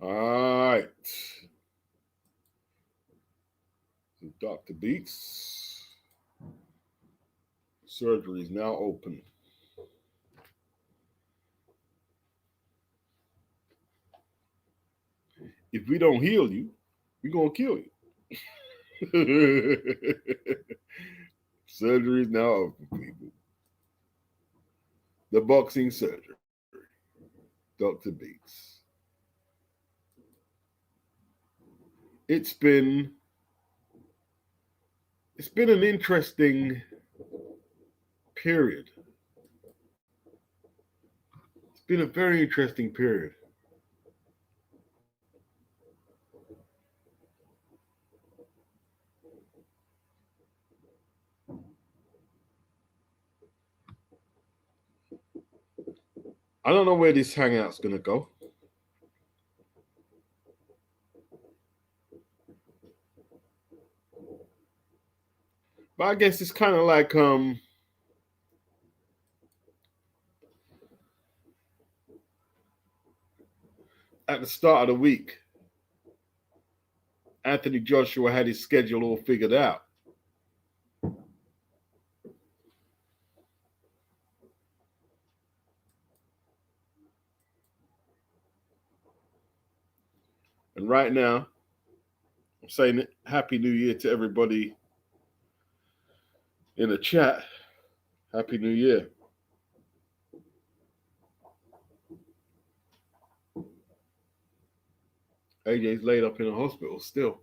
All right. Dr. Beats. Surgery is now open. If we don't heal you, we're going to kill you. Surgery is now open, people. The boxing surgery. Dr. Beats. It's been it's been an interesting period. It's been a very interesting period. I don't know where this hangout's gonna go. But I guess it's kind of like at the start of the week, Anthony Joshua had his schedule all figured out. And right now, I'm saying Happy New Year to everybody in the chat. Happy New Year. AJ's laid up in a hospital still.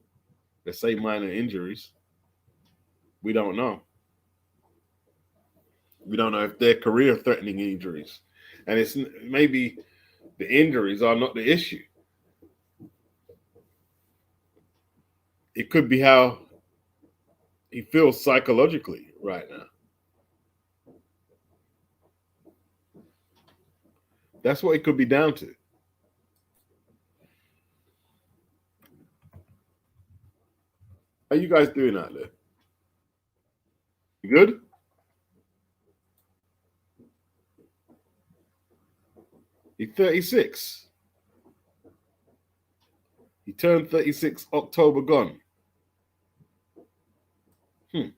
They say minor injuries. We don't know. We don't know if they're career threatening injuries. And it's maybe the injuries are not the issue. It could be how he feels psychologically right now. That's what it could be down to. How you guys doing out there? You good? He's 36. He turned 36 October gone. Hmm.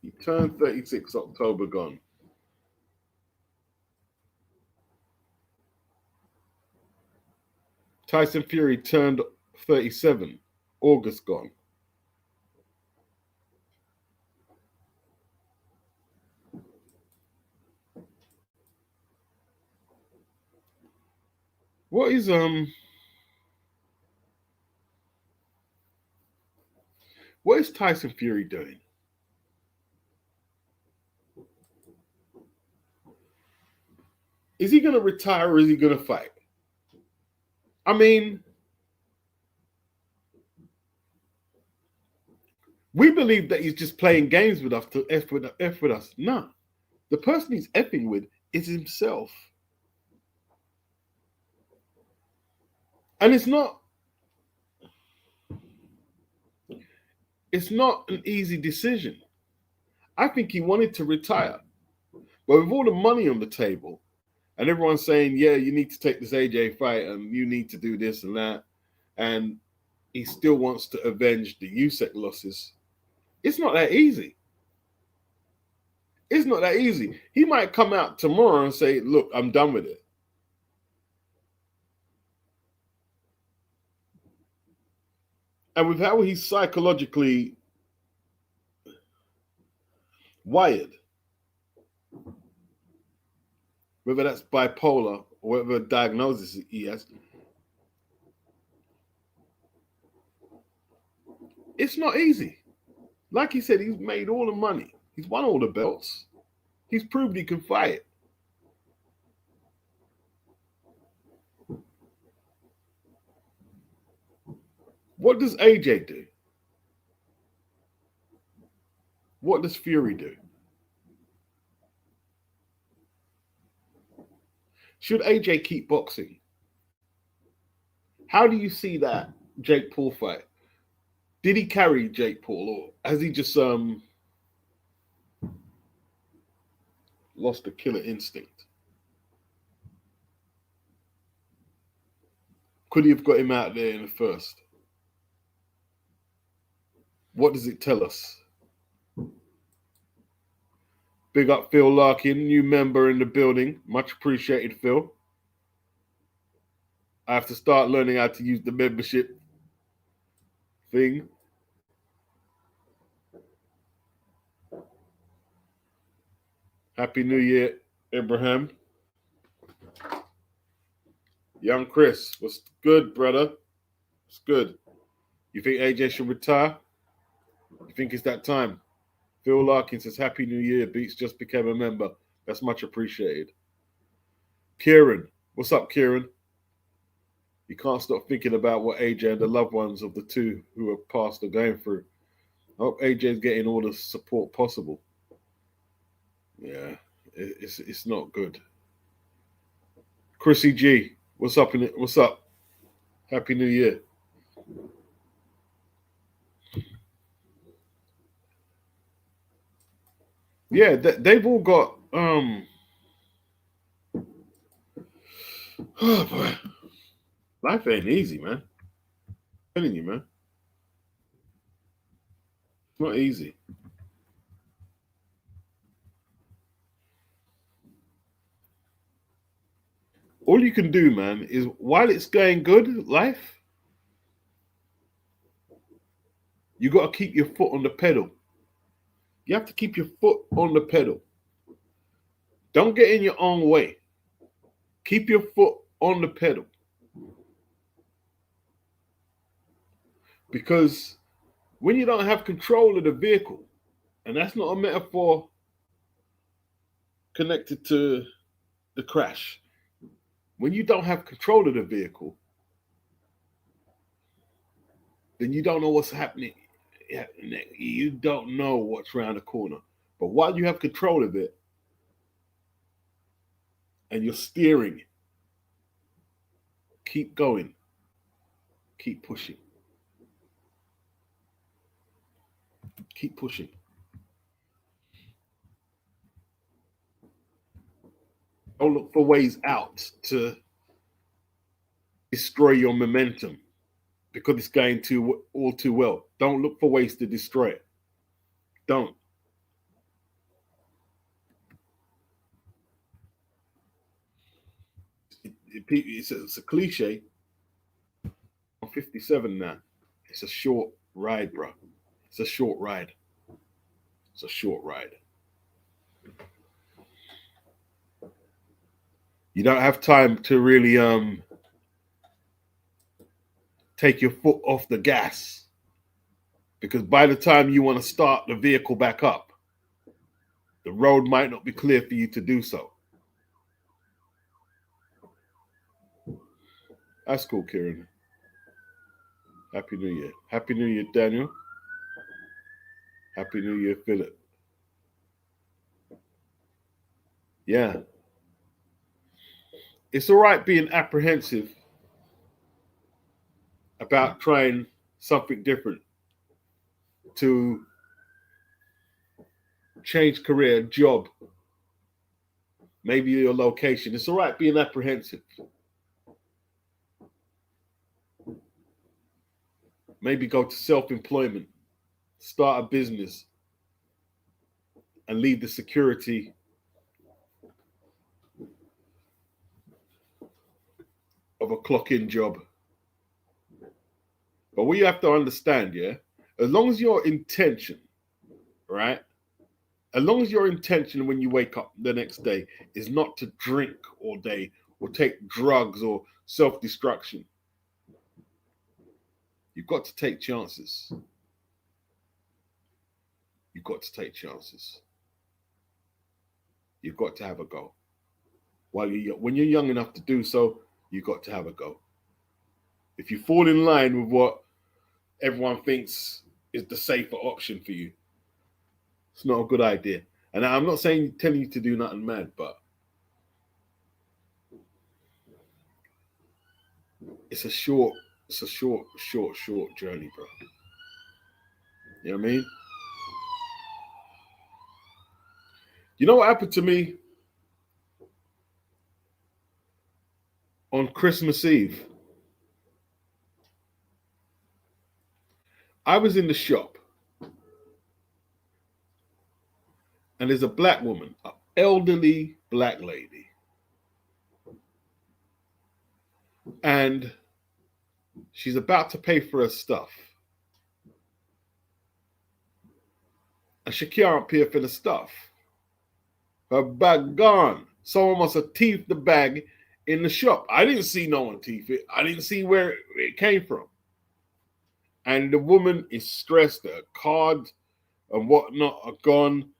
He turned 36 October gone. Tyson Fury turned 37 August gone. What is what is Tyson Fury doing? Is he going to retire or is he going to fight? I mean, we believe that he's just playing games with us to F with us. No. The person he's effing with is himself. And it's not an easy decision. I think he wanted to retire. But with all the money on the table, and everyone's saying, yeah, you need to take this AJ fight and you need to do this and that, and he still wants to avenge the USEC losses, it's not that easy. It's not that easy. He might come out tomorrow and say, look, I'm done with it. And with how he's psychologically wired, whether that's bipolar or whatever diagnosis he has, it's not easy. Like he said, he's made all the money. He's won all the belts. He's proved he can fight. What does AJ do? What does Fury do? Should AJ keep boxing? How do you see that Jake Paul fight? Did he carry Jake Paul, or has he just lost the killer instinct? Could he have got him out there in the first? What does it tell us? Big up Phil Larkin, new member in the building. Much appreciated, Phil. I have to start learning how to use the membership thing. Happy New Year, Abraham. Young Chris, what's good, brother? What's good? You think AJ should retire? You think it's that time? Phil Larkin says, Happy New Year. Beats just became a member. That's much appreciated. Kieran, what's up, Kieran? You can't stop thinking about what AJ and the loved ones of the two who have passed are going through. I hope AJ's getting all the support possible. Yeah, it's not good. Chrissy G, what's up? What's up? Happy New Year. Yeah, they've all got oh boy. Life ain't easy, man. I'm telling you, man. It's not easy. All you can do, man, is while it's going good, life, you got to keep your foot on the pedal. You have to keep your foot on the pedal. Don't get in your own way. Keep your foot on the pedal. Because when you don't have control of the vehicle, and that's not a metaphor connected to the crash, when you don't have control of the vehicle, then you don't know what's happening. You don't know what's around the corner. But while you have control of it and you're steering, keep going, keep pushing, keep pushing. Don't look for ways out to destroy your momentum because it's going all too well. Don't look for ways to destroy it. Don't. It's a cliche. I'm 57 now. It's a short ride, bro. It's a short ride. It's a short ride. You don't have time to really take your foot off the gas, because by the time you want to start the vehicle back up, the road might not be clear for you to do so. That's cool, Kieran. Happy New Year. Happy New Year, Daniel. Happy New Year, Philip. Yeah. It's all right being apprehensive about trying something different, to change career, job, maybe your location. It's all right being apprehensive. Maybe go to self-employment, start a business, and leave the security of a clock-in job. But what you have to understand, yeah, as long as your intention, right? As long as your intention when you wake up the next day is not to drink all day or take drugs or self-destruction, you've got to take chances. You've got to take chances. You've got to have a go. When you're young enough to do so, you've got to have a go. If you fall in line with what everyone thinks is the safer option for you, it's not a good idea. And I'm not telling you to do nothing mad, but it's a short journey, bro. You know what I mean? You know what happened to me on Christmas Eve? I was in the shop, and there's a black woman, an elderly black lady, and she's about to pay for her stuff. And she can't pay for the stuff. Her bag gone. Someone must have thieved the bag in the shop. I didn't see no one thief it. I didn't see where it came from. And the woman is stressed. Her card and whatnot are gone.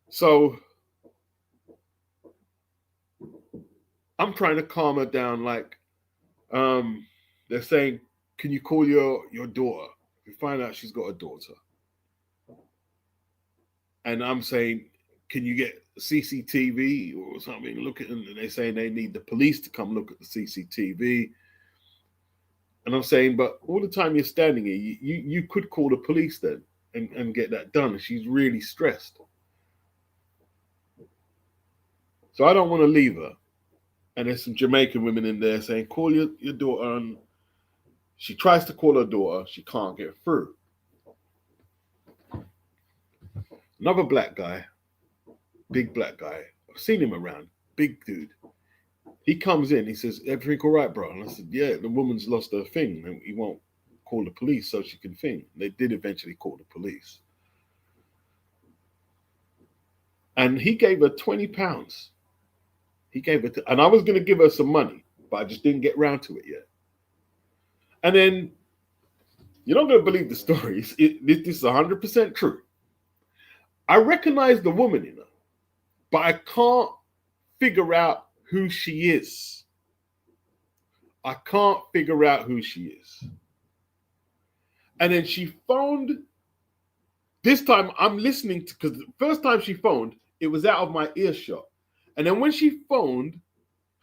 So I'm trying to calm her down. Like, they're saying, can you call your daughter? We find out she's got a daughter. And I'm saying, can you get CCTV or something? Look at, and they're saying they need the police to come look at the CCTV. And I'm saying, but all the time you're standing here, you could call the police then and get that done. She's really stressed. So I don't want to leave her. And there's some Jamaican women in there saying, call your daughter. And she tries to call her daughter. She can't get through. Another black guy, big black guy. I've seen him around, big dude. He comes in, he says, everything all right, bro? And I said, yeah, the woman's lost her thing. And he won't call the police so she can think. They did eventually call the police. And he gave her £20. He gave her, and I was going to give her some money, but I just didn't get round to it yet. And then, you're not going to believe the story. This is 100% true. I recognize the woman in her, but I can't figure out who she is. I can't figure out who she is. And then she phoned. This time I'm listening to, because the first time she phoned, it was out of my earshot. And then when she phoned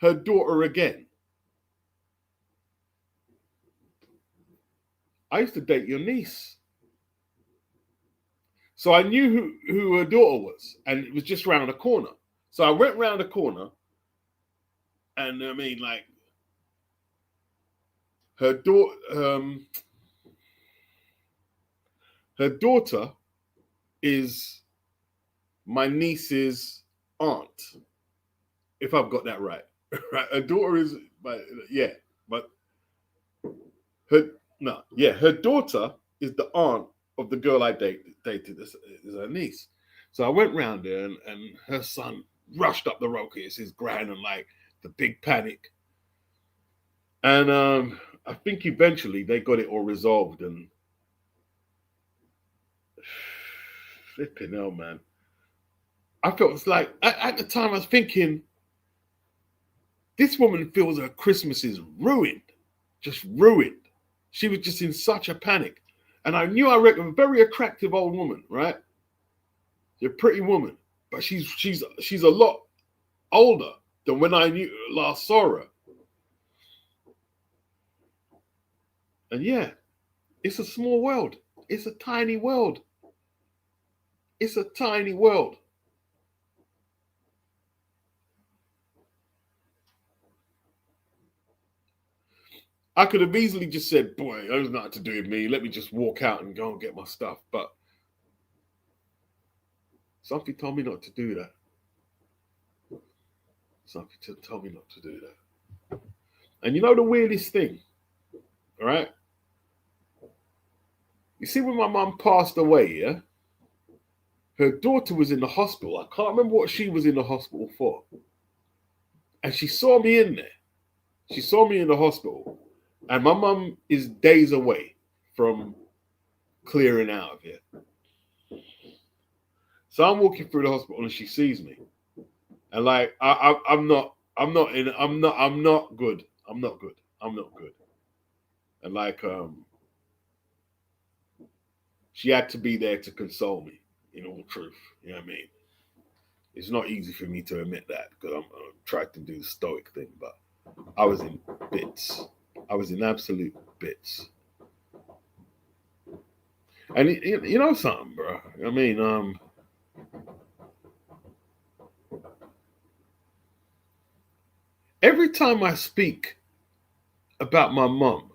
her daughter again, I used to date your niece. So I knew who her daughter was, and it was just round the corner. So I went round the corner, and I mean, like, her daughter is my niece's aunt, if I've got that right. Right, her daughter is but her daughter is the aunt of the girl I dated. This is her niece. So I went round there, and her son rushed up the road. It's his grand and like the big panic. And I think eventually they got it all resolved. And flipping hell, man. I felt it's like at the time I was thinking, this woman feels her Christmas is ruined, just ruined. She was just in such a panic. And I knew, I reckon, a very attractive old woman, right? She's a pretty woman, but she's a lot older than when I last saw her. And yeah, it's a small world. It's a tiny world. It's a tiny world. I could have easily just said, boy, there's nothing to do with me. Let me just walk out and go and get my stuff. But something told me not to do that. Something told me not to do that. And you know the weirdest thing, all right? You see, when my mum passed away, yeah, her daughter was in the hospital. I can't remember what she was in the hospital for. And she saw me in there. She saw me in the hospital. And my mum is days away from clearing out of here. So I'm walking through the hospital and she sees me. And like, I'm not good. I'm not good. And like, she had to be there to console me, in all truth. You know what I mean? It's not easy for me to admit that, because I'm trying to do the stoic thing, but I was in bits. I was in absolute bits. And you know something, bro? I mean, Every time I speak about my mum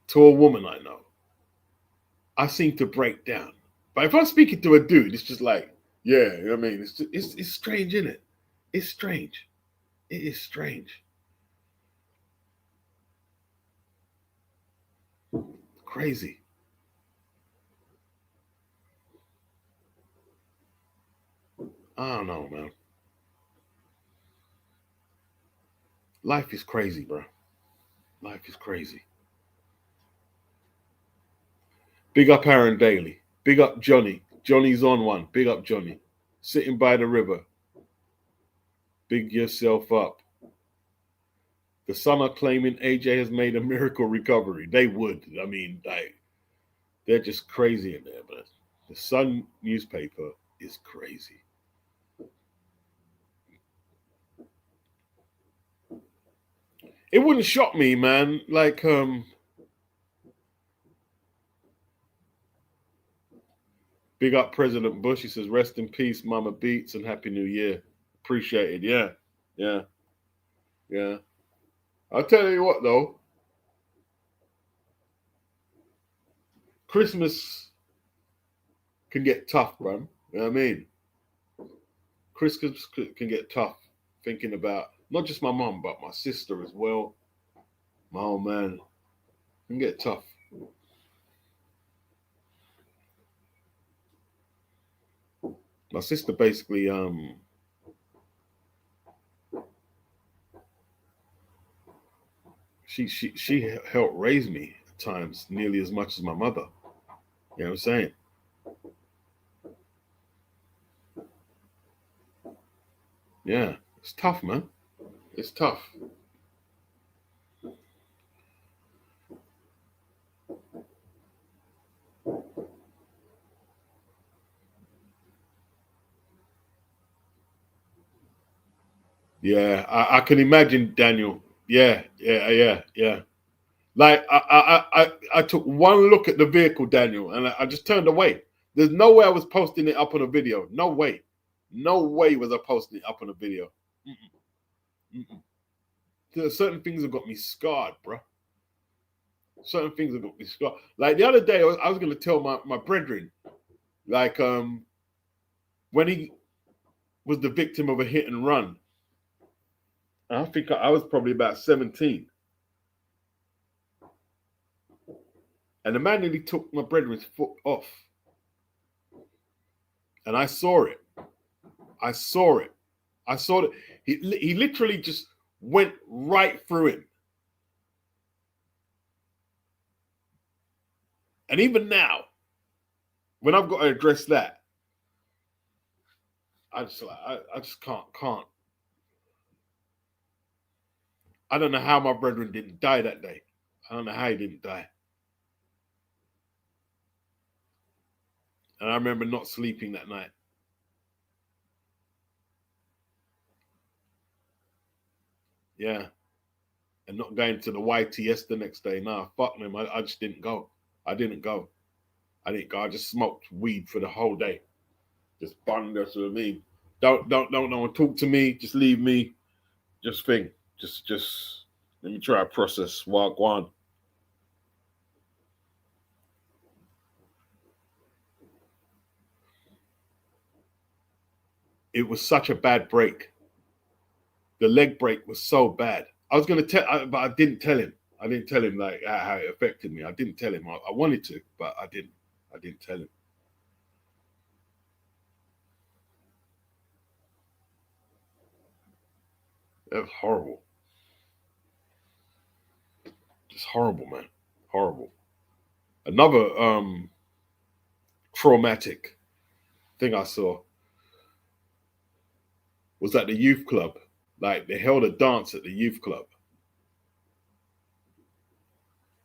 to a woman I know, I seem to break down. But if I'm speaking to a dude, it's just like, yeah, I mean, it's strange, isn't it? It's strange. It is strange. Crazy. I don't know, man. Life is crazy, bro. Life is crazy. Big up Aaron Daly. Big up Johnny. Johnny's on one. Big up Johnny. Sitting by the river. Big yourself up. The Sun are claiming AJ has made a miracle recovery. They would. I mean, they're just crazy in there, but the Sun newspaper is crazy. It wouldn't shock me, man. Like, big up President Bush. He says, rest in peace, Mama Beats, and Happy New Year. Appreciated. Yeah. Yeah. Yeah. I'll tell you what, though. Christmas can get tough, bro. You know what I mean? Christmas can get tough thinking about not just my mom, but my sister as well. My old man. It can get tough. My sister basically she helped raise me at times nearly as much as my mother. You know what I'm saying? Yeah, it's tough, man. It's tough. Yeah, I can imagine Daniel. Yeah. Like I took one look at the vehicle, Daniel, and I just turned away. There's no way I was posting it up on a video. No way. No way was I posting it up on a video. Mm-mm, mm-mm. Certain things have got me scarred, bro. Certain things have got me scarred. Like the other day, I was going to tell my brethren, like when he was the victim of a hit and run. I think I was probably about 17. And the man nearly took my brethren's foot off. And I saw it. I saw it. I saw it. He literally just went right through him. And even now, when I've got to address that, I just can't. I don't know how my brethren didn't die that day. I don't know how he didn't die. And I remember not sleeping that night. Yeah. And not going to the YTS the next day. Nah, fuck them. I just didn't go. I didn't go. I just smoked weed for the whole day. Just bun, that's what I mean. Don't no one talk to me. Just leave me. Just think. Just let me try to process walk one. It was such a bad break. The leg break was so bad. I was gonna tell, but I didn't tell him. I didn't tell him like how it affected me. I didn't tell him. I wanted to, but I didn't. I didn't tell him. That was horrible. Just horrible, man. Horrible. Another traumatic thing I saw was at the youth club. Like they held a dance at the youth club.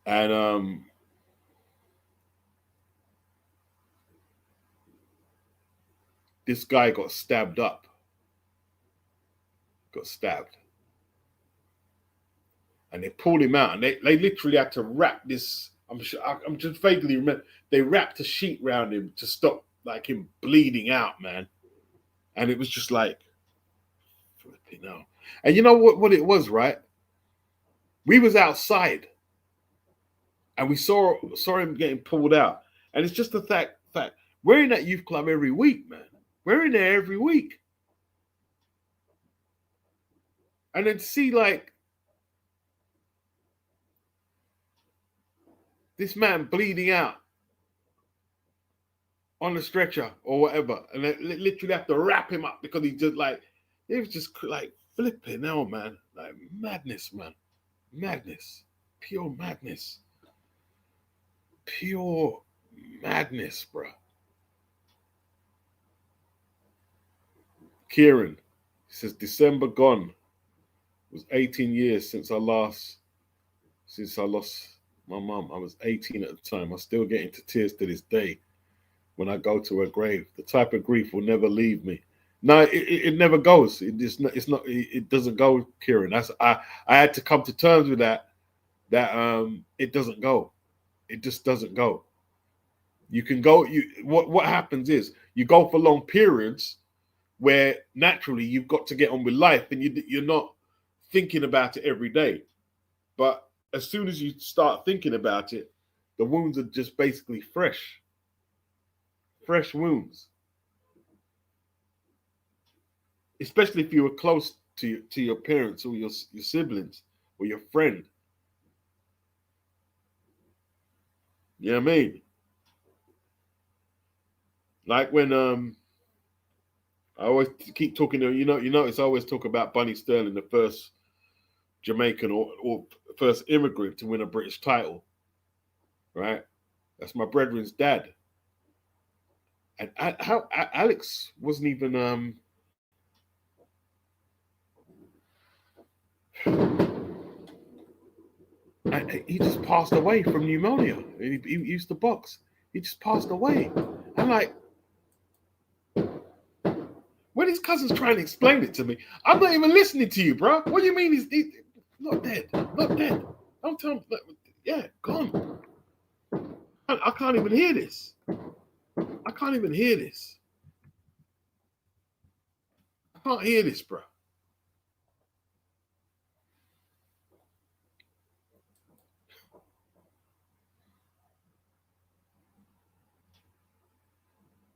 And this guy got stabbed up. Got stabbed. And they pulled him out and they literally had to wrap this. I'm just vaguely remember they wrapped a sheet around him to stop like him bleeding out, man. And it was just like Flipping hell. And you know what it was, right? We was outside and we saw him getting pulled out. And it's just the fact we're in that youth club every week, man. We're in there every week. And then to see like this man bleeding out on the stretcher or whatever, and they literally have to wrap him up because he just like, it was just like flipping hell, man. Like madness, man. Madness. Pure madness. Pure madness, bro. Kieran says December gone. It was 18 years since I lost my mum. I was 18 at the time. I still get into tears to this day when I go to her grave. The type of grief will never leave me. No, it never goes. It doesn't go, Kieran. I had to come to terms with that it doesn't go. It just doesn't go. You can go, what happens is you go for long periods where naturally you've got to get on with life and you're not thinking about it every day. But as soon as you start thinking about it, the wounds are just basically fresh wounds. Especially if you were close to your parents or your siblings or your friend. You know what I mean? Like when I always keep talking to, you notice I always talk about Bunny Sterling, the first Jamaican or first immigrant to win a British title, right? That's my brethren's dad. And how Alex wasn't even he just passed away from pneumonia. He used to box. He just passed away. I'm like, when his cousin's trying to explain it to me, I'm not even listening to you, bro. What do you mean he's not dead? Not dead. Don't tell me. Yeah, gone. I can't even hear this. I can't even hear this. I can't hear this, bro.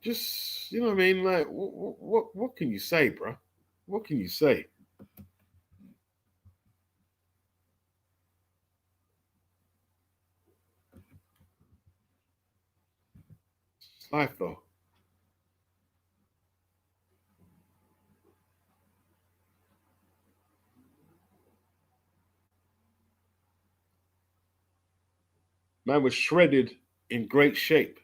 Just, you know what I mean? Like, what can you say, bro? What can you say? It's life, though. Man was shredded in great shape.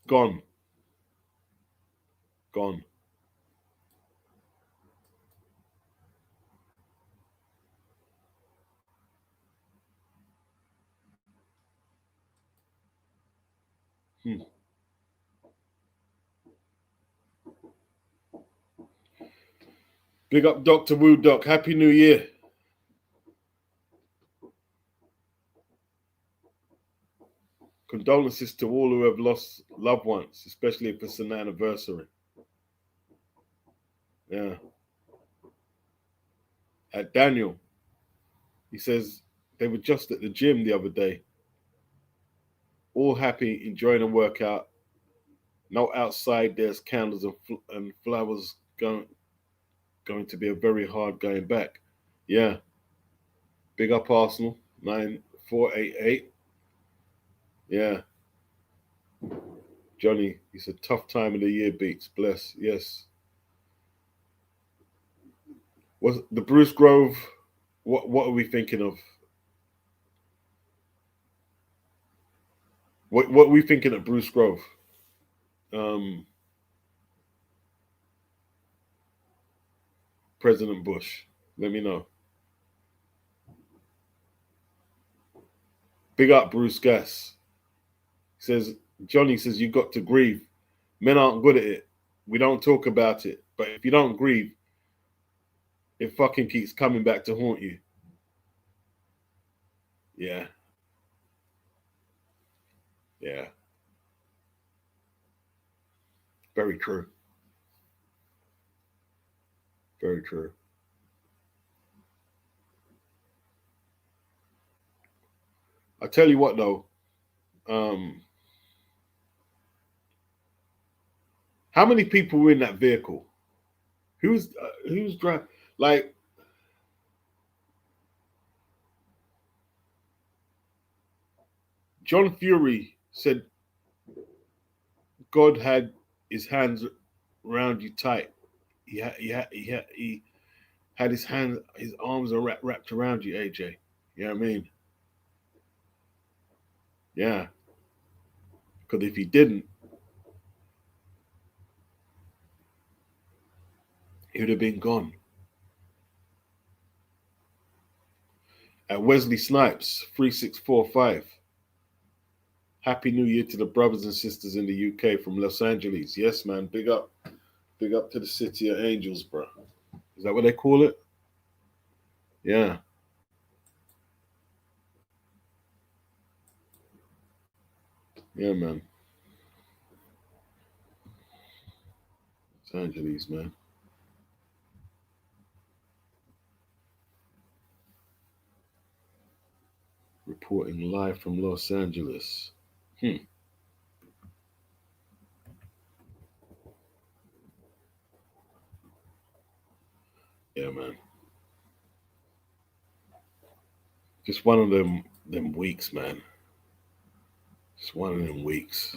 Gone. Gone. Hmm. Big up Dr. Woo Doc. Happy New Year. Condolences to all who have lost loved ones, especially if it's an anniversary. Yeah. At Daniel, he says they were just at the gym the other day. All happy, enjoying a workout. No outside, there's candles and flowers going to be a very hard going back. Yeah. Big up Arsenal, 9488. Yeah. Johnny, it's a tough time of the year, Beats. Bless. Yes. Was the Bruce Grove, what are we thinking of? What are we thinking of Bruce Grove? President Bush. Let me know. Big up Bruce Gas. Says Johnny says you got to grieve. Men aren't good at it. We don't talk about it. But if you don't grieve, it fucking keeps coming back to haunt you. Yeah. Yeah. Very true. Very true. I tell you what, though. Um, how many people were in that vehicle? Who's driving? Like, John Fury said, God had his hands around you tight. He had his arms are wrapped around you, AJ. You know what I mean? Yeah. Because if he didn't, he would have been gone. At Wesley Snipes, 3645. Happy New Year to the brothers and sisters in the UK from Los Angeles. Yes, man. Big up. Big up to the city of angels, bro. Is that what they call it? Yeah. Yeah, man. Los Angeles, man. Reporting live from Los Angeles. Yeah, man. Just one of them weeks, man. Just one of them weeks.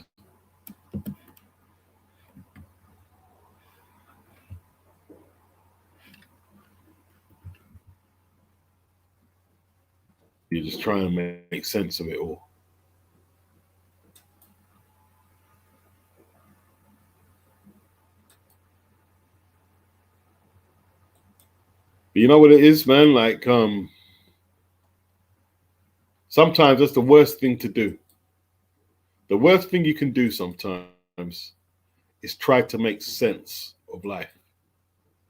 You're just trying to make sense of it all. But you know what it is, man? Like, sometimes that's the worst thing to do. The worst thing you can do sometimes is try to make sense of life.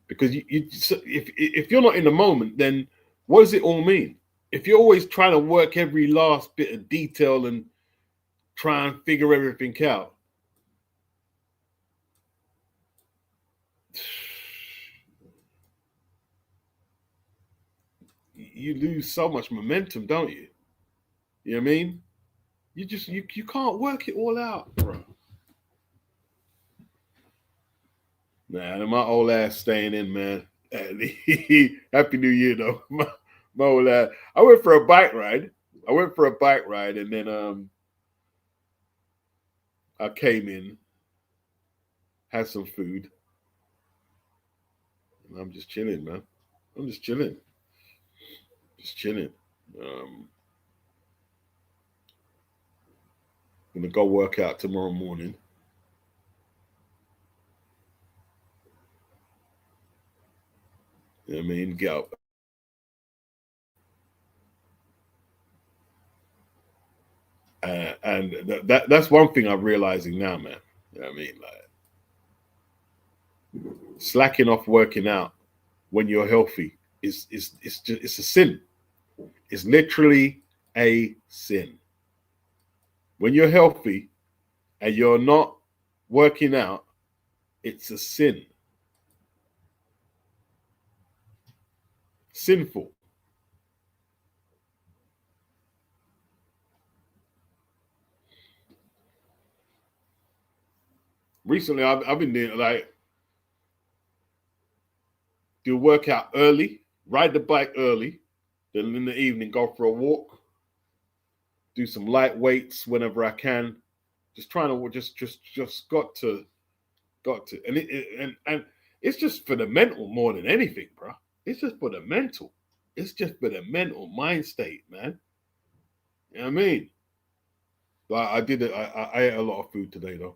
Because if you're not in the moment, then what does it all mean? If you're always trying to work every last bit of detail and try and figure everything out, you lose so much momentum, don't you? You know what I mean? You can't work it all out, bro. Nah, my old ass staying in, man. Happy New Year, though. My old ass. I went for a bike ride. And then I came in, had some food, and I'm just chilling, man. I'm just chilling, just chilling. Um, gonna go work out tomorrow morning. You know what I mean? Get up. And that's one thing I'm realizing now, man. You know what I mean? Like slacking off working out when you're healthy is just it's a sin. It's literally a sin. When you're healthy and you're not working out, it's a sin. Sinful. Recently, I've been doing like do a workout early, ride the bike early, then in the evening go for a walk, do some light weights whenever I can. Just trying to just got to, and and it's just for the mental more than anything, bro. It's just for the mental. It's just for the mental mind state, man. You know what I mean? Like I did it. I ate a lot of food today though,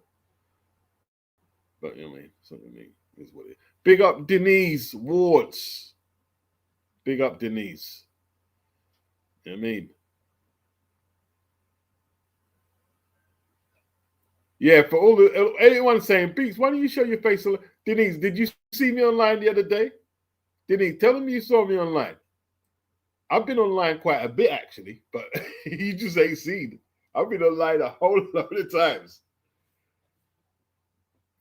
but you know what I mean. Something I mean is what it. Big up Denise Wards. Big up Denise. You know what I mean? Yeah, for all the anyone saying, Beats, why don't you show your face? Denise, did you see me online the other day? Denise, tell them you saw me online. I've been online quite a bit actually, but you just ain't seen. I've been online a whole lot of times.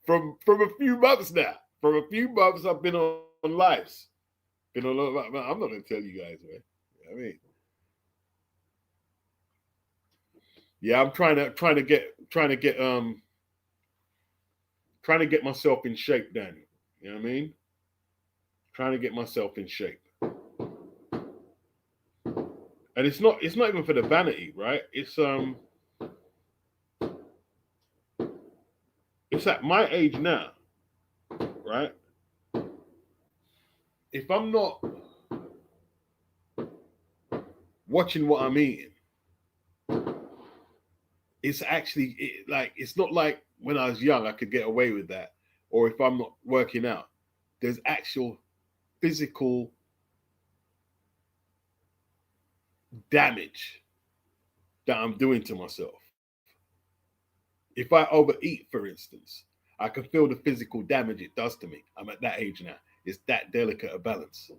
from a few months now. From a few months, I've been on lives. Been on. I'm not going to tell you guys, man. You know what I mean, yeah, I'm trying to get myself in shape, Daniel. You know what I mean? Trying to get myself in shape. And it's not even for the vanity, right? It's at my age now, right? If I'm not watching what I'm eating, it's actually it's not like when I was young I could get away with that, or if I'm not working out, there's actual physical damage that I'm doing to myself. If I overeat, for instance, I can feel the physical damage it does to me. I'm at that age now. It's that delicate a balance.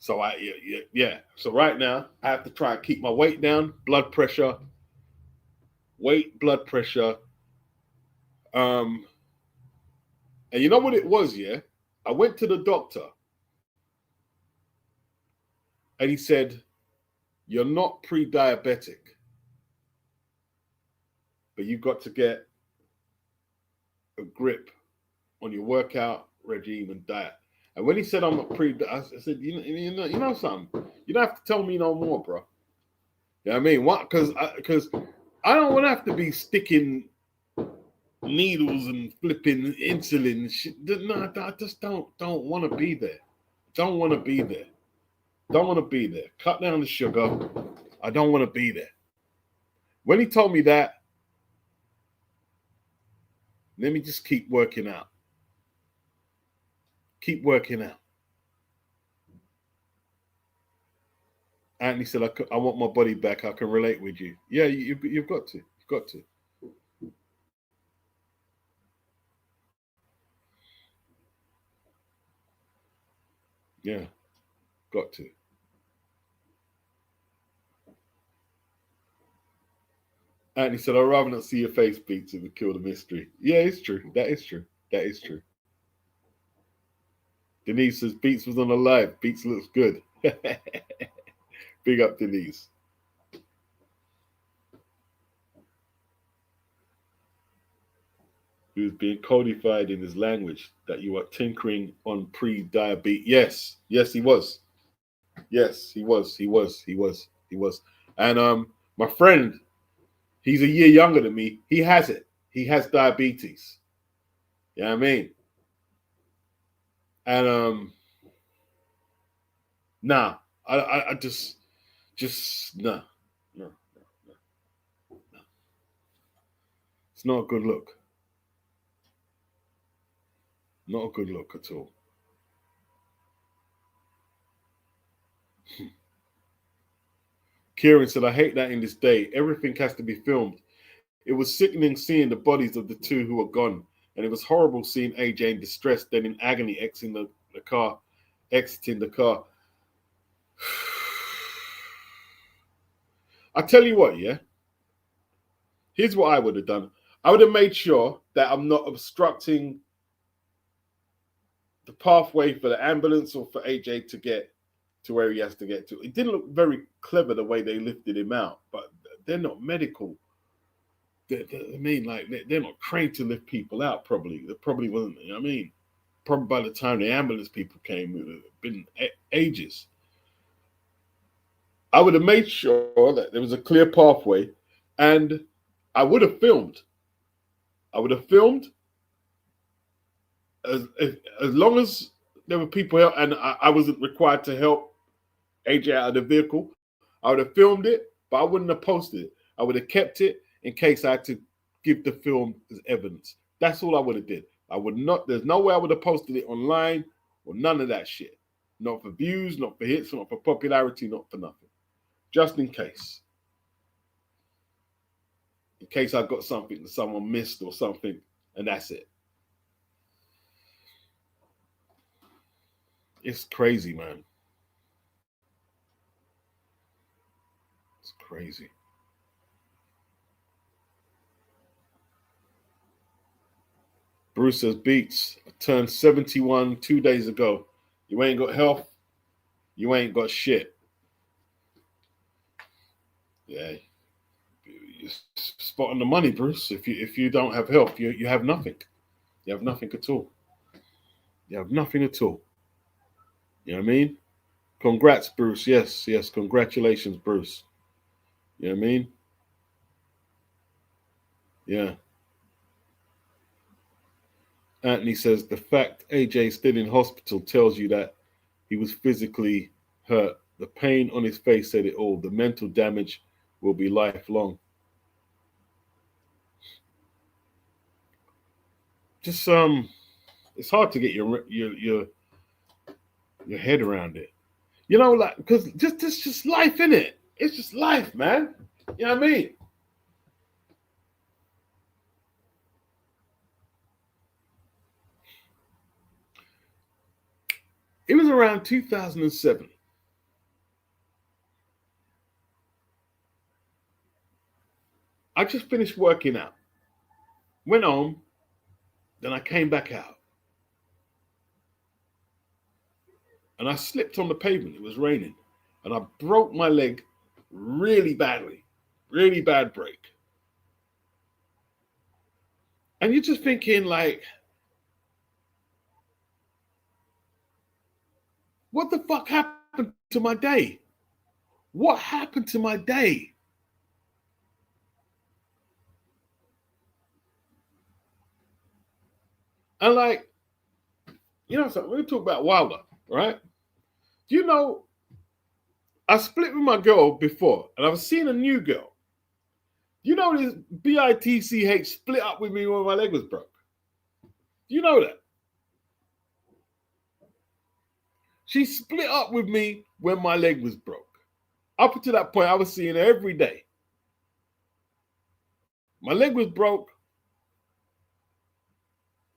So yeah. So right now I have to try and keep my weight down, blood pressure, blood pressure. Um, and you know what it was? Yeah, I went to the doctor, and he said, "You're not pre-diabetic, but you've got to get a grip on your workout regime and diet." And when he said I'm not I said, you know something? You don't have to tell me no more, bro. You know what I mean? What? Because I don't want to have to be sticking needles and flipping insulin. Shit. No, I just don't want to be there. Don't want to be there. Don't want to be there. Cut down the sugar. I don't want to be there. When he told me that, let me just keep working out. Keep working out. Anthony said, I want my body back. I can relate with you. Yeah, you've got to. You've got to. Yeah, got to. Anthony said, I'd rather not see your face, Beats. It would kill the mystery. Yeah, it's true. That is true. That is true. Denise says, Beats was on a live. Beats looks good. Big up, Denise. He was being codified in his language that you are tinkering on pre-diabetes. Yes, he was. Yes, he was. He was. And my friend, he's a year younger than me. He has it. He has diabetes. You know what I mean? And nah, I just nah, no, no. It's not a good look. Not a good look at all. Kieran said, I hate that in this day. Everything has to be filmed. It was sickening seeing the bodies of the two who were gone. And it was horrible seeing AJ in distress, then in agony, exiting the car. I tell you what, yeah. Here's what I would have done. I would have made sure that I'm not obstructing the pathway for the ambulance or for AJ to get to where he has to get to. It didn't look very clever the way they lifted him out, but they're not medical. I mean, like they're not trained to lift people out. Probably, there probably wasn't. You know what I mean, probably by the time the ambulance people came, it would have been ages. I would have made sure that there was a clear pathway, and I would have filmed. I would have filmed as long as there were people here, and I wasn't required to help AJ out of the vehicle. I would have filmed it, but I wouldn't have posted it. I would have kept it in case I had to give the film as evidence. That's all I would have did. I would not. There's no way I would have posted it online or none of that shit. Not for views, not for hits, not for popularity, not for nothing. Just in case. In case I got something that someone missed or something, and that's it. It's crazy, man. It's crazy. Bruce says, Beats, I turned 71 2 days ago. You ain't got health, you ain't got shit. Yeah, you're spot on the money, Bruce. If you don't have health, you have nothing. You have nothing at all. You have nothing at all. You know what I mean? Congrats, Bruce. Yes, yes. Congratulations, Bruce. You know what I mean? Yeah. Anthony says the fact AJ's still in hospital tells you that he was physically hurt. The pain on his face said it all. The mental damage will be lifelong. Just it's hard to get your head around it. You know, like because just life in it. It's just life, man. You know what I mean? It was around 2007. I just finished working out. Went home, then I came back out. And I slipped on the pavement. It was raining. And I broke my leg really badly. Really bad break. And you're just thinking, like, what the fuck happened to my day? What happened to my day? And like, you know something, we're talk about Wilder, right? Do you know I split with my girl before and I've seen a new girl. You know this BITCH split up with me when my leg was broke. Do you know that? She split up with me when my leg was broke. Up until that point, I was seeing her every day. My leg was broke,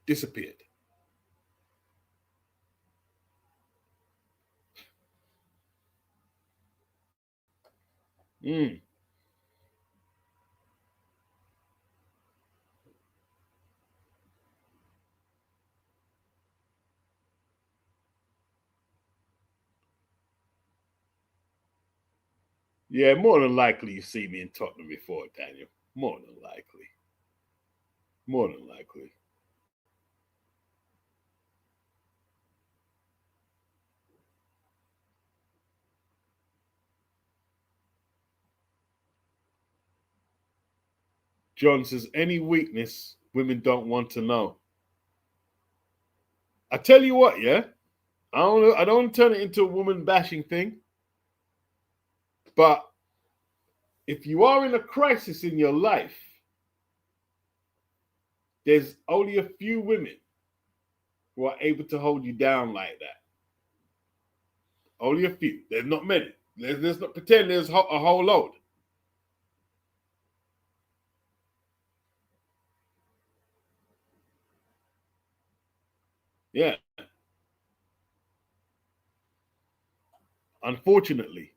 disappeared. Mm. Yeah, more than likely you see me in Tottenham before, Daniel. More than likely. More than likely. John says, any weakness women don't want to know. I tell you what, yeah. I don't want to turn it into a woman bashing thing. But if you are in a crisis in your life, there's only a few women who are able to hold you down like that. Only a few. There's not many. Let's not pretend there's a whole load. Yeah. Unfortunately,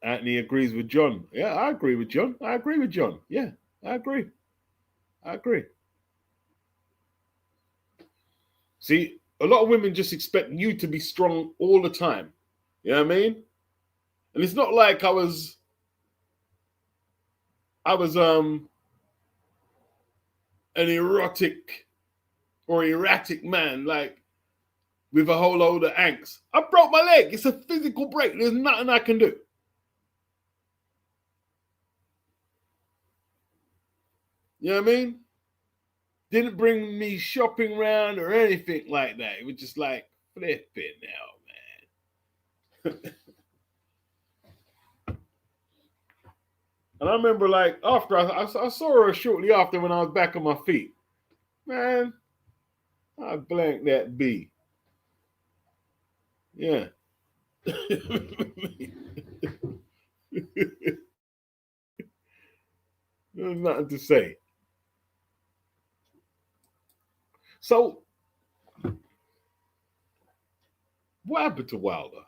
Anthony agrees with John. Yeah, I agree with John. I agree with John. Yeah, I agree. I agree. See, a lot of women just expect you to be strong all the time. You know what I mean? And it's not like I was an erotic or erratic man, like with a whole load of angst. I broke my leg. It's a physical break. There's nothing I can do. You know what I mean? Didn't bring me shopping around or anything like that. It was just like, flip it now, man. And I remember, like, after I saw her shortly after when I was back on my feet. Man, I blanked that B. Yeah. There's nothing to say. So, what happened to Wilder?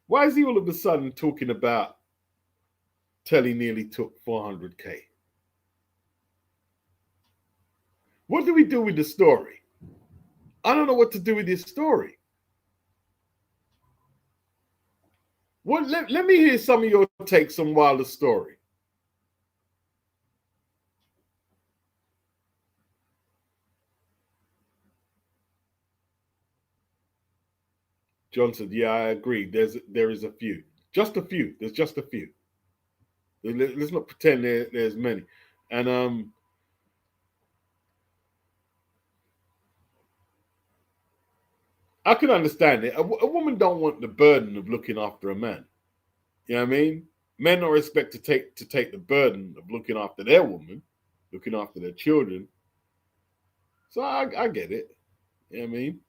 Why is he all of a sudden talking about Telly nearly took 400K? What do we do with the story? I don't know what to do with this story. Let me hear some of your takes on Wilder's story. John said, yeah, I agree. There is a few. Just a few. There's just a few. Let's not pretend there's many. And I can understand it. A woman don't want the burden of looking after a man. You know what I mean? Men are expected to take the burden of looking after their woman, looking after their children. So I get it. You know what I mean?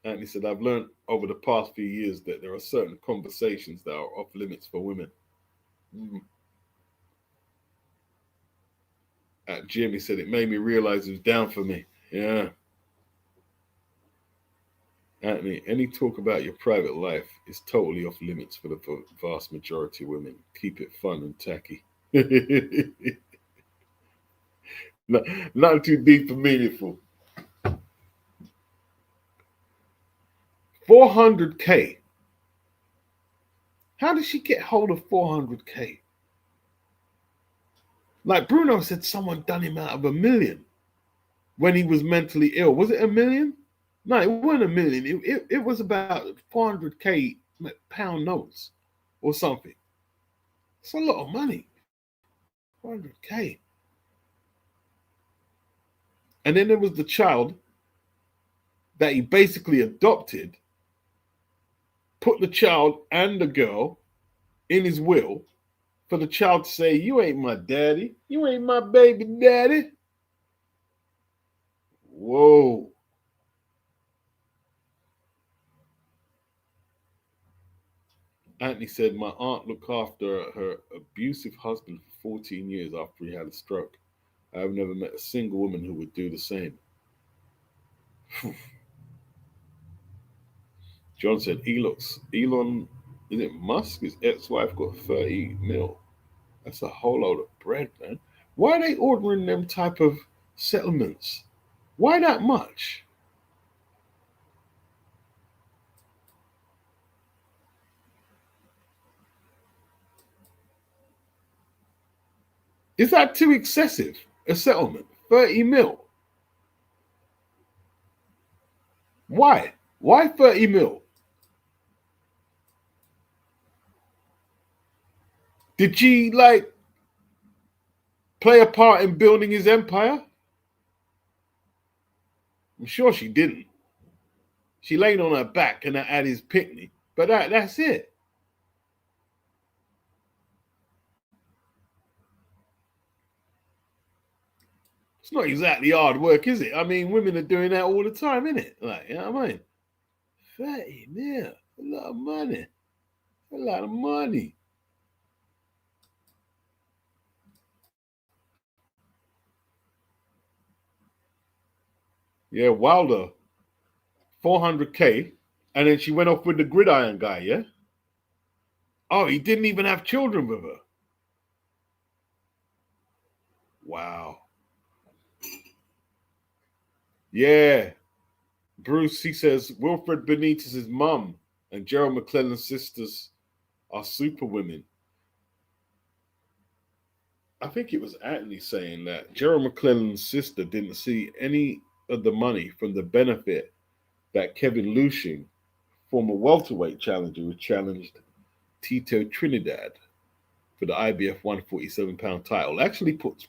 And he said, I've learned over the past few years that there are certain conversations that are off limits for women. Jimmy said, it made me realize it was down for me. Yeah. Anthony, any talk about your private life is totally off limits for the vast majority of women. Keep it fun and tacky. Not too deep and meaningful. 400K. How did she get hold of 400K? Like Bruno said, someone done him out of $1 million when he was mentally ill. Was it $1 million? No, it wasn't $1 million. It was about 400K pound notes or something. It's a lot of money. 400K. And then there was the child that he basically adopted, put the child and the girl in his will for the child to say, you ain't my daddy. You ain't my baby daddy. Whoa. Anthony said, my aunt looked after her abusive husband for 14 years after he had a stroke. I have never met a single woman who would do the same. John said, Elon, is it Musk? His ex-wife got 30 mil. That's a whole load of bread, man. Why are they ordering them type of settlements? Why that much? Is that too excessive? A settlement? 30 mil? Why? Why 30 mil? Did she like play a part in building his empire? I'm sure she didn't. She laid on her back and at his picnic, but that's it. It's not exactly hard work, is it? I mean, women are doing that all the time, isn't it? Like, you know what I mean? 30 mil, a lot of money. A lot of money. Yeah, Wilder, 400K. And then she went off with the gridiron guy, yeah? Oh, he didn't even have children with her. Wow. Yeah. Bruce, he says, Wilfred Benitez's mum and Gerald McClellan's sisters are superwomen. I think it was Anthony saying that Gerald McClellan's sister didn't see any of the money from the benefit that Kevin Lushing, former welterweight challenger, who challenged Tito Trinidad for the IBF 147-pound title, actually put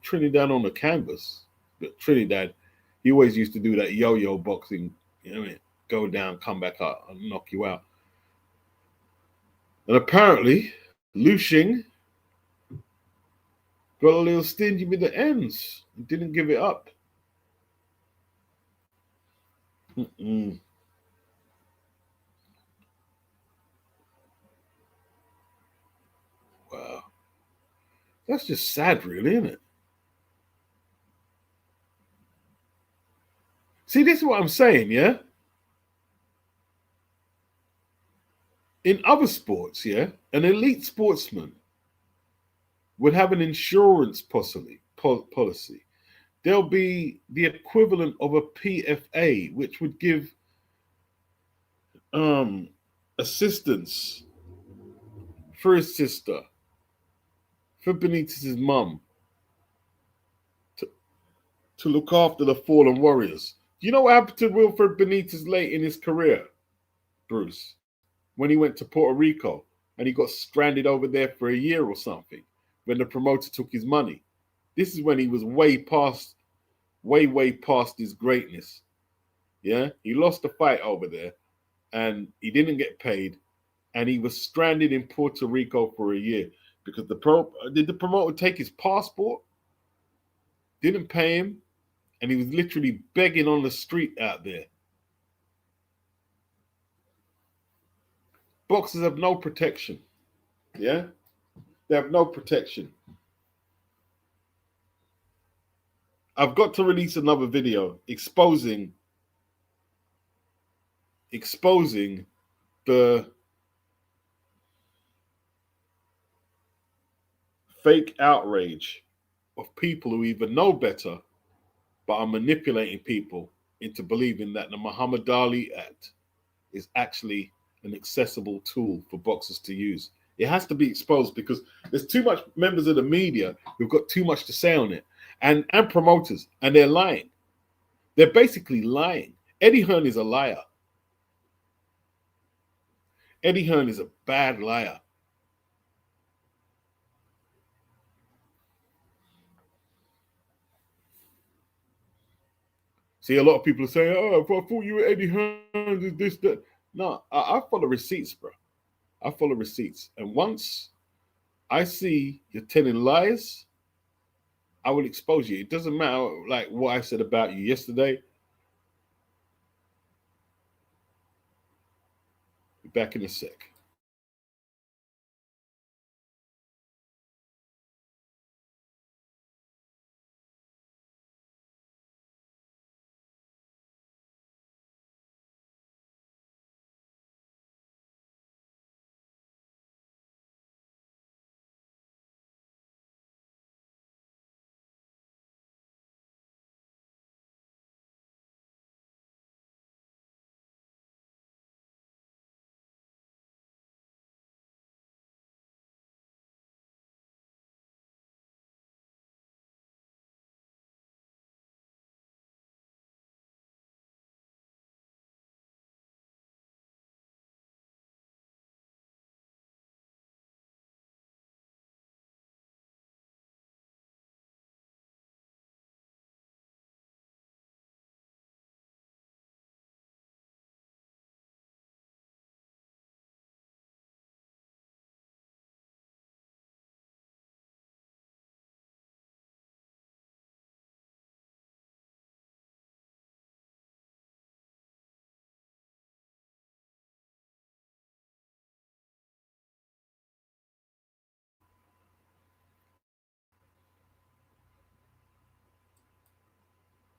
Trinidad on the canvas. But Trinidad, he always used to do that yo-yo boxing, you know what I mean? Go down, come back up, and knock you out. And apparently, Lushing got a little stingy with the ends. He didn't give it up. Mm-mm. Wow. That's just sad, really, isn't it? See, this is what I'm saying, yeah? In other sports, yeah, an elite sportsman would have an insurance policy. There'll be the equivalent of a PFA, which would give um, assistance for his sister, for Benitez's mum, to, to look after the fallen warriors. Do you know what happened to Wilfred Benitez late in his career, Bruce? When he went to Puerto Rico and he got stranded over there for a year or something when the promoter took his money. This is when he was way past his greatness. Yeah, he lost the fight over there and he didn't get paid and he was stranded in Puerto Rico for a year because did the promoter take his passport, didn't pay him, and he was literally begging on the street out there. Boxers have no protection. Yeah, they have no protection. I've got to release another video exposing the fake outrage of people who either know better but are manipulating people into believing that the Muhammad Ali Act is actually an accessible tool for boxers to use. It has to be exposed because there's too much members of the media who've got too much to say on it, and promoters, and they're lying. They're basically lying. Eddie Hearn is a liar. Eddie Hearn is a bad liar. See, a lot of people are saying, "Oh, I thought you were Eddie Hearn, is this, that." No, I follow receipts, bro. I follow receipts. And once I see you're telling lies, I will expose you. It doesn't matter like what I said about you yesterday. Be back in a sec.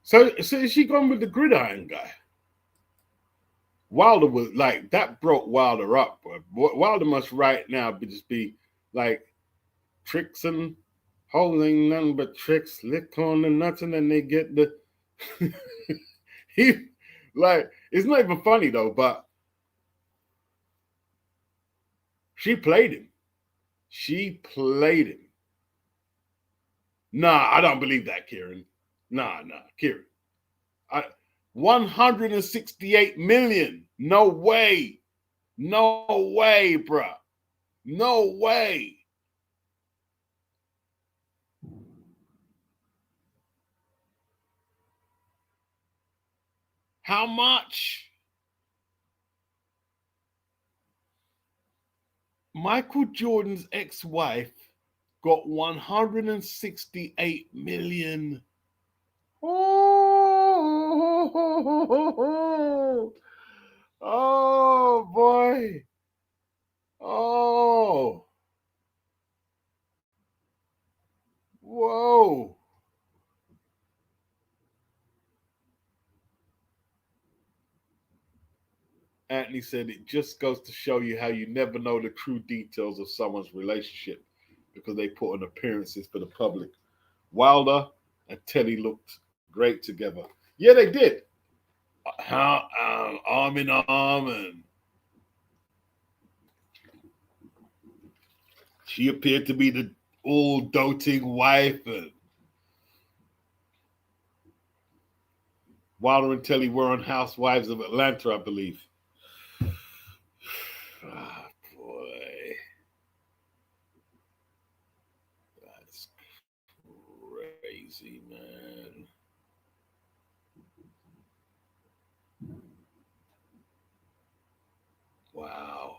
So is she gone with the gridiron guy? Wilder was like that broke Wilder up. Wilder must right now just be like tricks and holes ain't nothing but tricks. Lick on the nuts and then they get the. He like it's not even funny though, but she played him. She played him. Nah, I don't believe that, Kieran. Nah, Kieran. 168 million. No way. No way, bruh. No way. How much? Michael Jordan's ex-wife got 168 million. Oh, oh boy. Oh. Whoa. Anthony said it just goes to show you how you never know the true details of someone's relationship because they put on appearances for the public. Wilder and Telly looked great together. Yeah, they did. Arm in arm, and she appeared to be the all doting wife, and Wilder and Telly were on Housewives of Atlanta, I believe. Ah, boy. That's crazy, man. Wow.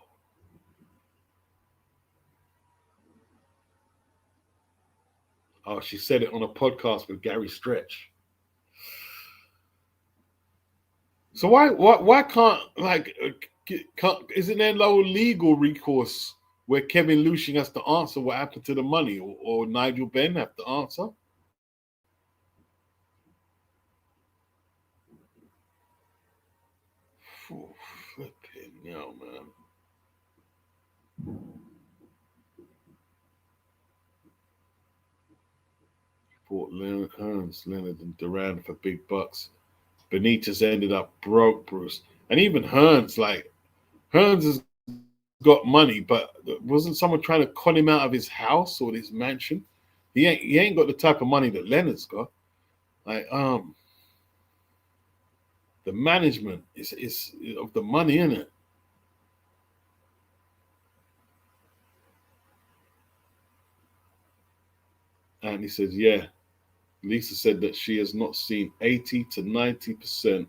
Oh, she said it on a podcast with Gary Stretch. So why can't isn't there no legal recourse where Kevin Lucian has to answer what happened to the money, or Nigel Benn have to answer? Flipping hell, man. Fought Leonard Hearns, Leonard and Duran for big bucks. Benitez ended up broke, Bruce. And even Hearns, like, Hearns has got money, but wasn't someone trying to con him out of his house or his mansion? He ain't got the type of money that Leonard's got. Like, the management is of the money in it. And he says, yeah. Lisa said that she has not seen 80 to 90%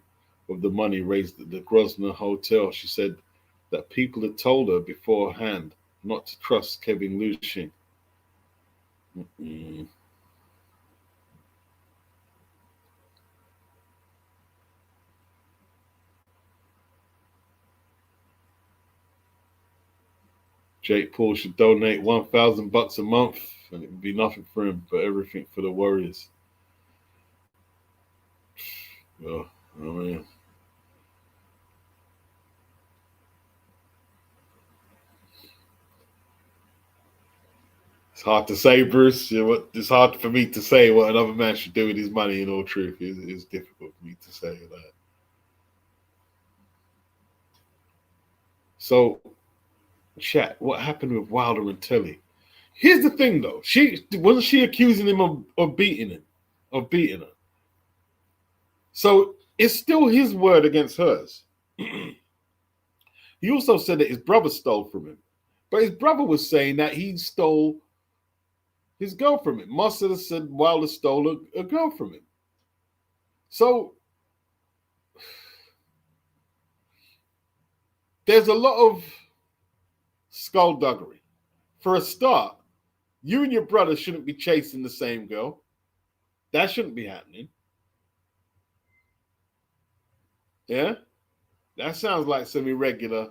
of the money raised at the Grosvenor Hotel. She said that people had told her beforehand not to trust Kevin Lucian. Mm-mm. Jake Paul should donate $1,000 a month, and it would be nothing for him, but everything for the Warriors. Oh, I mean, it's hard to say, Bruce. It's hard for me to say what another man should do with his money. In all truth, it's difficult for me to say that. So, chat. What happened with Wilder and Telly? Here's the thing, though. She accusing him of beating him, of beating her. So it's still his word against hers. He also said that his brother stole from him, but his brother was saying that he stole his girl from him. Must have said Wilder stole a girl from him. So there's a lot of skullduggery. For a start, you and your brother shouldn't be chasing the same girl. That shouldn't be happening. Yeah? That sounds like some irregular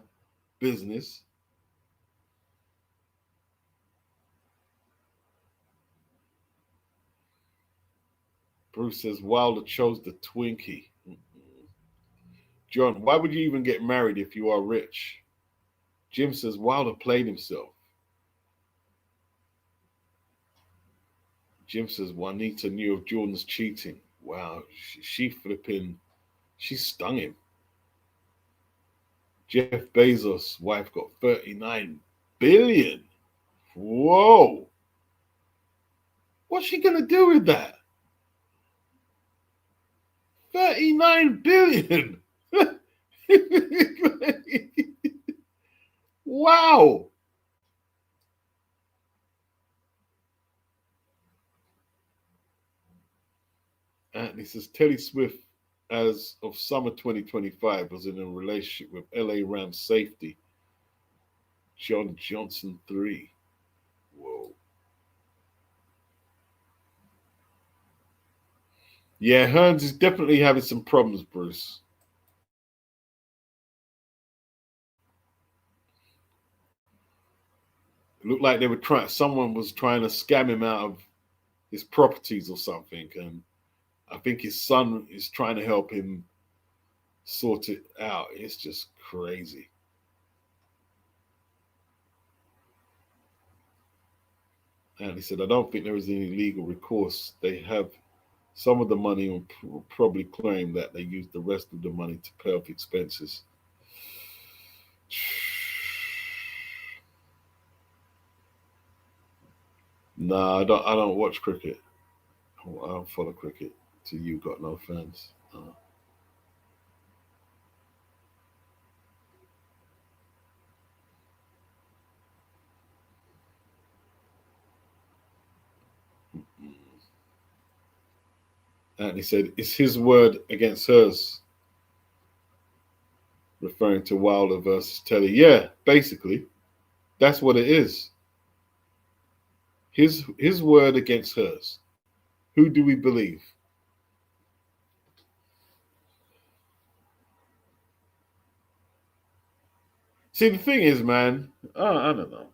business. Bruce says Wilder chose the Twinkie. John, why would you even get married if you are rich? Jim says Wilder played himself. Jim says Juanita knew of Jordan's cheating. Wow, she stung him. Jeff Bezos' wife got 39 billion. Whoa. What's she gonna do with that? 39 billion. Wow. And he says Teddy Swift, as of summer 2025, was in a relationship with LA Rams safety John Johnson III. Whoa. Yeah, Hearns is definitely having some problems, Bruce. It looked like someone was trying to scam him out of his properties or something, and I think his son is trying to help him sort it out. It's just crazy. And he said, I don't think there is any legal recourse. They have some of the money and probably claim that they used the rest of the money to pay off expenses. Nah, I don't watch cricket. I don't follow cricket. So you got no fans. And he said, it's his word against hers, referring to Wilder versus Telly. Yeah, basically, that's what it is. His word against hers. Who do we believe? See, the thing is, man, I don't know.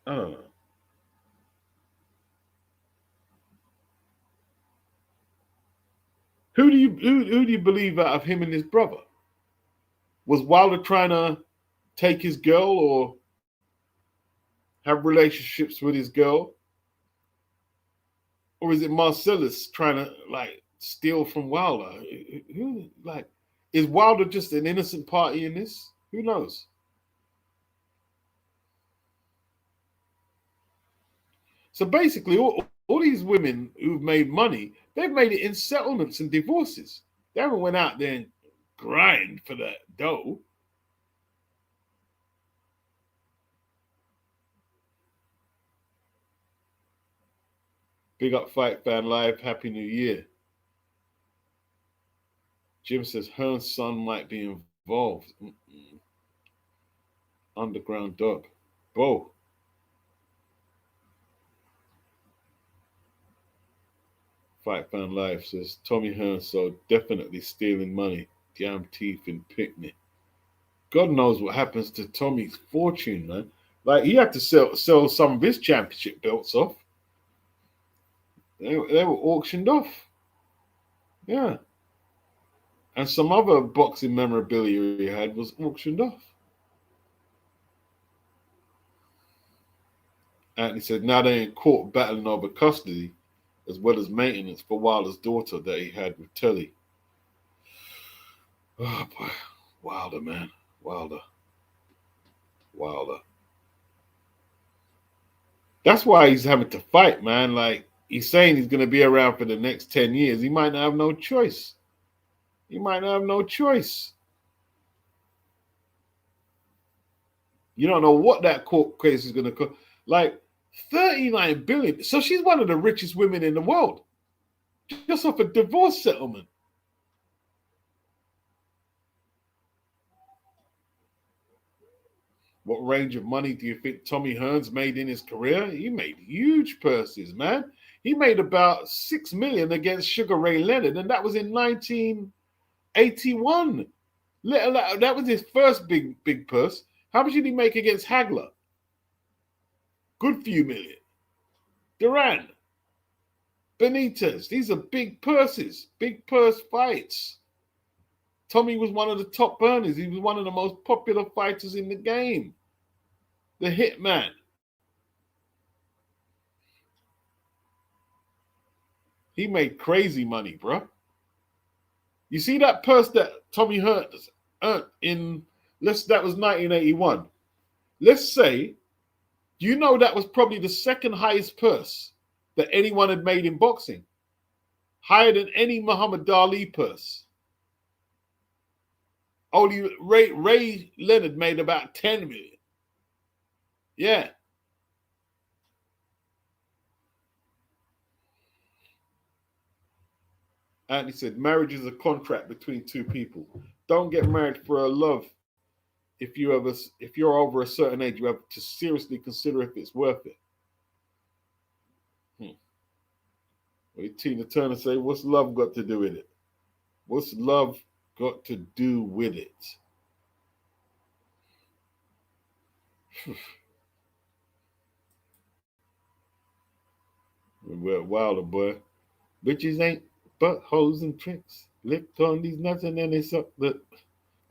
I don't know. Who do you believe out of him and his brother? Was Wilder trying to take his girl or have relationships with his girl? Or is it Marcellus trying to like steal from Wilder? Who like is Wilder just an innocent party in this? Who knows? So basically, all these women who've made money, they've made it in settlements and divorces. They haven't went out there and grind for that dough. Big up Fight Fan Live. Happy New Year. Jim says Hearn's son might be involved. Underground dog. Bo. Fight Fan Live says Tommy Hearn so definitely stealing money. Damn teeth in picnic. God knows what happens to Tommy's fortune, man. Like he had to sell some of his championship belts off. They were auctioned off. Yeah. And some other boxing memorabilia he had was auctioned off. And he said now they're in court battling over custody as well as maintenance for Wilder's daughter that he had with Telly. Oh boy. Wilder, man. Wilder. Wilder. That's why he's having to fight, man. Like he's saying he's going to be around for the next 10 years. He might not have no choice. He might not have no choice. You don't know what that court case is going to cost. Like 39 billion. So she's one of the richest women in the world. Just off a divorce settlement. What range of money do you think Tommy Hearns made in his career? He made huge purses, man. He made about 6 million against Sugar Ray Leonard, and that was in 1981. That was his first big purse. How much did he make against Hagler? Good few million. Duran, Benitez. These are big purses, big purse fights. Tommy was one of the top earners. He was one of the most popular fighters in the game. The Hitman. He made crazy money, bro. You see that purse that Tommy Hearns earned that was 1981. Let's say, you know that was probably the second highest purse that anyone had made in boxing. Higher than any Muhammad Ali purse. Only Ray Leonard made about 10 million. Yeah. And he said, marriage is a contract between two people. Don't get married for a love. If you're over a certain age, you have to seriously consider if it's worth it. What did Tina Turner say? What's love got to do with it? What's love got to do with it? We're Wilder, boy. Bitches ain't but hoes and tricks. Licked on these nuts and then they suck the.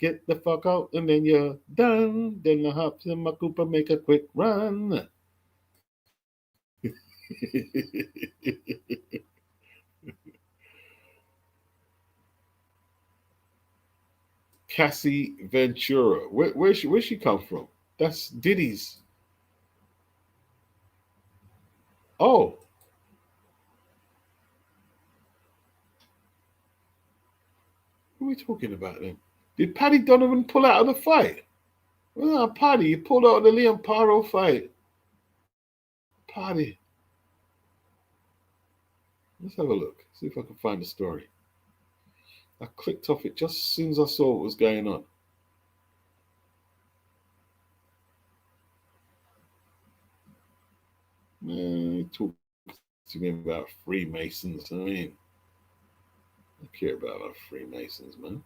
Get the fuck out, and then you're done. Then I hop in my Cooper, make a quick run. Cassie Ventura. Where she come from? That's Diddy's. Oh, what are we talking about then? Did Paddy Donovan pull out of the fight? Well, Paddy, you pulled out of the Liam Paro fight. Paddy. Let's have a look. See if I can find the story. I clicked off it just as soon as I saw what was going on. Talk to me about Freemasons. I mean, I care about our Freemasons, man.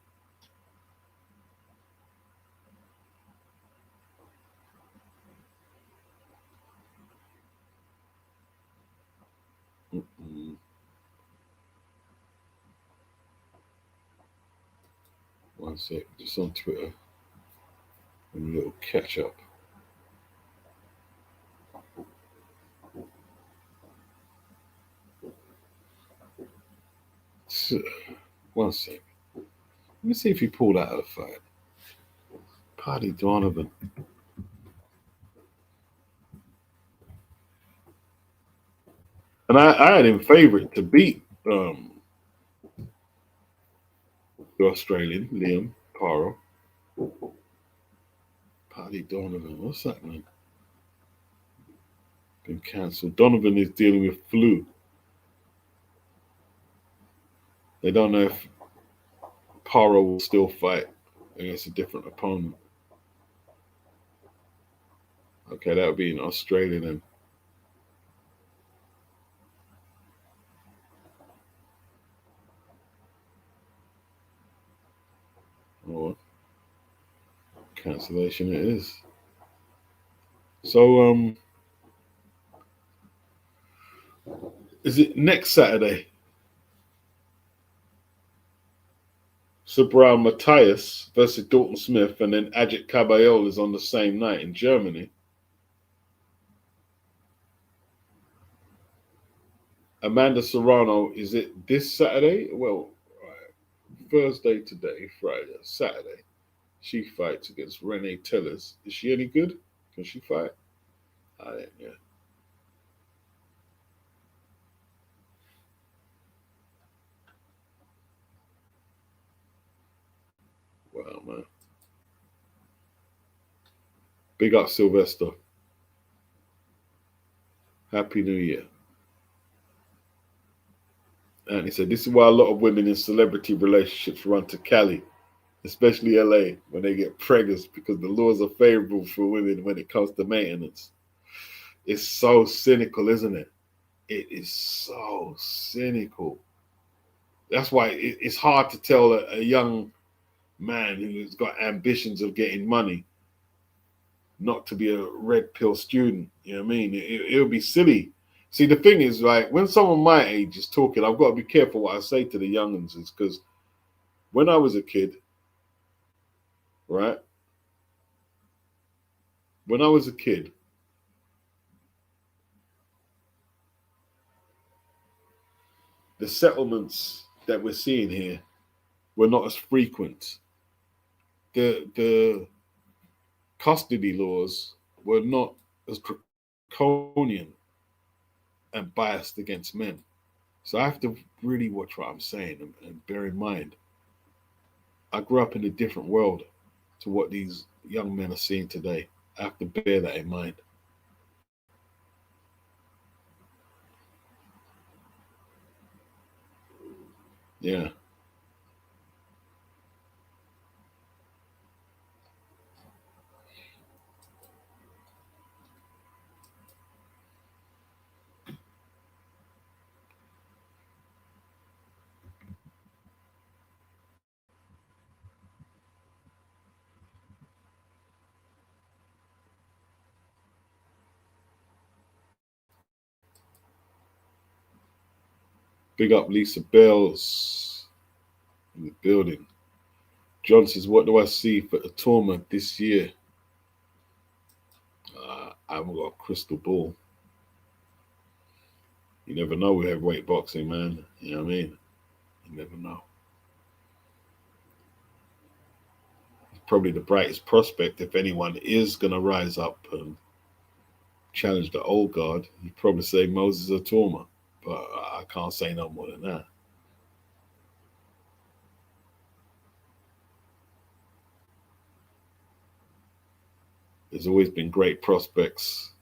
Mm-mm. One sec, just on Twitter. A little catch up. So, one sec. Let me see if he pulled out of the fight. Paddy Donovan. And I had him favorite to beat the Australian, Liam Paro. Paddy Donovan. What's that, man? Been cancelled. Donovan is dealing with flu. They don't know if Paro will still fight against a different opponent. Okay, that would be in Australia then. Or cancellation it is. So is it next Saturday? Subral Matthias versus Dalton Smith, and then Ajit Caballero is on the same night in Germany. Amanda Serrano, is it this Saturday? Well, Thursday today, Friday, Saturday. She fights against Renee Tellers. Is she any good? Can she fight? I don't know. Wow, man. Big up Sylvester. Happy New Year. And he said, this is why a lot of women in celebrity relationships run to Cali, especially LA, when they get preggers, because the laws are favorable for women when it comes to maintenance. It's so cynical, isn't it? It is so cynical. That's why it's hard to tell a young man who's got ambitions of getting money not to be a red pill student. You know what I mean? It would be silly. See, the thing is, like, when someone my age is talking, I've got to be careful what I say to the youngins, is because when I was a kid, right? When I was a kid, the settlements that we're seeing here were not as frequent. The custody laws were not as draconian and biased against men. So I have to really watch what I'm saying and bear in mind, I grew up in a different world to what these young men are seeing today. I have to bear that in mind. Yeah. Big up Lisa Bells in the building. John says, what do I see for the tournament this year? I haven't got a crystal ball. You never know with heavyweight boxing, man. You know what I mean? You never know. Probably the brightest prospect, if anyone is going to rise up and challenge the old guard, you'd probably say Moses Atoma. But I can't say no more than that. There's always been great prospects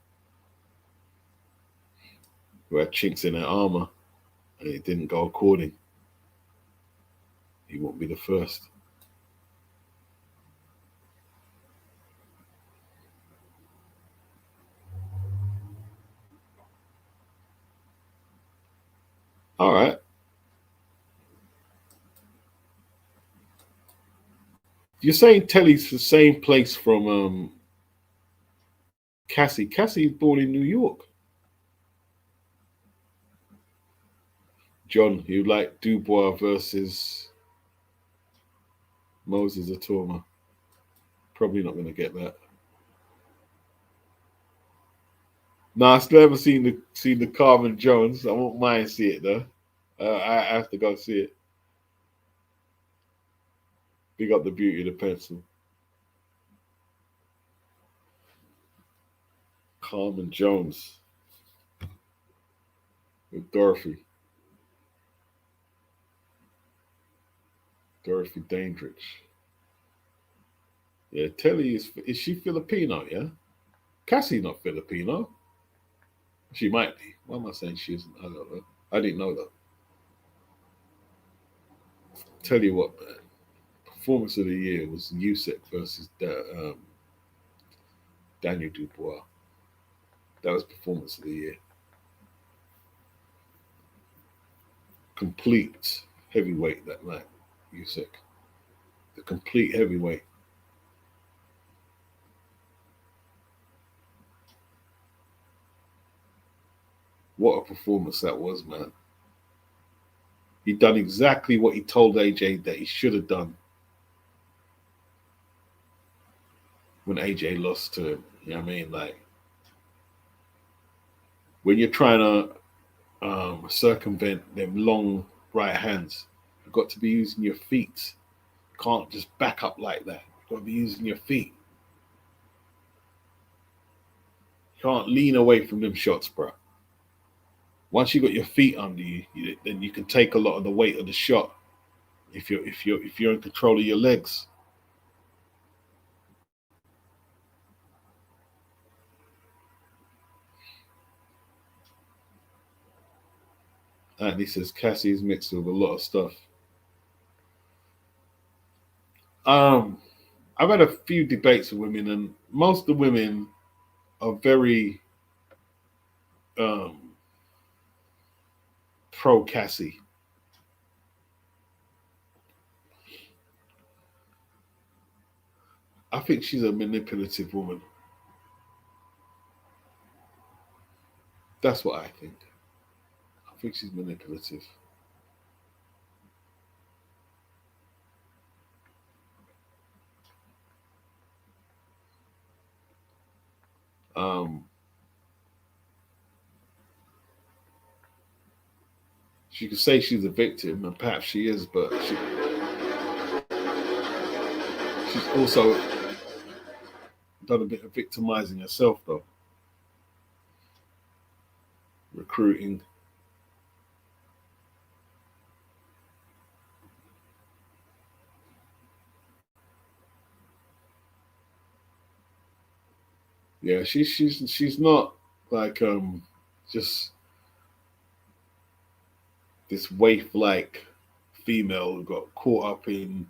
who had chinks in their armor and it didn't go according. He won't be the first. All right. You're saying Telly's the same place from Cassie. Cassie's born in New York. John, you like Dubois versus Moses Atoma. Probably not going to get that. No, I still haven't seen the Carmen Jones. I won't mind see it though. I have to go see it. Big up the beauty of the pencil. Carmen Jones with Dorothy Dandridge. Yeah, Telly is she Filipino? Yeah, Cassie not Filipino. She might be. Why am I saying she isn't? I don't know. I didn't know that. Tell you what, man. Performance of the year was Usyk versus Daniel Dubois. That was performance of the year. Complete heavyweight that night, Usyk. The complete heavyweight. What a performance that was, man. He done exactly what he told AJ that he should have done when AJ lost to him. You know what I mean? Like, when you're trying to circumvent them long right hands, you've got to be using your feet. You can't just back up like that. You've got to be using your feet. You can't lean away from them shots, bro. Once you got your feet under you, then you can take a lot of the weight of the shot. If you're in control of your legs. And he says Cassie's mixed with a lot of stuff. I've had a few debates with women, and most of the women are very um, pro Cassie. I think she's a manipulative woman. That's what I think. I think she's manipulative. Um, she could say she's a victim, and perhaps she is, but she's also done a bit of victimizing herself, though. Recruiting. Yeah, she's not like just this waif like female who got caught up in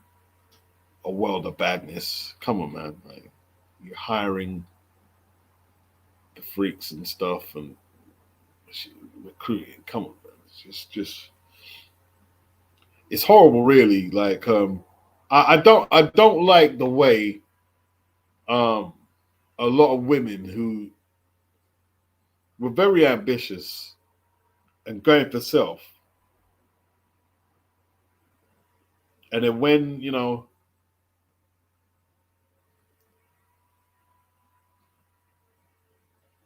a world of badness. Come on, man. Like, you're hiring the freaks and stuff and recruiting. Come on, man. It's just it's horrible, really. Like, I don't like the way um a lot of women who were very ambitious and going for self, and then when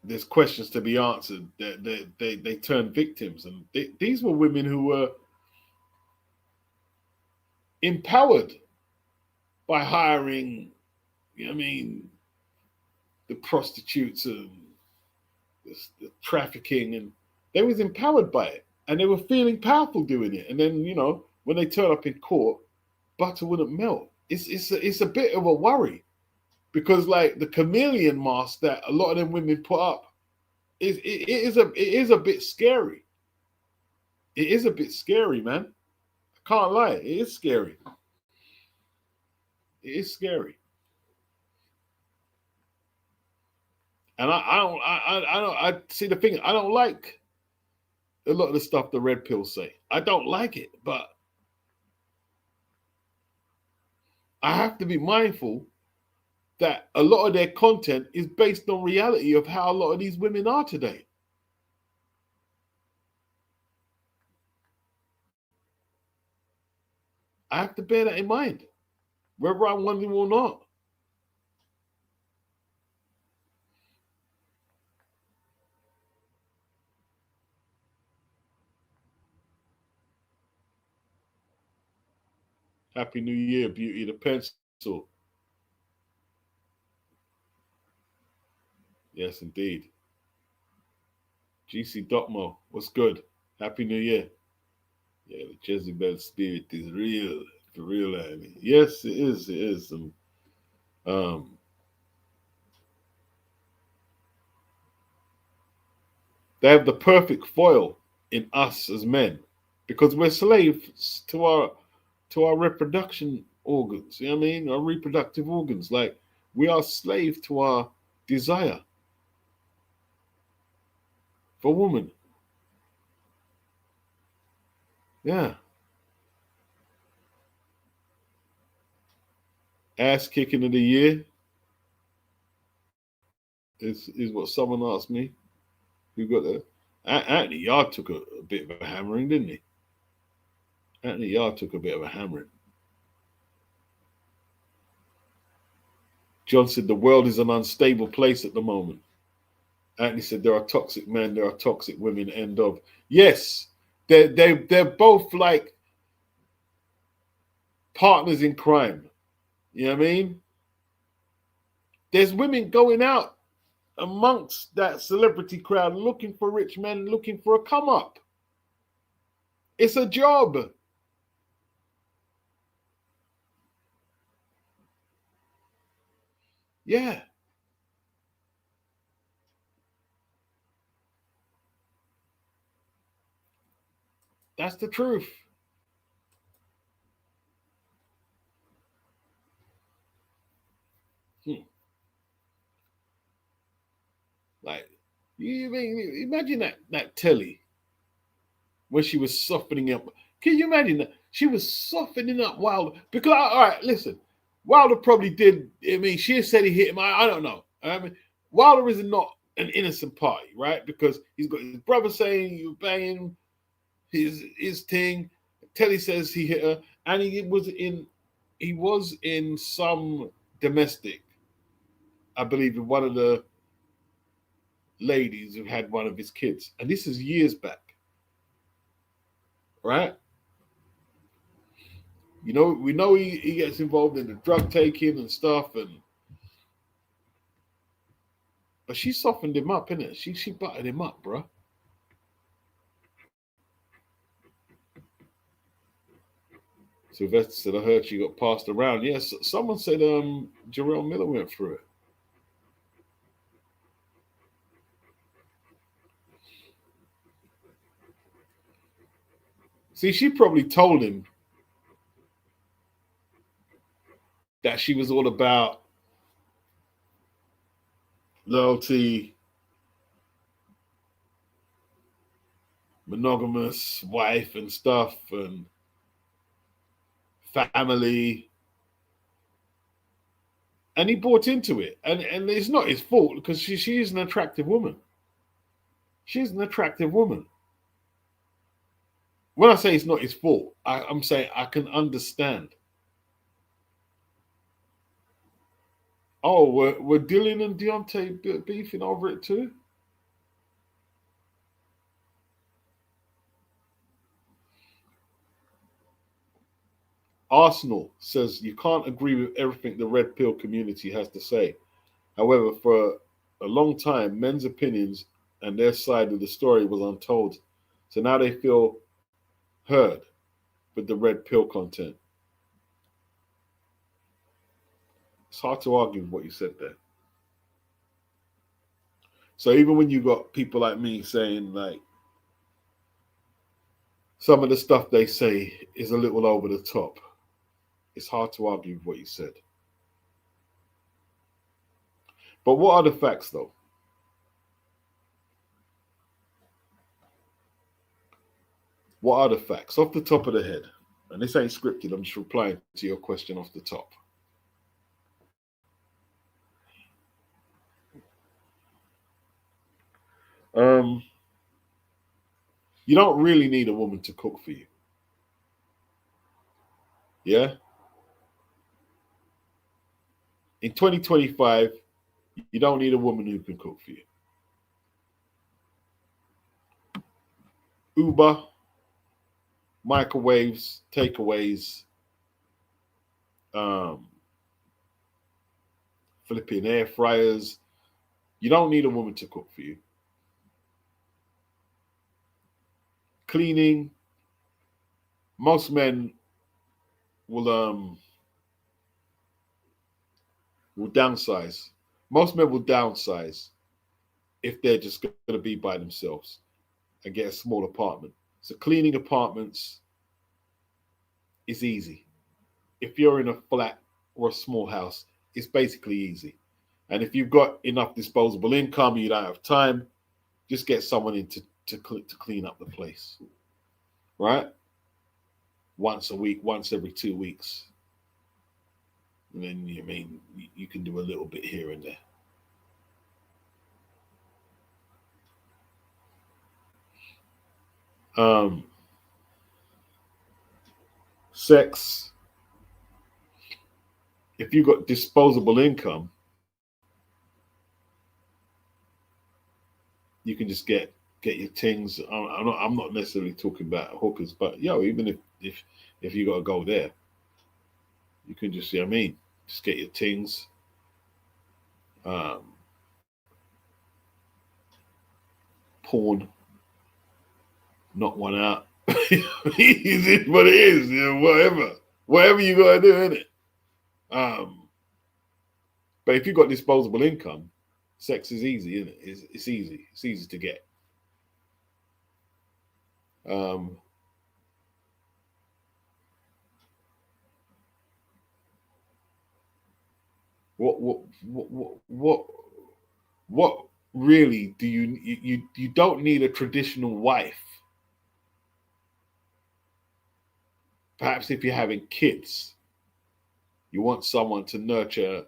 there's questions to be answered. They turn victims, and these were women who were empowered by hiring, you know what I mean, the prostitutes and the trafficking, and they was empowered by it, and they were feeling powerful doing it. And then when they turn up in court, butter wouldn't melt. It's a bit of a worry, because like the chameleon mask that a lot of them women put up it is a bit scary. It is a bit scary, man. I can't lie. It is scary. It is scary. And I see the thing. I don't like a lot of the stuff the red pill say. I don't like it, but I have to be mindful that a lot of their content is based on reality of how a lot of these women are today. I have to bear that in mind, whether I want them or not. Happy New Year, Beauty the Pencil. Yes, indeed. GC Docmo, what's good? Happy New Year. Yeah, the Jezebel spirit is real, for real, Annie. Yes, it is. It is. Um, they have the perfect foil in us as men, because we're slaves to our reproduction organs. You know what I mean? Our reproductive organs. Like, we are slave to our desire for woman. Yeah. Ass kicking of the year is what someone asked me. Who got the Anthony Yard took a bit of a hammering, didn't he? Anthony Yard took a bit of a hammering. John said the world is an unstable place at the moment. Anthony said there are toxic men, there are toxic women. End of. Yes, they're both like partners in crime. You know what I mean? There's women going out amongst that celebrity crowd looking for rich men, looking for a come up. It's a job. Yeah. That's the truth. Hmm. Like, you mean, imagine that Telly when she was softening up. Can you imagine that? She was softening up Wilder. Because, all right, listen, Wilder probably did. I mean, she said he hit him. I don't know. I mean, Wilder is not an innocent party, right? Because he's got his brother saying you were banging his thing. Telly says he hit her, and he was in some domestic, I believe, with one of the ladies who had one of his kids, and this is years back, right? We know he gets involved in the drug taking and stuff, and but she softened him up, innit? She buttered him up, bro. Sylvester said, I heard she got passed around. Yes, someone said Jarrell Miller went through it. See, she probably told him that she was all about loyalty, monogamous wife and stuff, and family. And he bought into it. And it's not his fault, because she is an attractive woman. She's an attractive woman. When I say it's not his fault, I'm saying I can understand. Oh, were Dylan and Deontay beefing over it too? Arsenal says you can't agree with everything the red pill community has to say. However, for a long time, men's opinions and their side of the story was untold. So now they feel heard with the red pill content. It's hard to argue with what you said there. So even when you got people like me saying like some of the stuff they say is a little over the top, it's hard to argue with what you said. But what are the facts though? What are the facts? Off the top of the head. And this ain't scripted, I'm just replying to your question off the top. You don't really need a woman to cook for you. Yeah? In 2025, you don't need a woman who can cook for you. Uber, microwaves, takeaways, flipping air fryers. You don't need a woman to cook for you. Cleaning, most men will downsize. Most men will downsize if they're just going to be by themselves and get a small apartment. So cleaning apartments is easy. If you're in a flat or a small house, it's basically easy. And if you've got enough disposable income, you don't have time, just get someone in to clean up the place, right? Once a week, once every 2 weeks. And then, you can do a little bit here and there. Sex, if you've got disposable income, you can just get your things. I'm not necessarily talking about hookers, but even if you got to go there, you can just just get your things. Porn, knock one out. It is what it is, whatever you gotta do, innit? But if you've got disposable income, sex is easy, isn't it? It's easy. It's easy to get. What really do you don't need a traditional wife. Perhaps if you're having kids, you want someone to nurture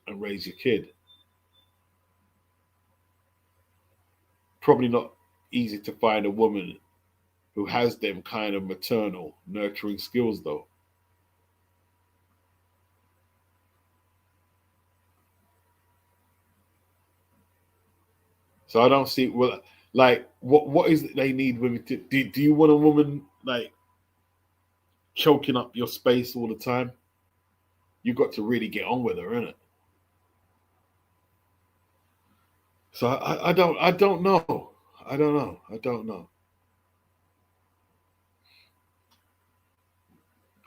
and raise your kid. Probably not easy to find a woman who has them kind of maternal nurturing skills though. So I don't see what is it they need women to do you want a woman like choking up your space all the time? You got to really get on with her, innit? So I don't know. I don't know. I don't know.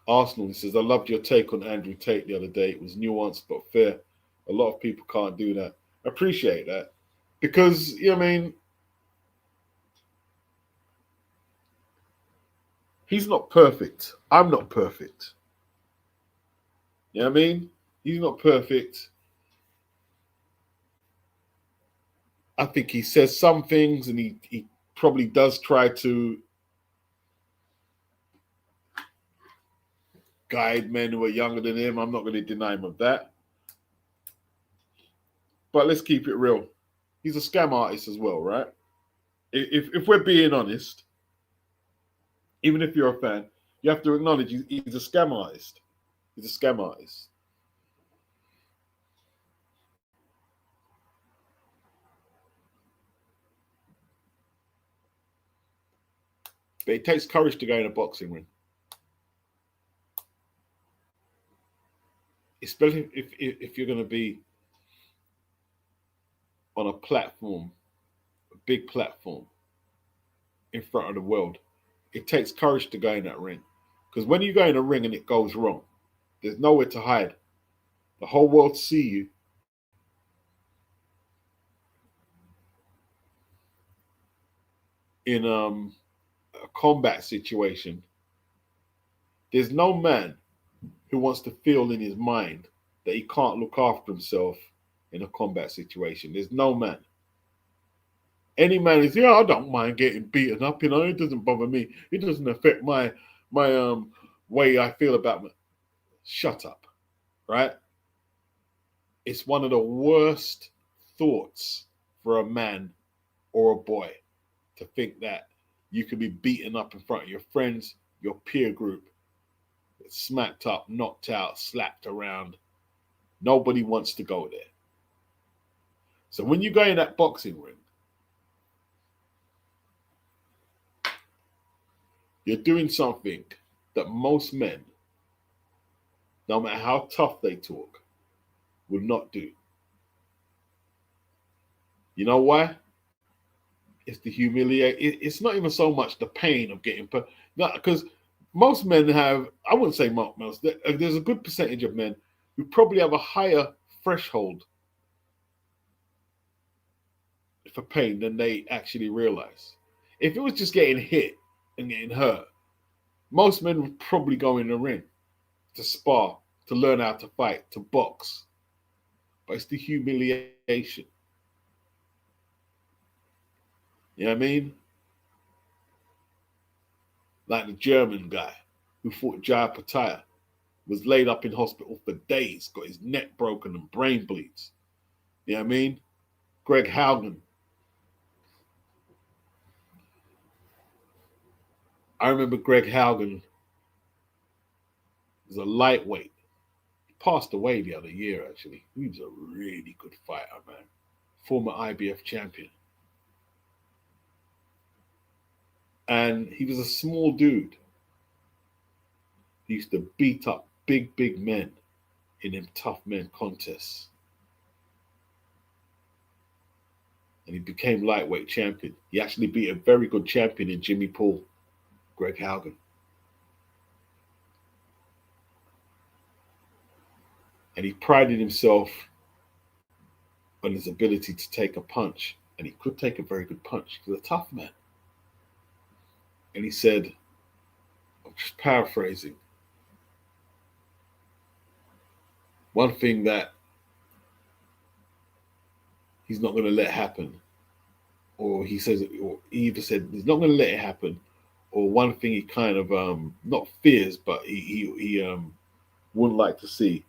Arsenal, he says, I loved your take on Andrew Tate the other day. It was nuanced but fair. A lot of people can't do that. I appreciate that. Because, he's not perfect. I'm not perfect. You know what I mean? He's not perfect. I think he says some things and he probably does try to guide men who are younger than him. I'm not going to deny him of that. But let's keep it real. He's a scam artist as well, right? If we're being honest, even if you're a fan, you have to acknowledge he's a scam artist. He's a scam artist. But it takes courage to go in a boxing ring. especially if you're going to be on a platform, a big platform in front of the world. It takes courage to go in that ring. Because when you go in a ring and it goes wrong, there's nowhere to hide. The whole world see you. In a combat situation, there's no man who wants to feel in his mind that he can't look after himself in a combat situation. There's no man. Any man is, yeah, I don't mind getting beaten up, it doesn't bother me. It doesn't affect my way I feel about me. Shut up, right? It's one of the worst thoughts for a man or a boy to think that you can be beaten up in front of your friends, your peer group, smacked up, knocked out, slapped around. Nobody wants to go there. So when you go in that boxing ring, you're doing something that most men, no matter how tough they talk, would not do. You know why? It's the humiliation. It's not even so much the pain of getting put. Because most men have, I wouldn't say most, there's a good percentage of men who probably have a higher threshold for pain than they actually realize. If it was just getting hit and getting hurt, most men would probably go in the ring to spar, to learn how to fight, to box. But it's the humiliation. You know what I mean? Like the German guy who fought Jaya Pattaya, was laid up in hospital for days, got his neck broken and brain bleeds. You know what I mean? Greg Haugen. I remember Greg Haugen was a lightweight. He passed away the other year, actually. He was a really good fighter, man. Former IBF champion. And he was a small dude. He used to beat up big men in them tough men contests. And he became lightweight champion. He actually beat a very good champion in Jimmy Paul, Greg Haugen. And he prided himself on his ability to take a punch. And he could take a very good punch. He was a tough man. And he said, I'm just paraphrasing, one thing that he's not going to let happen, or he says, or he either said he's not going to let it happen, or one thing he kind of not fears, but he wouldn't like to see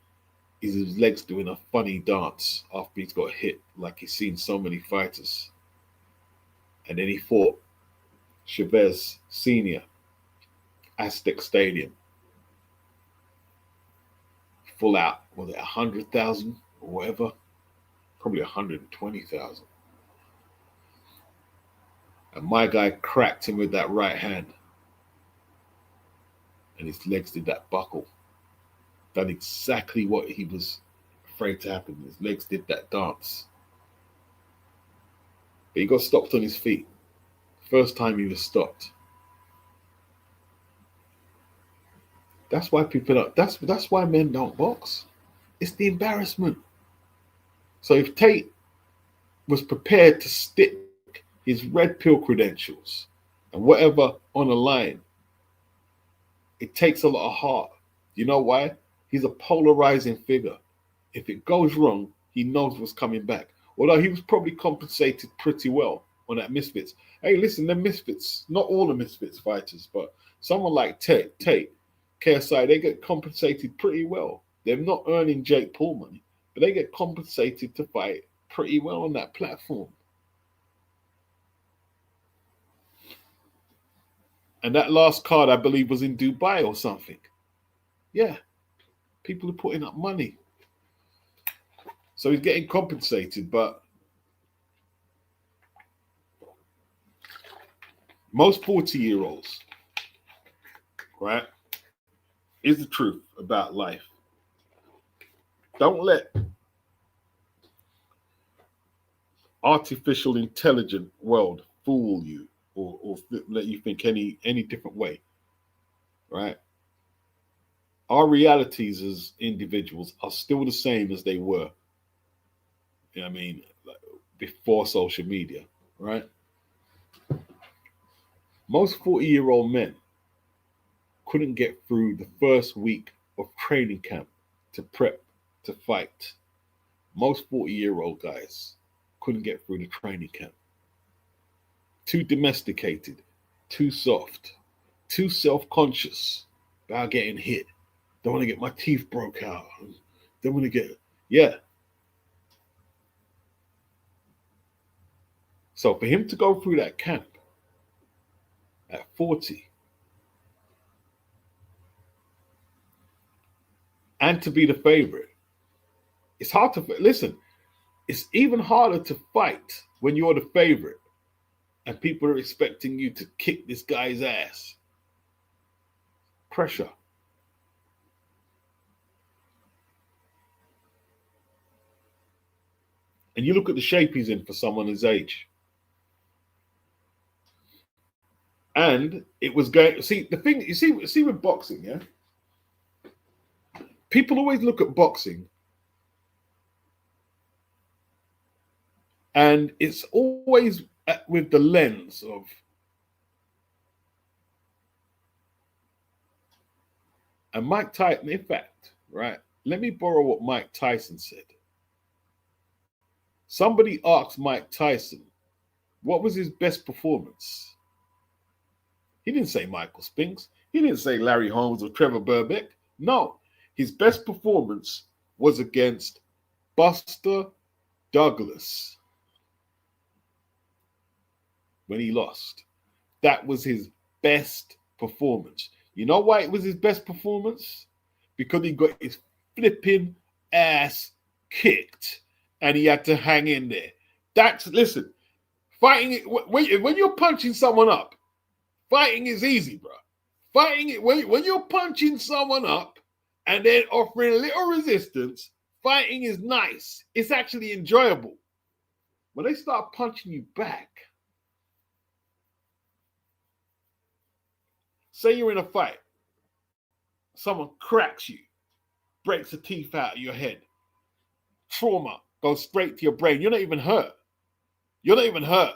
is his legs doing a funny dance after he's got hit, like he's seen so many fighters. And then he fought Chavez Sr., Aztec Stadium, full out, was it 100,000 or whatever? Probably 120,000. And my guy cracked him with that right hand. And his legs did that buckle. Done exactly what he was afraid to happen. His legs did that dance. But he got stopped on his feet. First time he was stopped. That's why people don't, that's why men don't box. It's the embarrassment. So if Tate was prepared to stick his red pill credentials and whatever on the line, it takes a lot of heart. You know why? He's a polarizing figure. If it goes wrong, he knows what's coming back. Although he was probably compensated pretty well on that Misfits. Hey, listen, the Misfits, not all the Misfits fighters, but someone like Tate, KSI, they get compensated pretty well. They're not earning Jake Paul money, but they get compensated to fight pretty well on that platform. And that last card, I believe, was in Dubai or something. Yeah, people are putting up money. So he's getting compensated, but most 40-year-olds, right, is the truth about life. Don't let artificial intelligent world fool you or let you think any different way, right? Our realities as individuals are still the same as they were. You know what I mean? Like, before social media, right? Most 40-year-old men couldn't get through the first week of training camp to prep to fight. Most 40-year-old guys couldn't get through the training camp. Too domesticated, too soft, too self-conscious about getting hit. Don't want to get my teeth broke out. Don't want to get, yeah. So for him to go through that camp at 40 and to be the favorite, it's hard to listen. It's even harder to fight when you're the favorite and people are expecting you to kick this guy's ass. Pressure. And you look at the shape he's in for someone his age. And it was going, see, the thing, you see with boxing, yeah? People always look at boxing and it's always with the lens of, and Mike Tyson, in fact, right? Let me borrow what Mike Tyson said. Somebody asked Mike Tyson, what was his best performance? He didn't say Michael Spinks. He didn't say Larry Holmes or Trevor Burbick. No, his best performance was against Buster Douglas when he lost. That was his best performance. You know why it was his best performance? Because he got his flipping ass kicked and he had to hang in there. That's, listen, fighting, when you're punching someone up, fighting is easy, bro. Fighting it, when you're punching someone up and then offering a little resistance, fighting is nice. It's actually enjoyable. When they start punching you back, say you're in a fight, someone cracks you, breaks the teeth out of your head, trauma goes straight to your brain. You're not even hurt. You're not even hurt.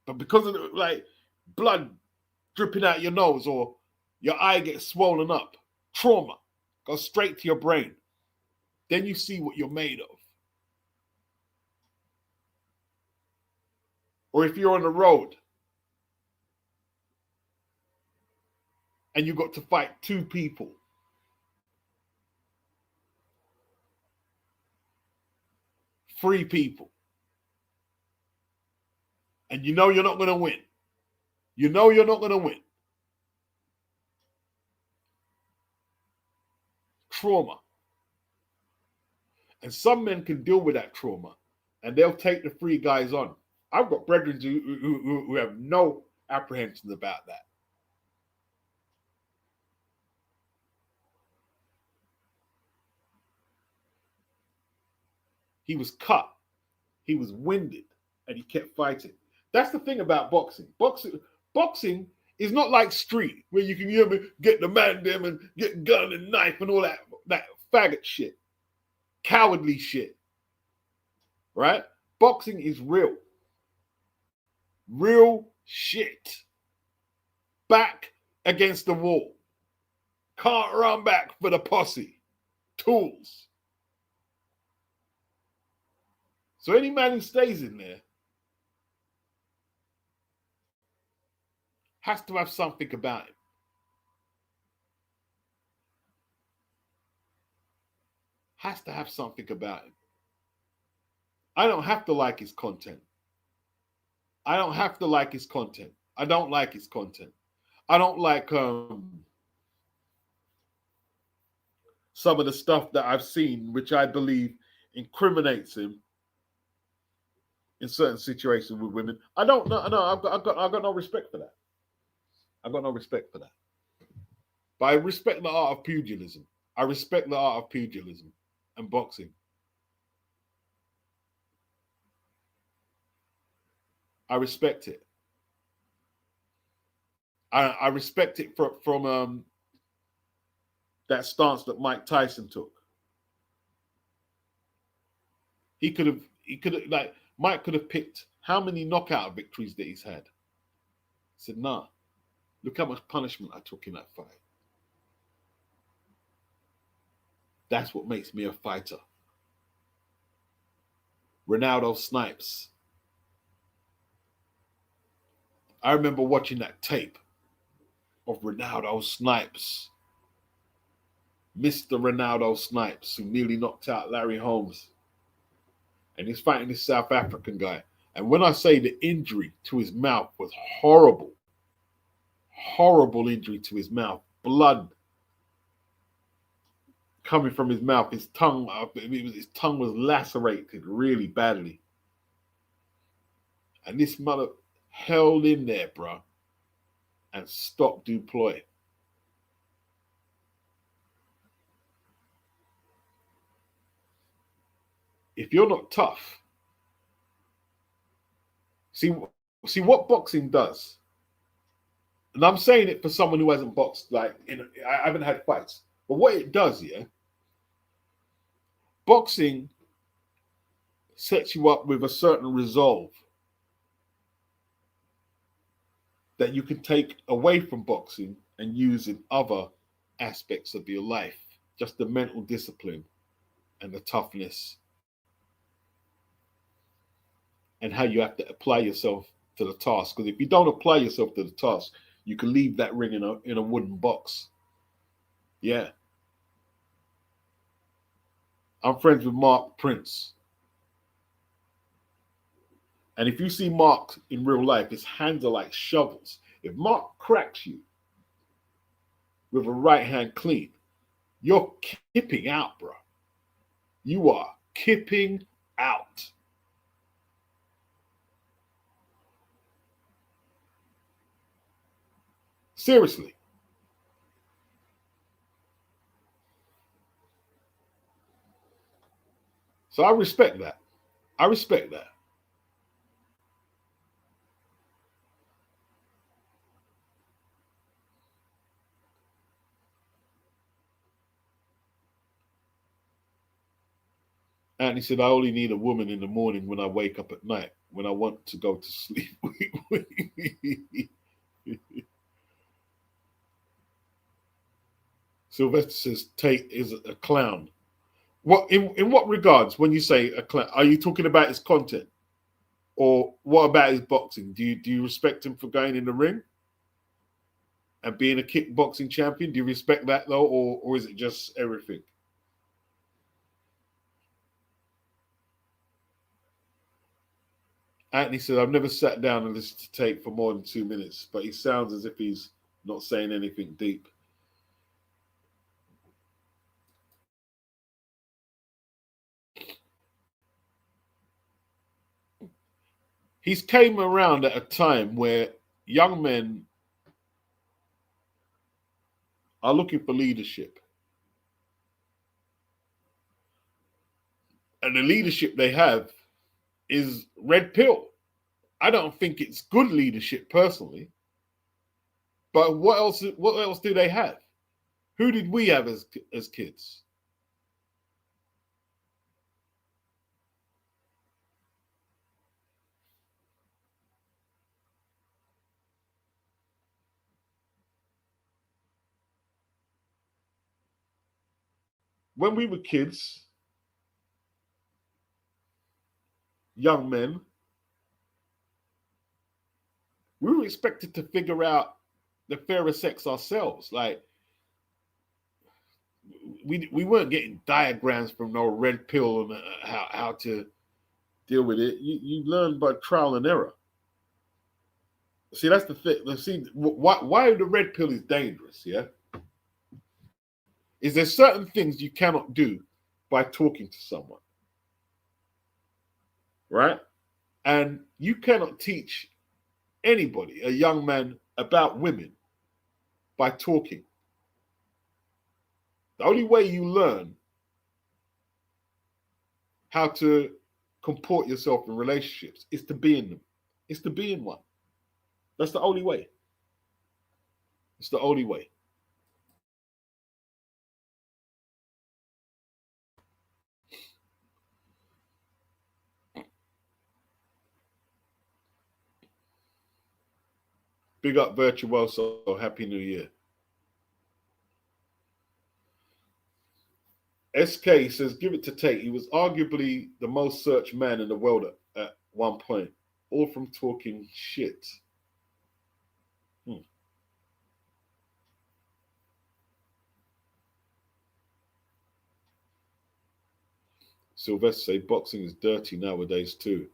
But because of the, like, blood dripping out your nose or your eye gets swollen up, trauma goes straight to your brain. Then you see what you're made of. Or if you're on the road and you got to fight two people, three people, and you know you're not going to win. You know you're not going to win. Trauma. And some men can deal with that trauma and they'll take the three guys on. I've got brethren who have no apprehensions about that. He was cut. He was winded and he kept fighting. That's the thing about boxing. Boxing is not like street where you can get the man them and get gun and knife and all that faggot shit, cowardly shit. Right? Boxing is real. Real shit. Back against the wall. Can't run back for the posse. Tools. So any man who stays in there has to have something about him. Has to have something about him. I don't have to like his content. I don't have to like his content. I don't like his content. I don't like some of the stuff that I've seen, which I believe incriminates him in certain situations with women. I don't know. No, I've got no respect for that. I've got no respect for that. But I respect the art of pugilism. I respect the art of pugilism. and boxing. I respect it. I respect it from that stance that Mike Tyson took. He could have like Mike could have picked how many knockout victories that he's had. He said, nah, look how much punishment I took in that fight. That's what makes me a fighter. Ronaldo Snipes. I remember watching that tape of Ronaldo Snipes. Mr. Ronaldo Snipes, who nearly knocked out Larry Holmes. And he's fighting this South African guy. And when I say the injury to his mouth was horrible, horrible injury to his mouth, blood coming from his mouth, his tongue was lacerated really badly. And this mother held in there, bro, and stopped Du Plessis. If you're not tough, see what boxing does. And I'm saying it for someone who hasn't boxed, I haven't had fights. But what it does, yeah, boxing sets you up with a certain resolve that you can take away from boxing and use in other aspects of your life. Just the mental discipline and the toughness and how you have to apply yourself to the task. Because if you don't apply yourself to the task, you can leave that ring in a wooden box. Yeah. I'm friends with Mark Prince. And if you see Mark in real life, his hands are like shovels. If Mark cracks you with a right hand clean, you're kipping out, bro. You are kipping out. Seriously. So I respect that. I respect that. And he said, I only need a woman in the morning when I wake up at night, when I want to go to sleep. Sylvester says Tate is a clown. What in what regards, when you say a clown, are you talking about his content? Or what about his boxing? Do you respect him for going in the ring and being a kickboxing champion? Do you respect that though, or is it just everything? Anthony said, I've never sat down and listened to Tate for more than 2 minutes, but he sounds as if he's not saying anything deep. He's came around at a time where young men are looking for leadership. And the leadership they have is red pill. I don't think it's good leadership personally. But what else do they have? Who did we have as kids? When we were kids, young men, we were expected to figure out the fairer sex ourselves. Like we weren't getting diagrams from no red pill and how to deal with it. You learn by trial and error. See, that's the thing. Let's see why the red pill is dangerous. Yeah, is there certain things you cannot do by talking to someone, right? And you cannot teach anybody, a young man, about women by talking. The only way you learn how to comport yourself in relationships is to be in them. It's to be in one. That's the only way. It's the only way. Big up Virtuoso. Happy New Year. SK says, give it to Tate. He was arguably the most searched man in the world at one point, all from talking shit. Sylvester say boxing is dirty nowadays too.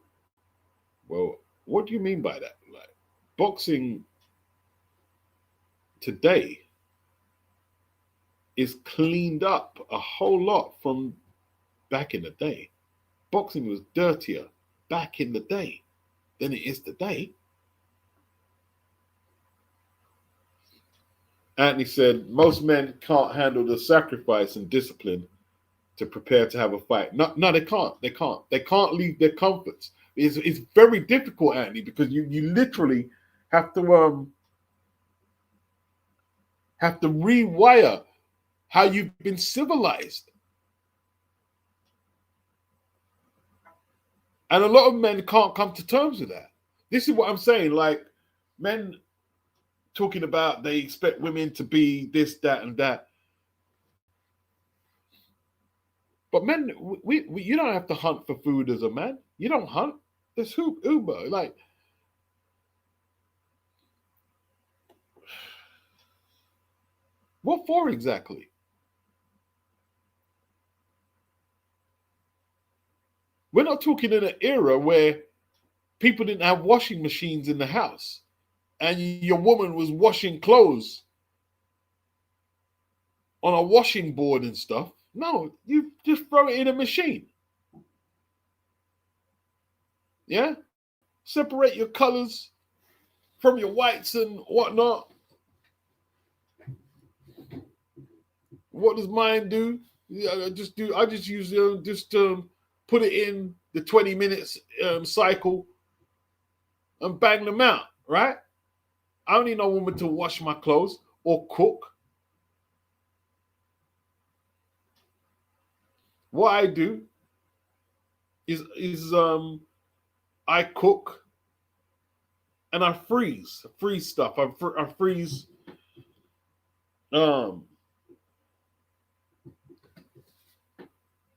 Well, what do you mean by that? Like, boxing today is cleaned up a whole lot from back in the day. Boxing was dirtier back in the day than it is today. Anthony said most men can't handle the sacrifice and discipline to prepare to have a fight. No, they can't. They can't. They can't leave their comforts. It's very difficult, Anthony, because you literally have to rewire how you've been civilized. And a lot of men can't come to terms with that. This is what I'm saying. Like, men talking about they expect women to be this, that, and that. But men, you don't have to hunt for food as a man. You don't hunt. There's Uber. Like, what for exactly? We're not talking in an era where people didn't have washing machines in the house and your woman was washing clothes on a washing board and stuff. No, you just throw it in a machine. Yeah? Separate your colors from your whites and whatnot. What does mine do? I just put it in the 20 minutes cycle and bang them out, right? I don't need no woman to wash my clothes or cook. What I do is I cook and I freeze stuff. I freeze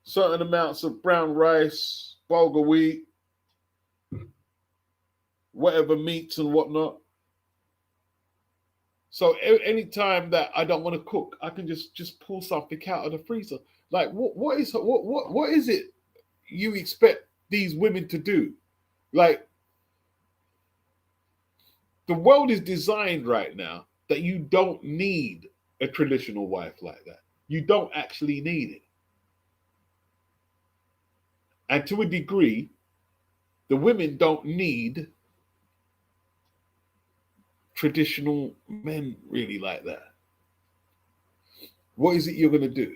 certain amounts of brown rice, bulgur wheat, whatever meats and whatnot. So anytime that I don't want to cook, I can just pull something out of the freezer. Like what is it you expect these women to do? Like, the world is designed right now that you don't need a traditional wife like that. You don't actually need it. And to a degree, the women don't need traditional men really like that. What is it you're going to do?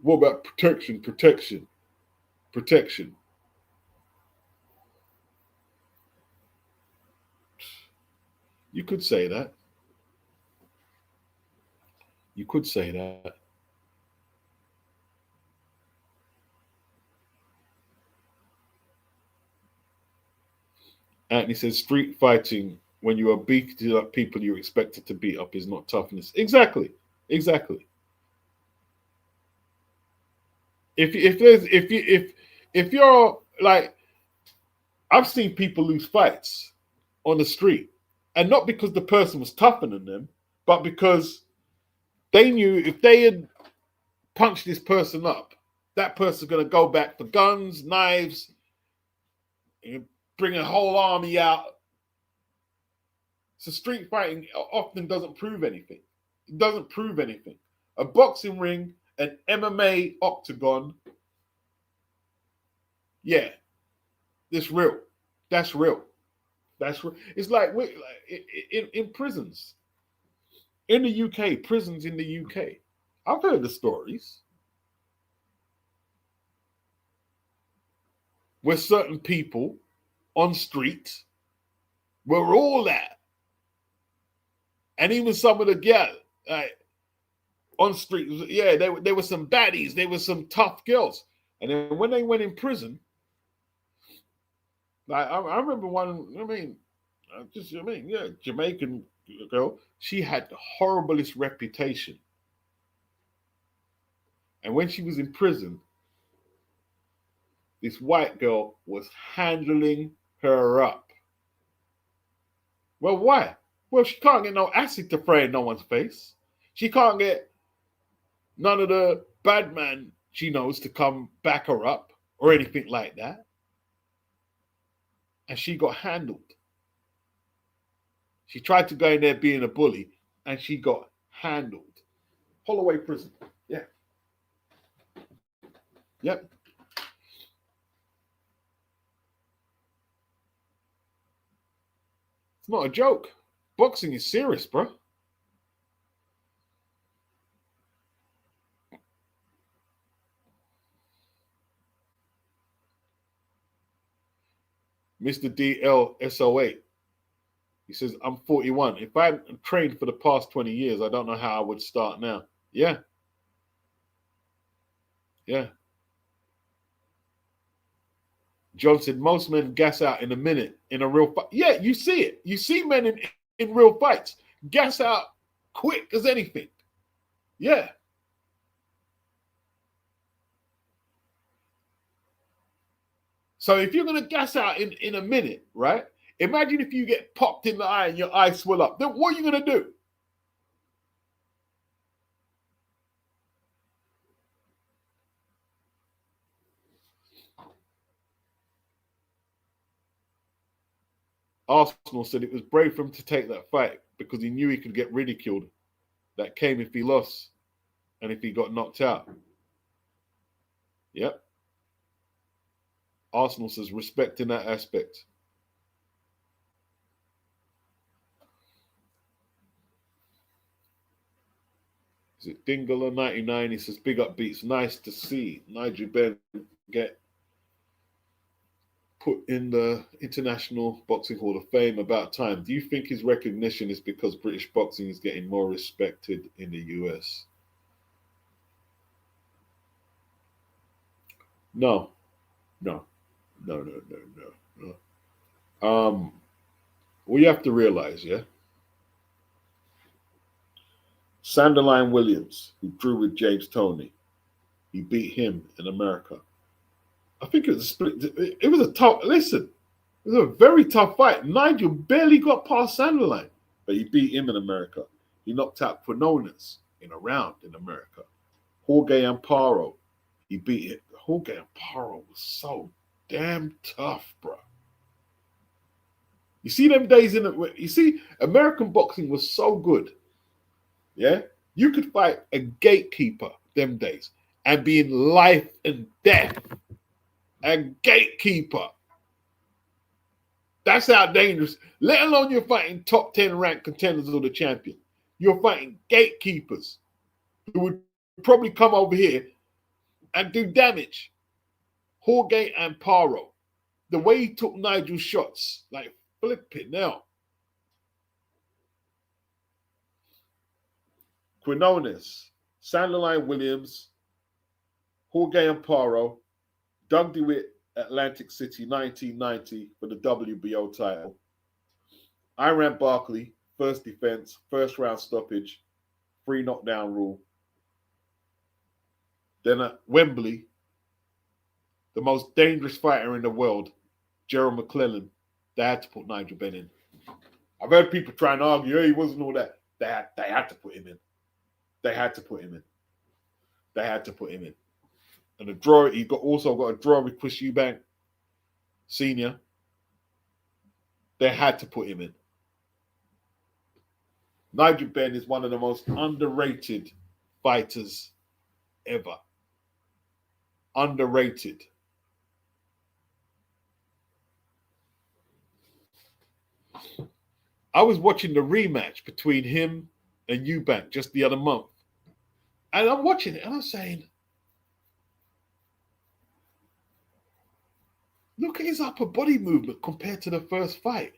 What about protection? You could say that. You could say that. Anthony says street fighting when you are beating up people you're expected to beat up is not toughness. Exactly. If you're like, I've seen people lose fights on the street, and not because the person was tougher than them, but because they knew if they had punched this person up, that person's going to go back for guns, knives, and bring a whole army out. So street fighting often doesn't prove anything. It doesn't prove anything. A boxing ring, an MMA octagon, yeah, it's real. That's real. That's real. It's like in prisons. In the UK, prisons in the UK. I've heard the stories. where certain people on streets were all at. And even some of the girls on street, yeah, there were some baddies, there were some tough girls. And then when they went in prison, like I remember one, Jamaican girl, she had the horriblest reputation. And when she was in prison, this white girl was handling her up. Well, why? Well, she can't get no acid to spray in no one's face. She can't get none of the bad man she knows to come back her up or anything like that. And she got handled. She tried to go in there being a bully, and she got handled. Holloway Prison. Yeah. Yep. It's not a joke. Boxing is serious, bro. Mr. DLSO8. He says, I'm 41. If I hadn't trained for the past 20 years, I don't know how I would start now. Yeah. Yeah. John said, most men gas out in a minute in a real fight. Yeah, you see it. You see men in real fights gas out quick as anything. Yeah. So if you're going to gas out in a minute, right? Imagine if you get popped in the eye and your eye swell up. Then what are you going to do? Arsenal said it was brave for him to take that fight because he knew he could get ridiculed. That came if he lost and if he got knocked out. Yep. Arsenal says respect in that aspect. Is it Dingler 99? He says big up beats. Nice to see Nigel Benn get put in the International Boxing Hall of Fame. About time. Do you think his recognition is because British boxing is getting more respected in the US? No. Well, you have to realize, yeah, Sanderline Williams, who drew with James Toney, he beat him in America. I think it was a split. It was a tough. Listen, it was a very tough fight. Nigel barely got past Sanderline, but he beat him in America. He knocked out Quinones in a round in America. Jorge Amparo, he beat it. Jorge Amparo was so damn tough, bro. You see them days you see, American boxing was so good. Yeah, you could fight a gatekeeper them days and be in life and death. A gatekeeper. That's how dangerous. Let alone you're fighting top 10 ranked contenders of the champion. You're fighting gatekeepers who would probably come over here and do damage. Jorge Amparo, the way he took Nigel's shots, like flipping now. Quinones, Sanderline Williams, Jorge Amparo, Doug DeWitt, Atlantic City, 1990 for the WBO title. Iran Barkley, first defense, first round stoppage, 3 knockdown rule. Then at Wembley, the most dangerous fighter in the world, Gerald McClellan, they had to put Nigel Benn in. I've heard people try and argue, he wasn't all that. They had to put him in. They had to put him in. They had to put him in. And the draw, he also got a draw with Chris Eubank Sr. They had to put him in. Nigel Benn is one of the most underrated fighters ever. Underrated. I was watching the rematch between him and Eubank just the other month. And I'm watching it and I'm saying, Look at his upper body movement compared to the first fight.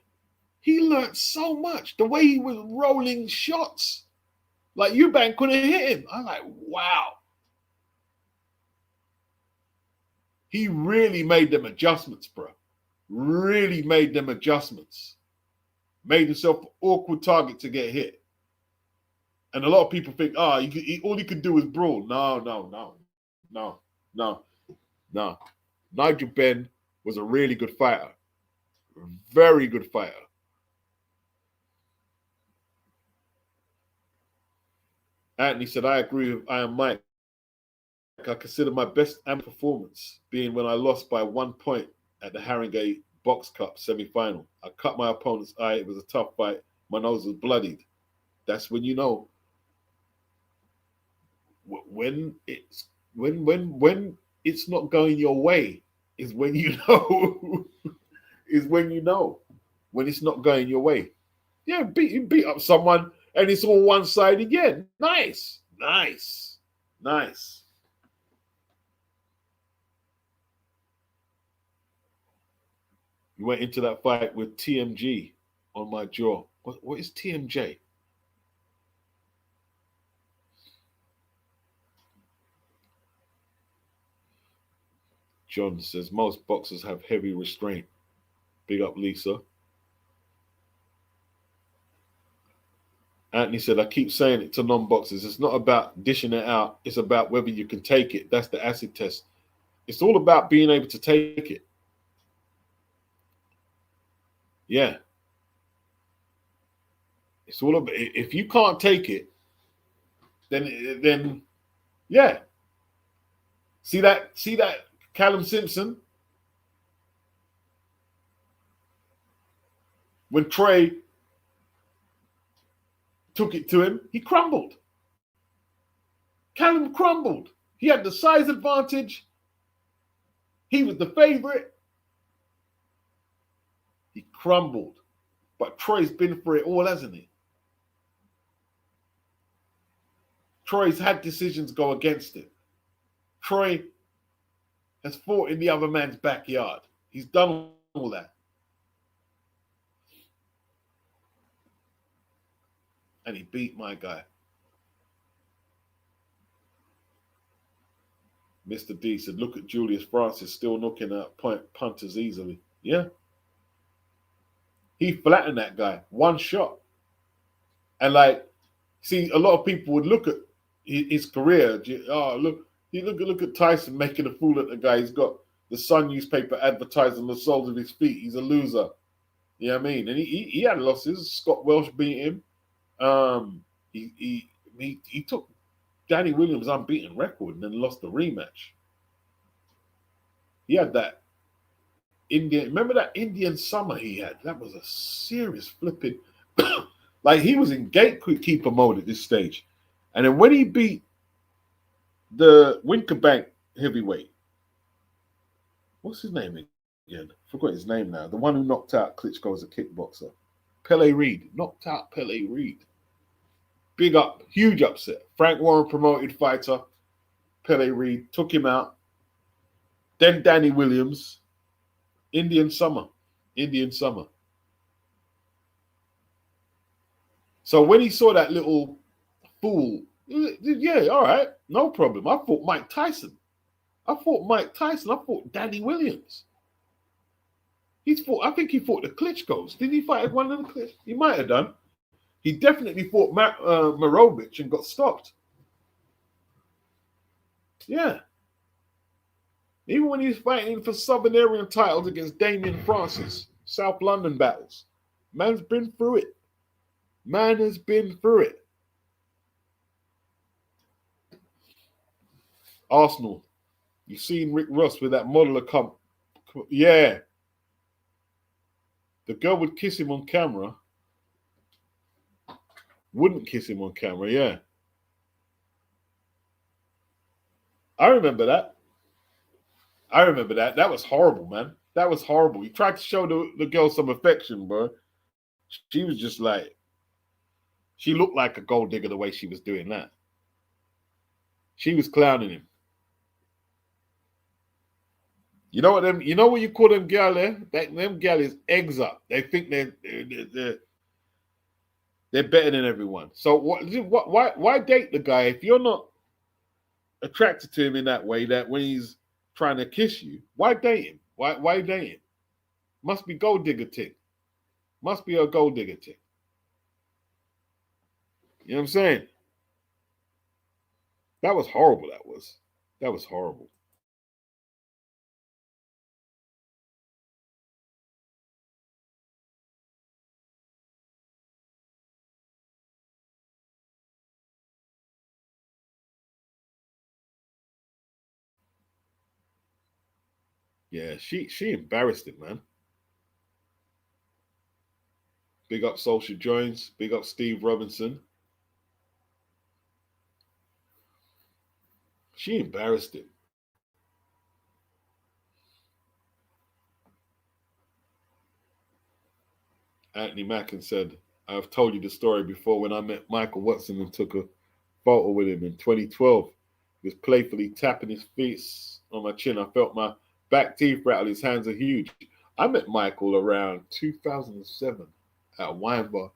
He learned so much. The way he was rolling shots. Like Eubank couldn't hit him. I'm like, wow. He really made them adjustments, bro. Really made them adjustments. Made himself an awkward target to get hit. And a lot of people think, all he could do is brawl. No. Nigel Benn was a really good fighter. Very good fighter. Anthony said, I agree with Iron Mike. I consider my best amateur performance being when I lost by 1 point at the Haringey Box Cup semi-final. I cut my opponent's eye. It was a tough fight. My nose was bloodied. That's when you know when it's not going your way is when you know when it's not going your way. Yeah, beat up someone and it's all one side again. Nice. You went into that fight with TMG on my jaw. What is TMJ? John says most boxers have heavy restraint. Big up, Lisa. Anthony said, I keep saying it to non-boxers. It's not about dishing it out. It's about whether you can take it. That's the acid test. It's all about being able to take it. Yeah. It's all about, if you can't take it, then yeah. See that Callum Simpson? When Trey took it to him, he crumbled. Callum crumbled. He had the size advantage. He was the favorite. He crumbled. But Troy's been through it all, hasn't he? Troy's had decisions go against it. Troy has fought in the other man's backyard. He's done all that. And he beat my guy. Mr. D said, look at Julius Francis still knocking out punters easily. Yeah. He flattened that guy. One shot. And see, a lot of people would look at his career. Oh, look at Tyson making a fool of the guy. He's got the Sun newspaper advertising the soles of his feet. He's a loser. You know what I mean? And he had losses. Scott Welsh beat him. He took Danny Williams' unbeaten record and then lost the rematch. He had that remember that Indian summer he had? That was a serious flipping, like he was in gatekeeper mode at this stage. And then when he beat the Winterbank heavyweight, what's his name again? I forgot his name now. The one who knocked out Klitschko as a kickboxer. Pele Reed. Knocked out Pele Reed. Big up, huge upset. Frank Warren promoted fighter. Pele Reed took him out. Then Danny Williams. Indian summer. So when he saw that little fool, yeah, all right, no problem. I fought Mike Tyson. I fought Danny Williams. I think he fought the Klitschkos. Did he fight one of the Klitschkos? He might have done. He definitely fought Marovich and got stopped. Yeah. Even when he was fighting for Southern Area titles against Damian Francis, South London battles. Man's been through it. Man has been through it. Arsenal. You've seen Rick Ross with that model of yeah. The girl would kiss him on camera. Wouldn't kiss him on camera, yeah. I remember that. That was horrible, man. That was horrible. He tried to show the girl some affection, bro. She was just like, she looked like a gold digger the way she was doing that. She was clowning him. You know what them? You know what you call them gal there? Them gal is eggs up. They think they're better than everyone. So why date the guy if you're not attracted to him in that way? That when he's trying to kiss you, why date him? Why date him? Must be gold digger tick. Must be a gold digger tick. You know what I'm saying? That was horrible. That was horrible. Yeah, she embarrassed him, man. Big up Social Jones. Big up Steve Robinson. She embarrassed him. Anthony Mackin said, I've told you the story before when I met Michael Watson and took a photo with him in 2012. He was playfully tapping his feet on my chin. I felt my back teeth rattle. His hands are huge. I met Michael around 2007 at a wine bar.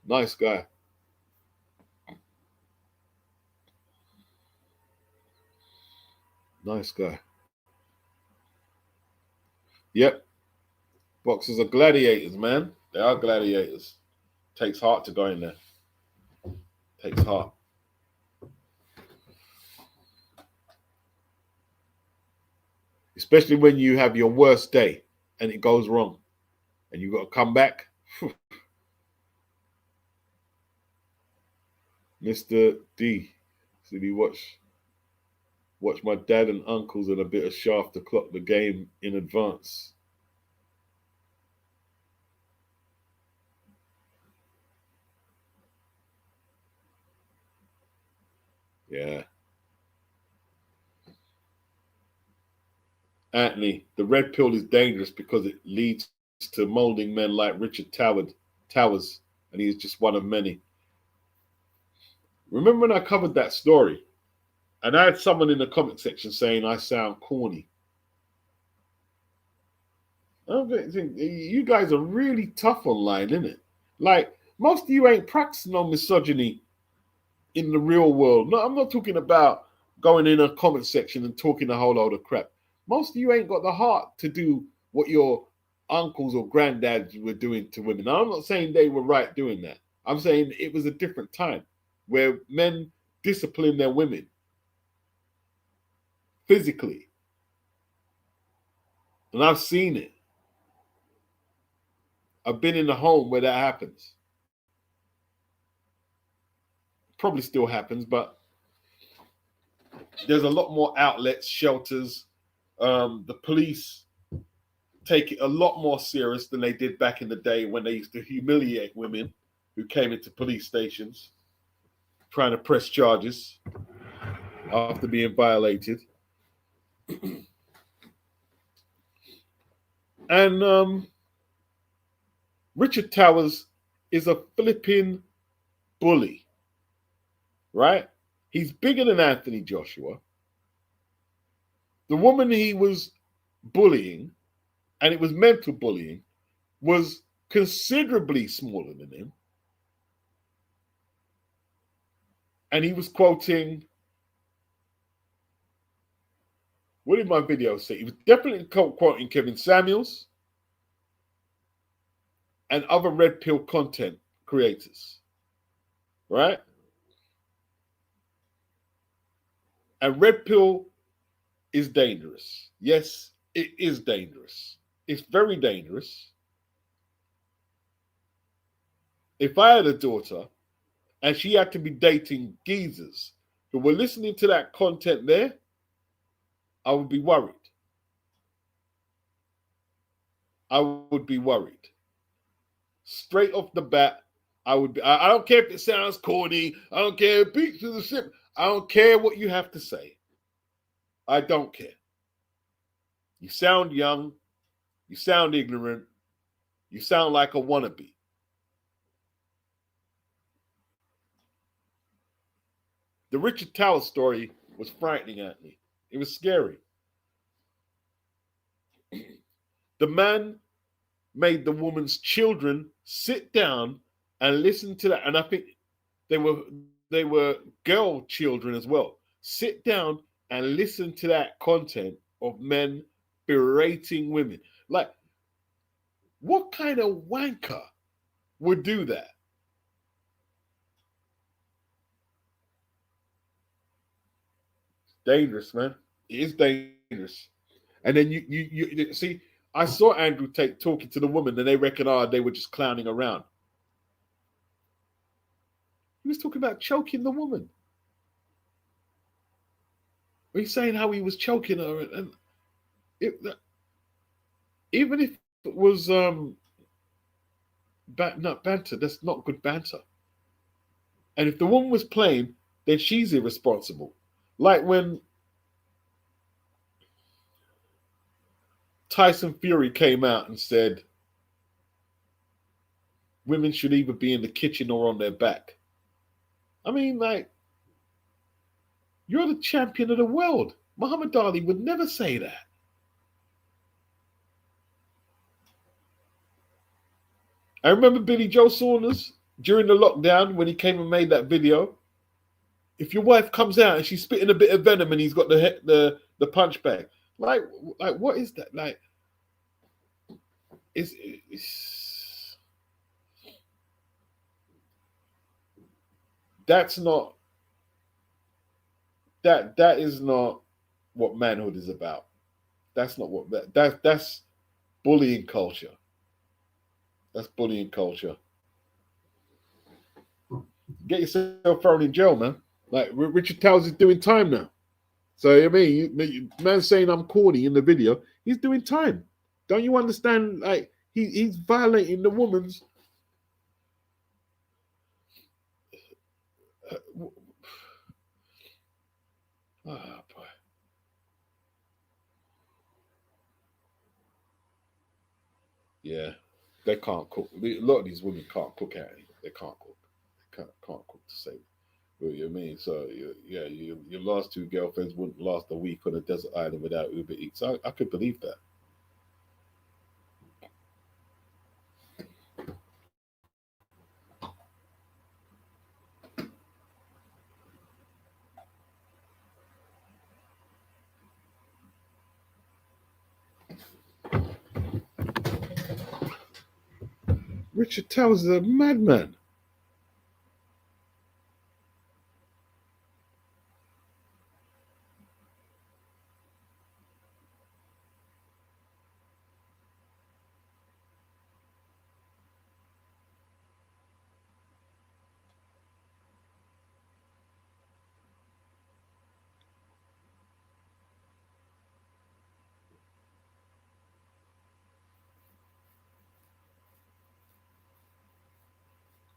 Nice guy. Nice guy. Yep. Boxers are gladiators, man. They are gladiators. Takes heart to go in there. Takes heart. Especially when you have your worst day and it goes wrong and you got to come back. Mr. D, did he watch my dad and uncles and a bit of shaft to clock the game in advance? Yeah. Anthony, the red pill is dangerous because it leads to molding men like Richard Towers, and he is just one of many. Remember when I covered that story? And I had someone in the comment section saying I sound corny. I don't think you guys are really tough online, isn't it? Like most of you ain't practicing on misogyny in the real world. No, I'm not talking about going in a comment section and talking a whole load of crap. Most of you ain't got the heart to do what your uncles or granddads were doing to women. Now, I'm not saying they were right doing that. I'm saying it was a different time where men discipline their women physically. And I've seen it. I've been in a home where that happens. Probably still happens, but there's a lot more outlets, shelters. The police take it a lot more serious than they did back in the day when they used to humiliate women who came into police stations trying to press charges after being violated. And Richard Towers is a flipping bully, right? He's bigger than Anthony Joshua. The woman he was bullying, and it was mental bullying, was considerably smaller than him. And he was quoting, what did my video say? He was definitely quoting Kevin Samuels and other red pill content creators, right? And red pill is dangerous. Yes, it is dangerous. It's very dangerous. If I had a daughter and she had to be dating geezers who were listening to that content there, I would be worried. I would be worried. Straight off the bat, I would be. I don't care if it sounds corny. I don't care. Beat to the ship. I don't care what you have to say. I don't care. You sound young. You sound ignorant. You sound like a wannabe. The Richard Towers story was frightening at me. It was scary. The man made the woman's children sit down and listen to that. And I think they were girl children as well. Sit down and listen to that content of men berating women. Like, what kind of wanker would do that? Dangerous, man. It is dangerous. And then you see, I saw Andrew Tate talking to the woman, and they reckon, they were just clowning around. He was talking about choking the woman. He's saying how he was choking her, and even if it was not banter, that's not good banter. And if the woman was playing, then she's irresponsible. Like when Tyson Fury came out and said women should either be in the kitchen or on their back. I mean, like, you're the champion of the world. Muhammad Ali would never say that. I remember Billy Joe Saunders during the lockdown when he came and made that video. If your wife comes out and she's spitting a bit of venom and he's got the punch bag, like what is that? Like, it's that's not that is not what manhood is about. That's not what that's bullying culture. That's bullying culture. Get yourself thrown in jail, man. Like Richard Towers is doing time now. So I mean, man saying I'm corny in the video, he's doing time. Don't you understand? Like he's violating the woman's. Oh boy. Yeah, they can't cook. A lot of these women can't cook at it. They can't cook. They can't cook to save. What you mean? So yeah, your last two girlfriends wouldn't last a week on a desert island without Uber Eats. I could believe that. Richard Towers is a madman.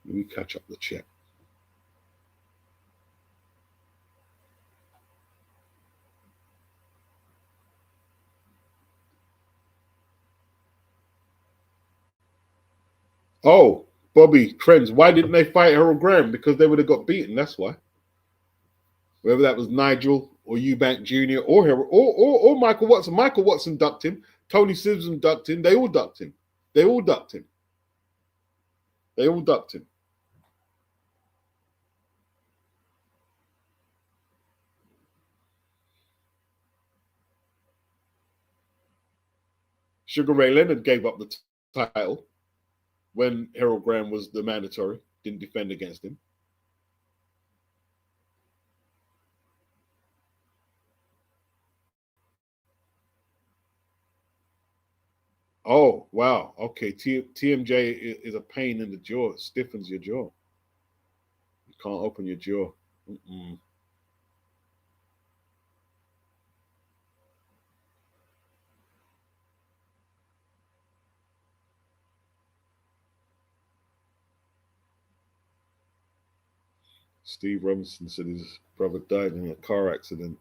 Let me catch up the chat. Oh, Bobby, friends, why didn't they fight Harold Graham? Because they would have got beaten. That's why. Whether that was Nigel or Eubank Jr. or Harold or Michael Watson. Michael Watson ducked him. Tony Simpson ducked him. They all ducked him. They all ducked him. They all ducked him. Sugar Ray Leonard gave up the title when Harold Graham was the mandatory, didn't defend against him. Oh, wow. Okay. TMJ is a pain in the jaw. It stiffens your jaw. You can't open your jaw. Mm-mm. Steve Robinson said his brother died in a car accident.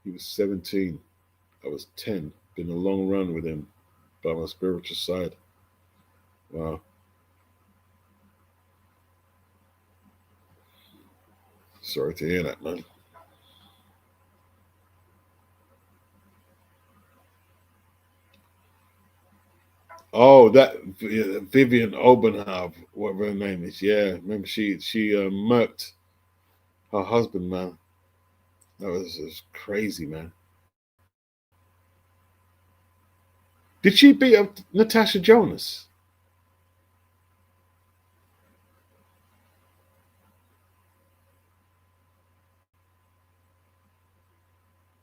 He was 17. I was 10. Been a long run with him by my spiritual side. Wow. Sorry to hear that, man. Oh, that Vivian Obenhav, whatever her name is. Yeah, remember she murked her husband, man. That was crazy, man. Did she beat up Natasha Jonas?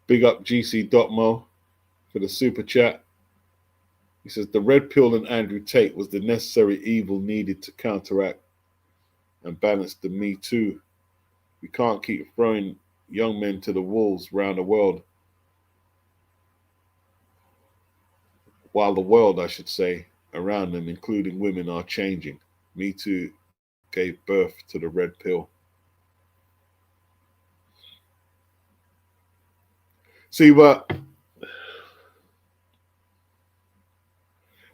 Big up GC Dotmo for the super chat. He says the red pill and Andrew Tate was the necessary evil needed to counteract and balance the Me Too. We can't keep throwing young men to the wolves around the world while the world, I should say, around them, including women, are changing. Me Too gave birth to the red pill. See, but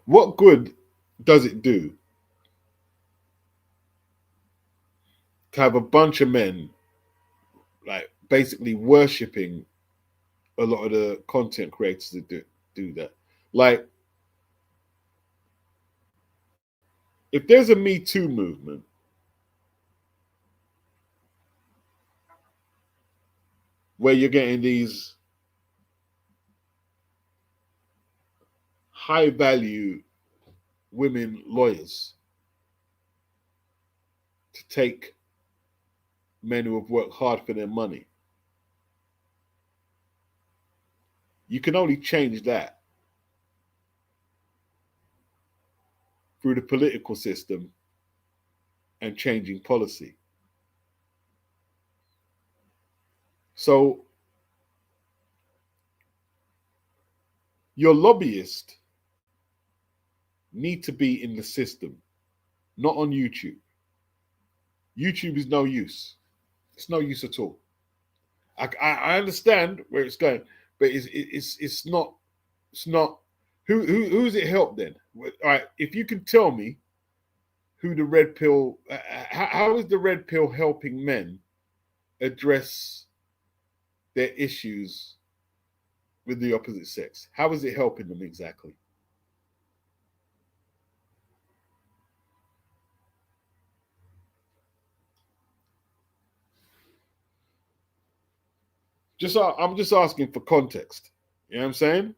what good does it do to have a bunch of men like basically worshipping a lot of the content creators that do that? Like, if there's a Me Too movement, where you're getting these high value women lawyers to take men who have worked hard for their money, you can only change that through the political system and changing policy. So your lobbyists need to be in the system, not on YouTube. YouTube is no use. It's no use at all. I understand where it's going, but it's not. It's not. Who's it help then? All right, if you can tell me who the red pill, how is the red pill helping men address their issues with the opposite sex? How is it helping them exactly? I'm just asking for context. You know what I'm saying?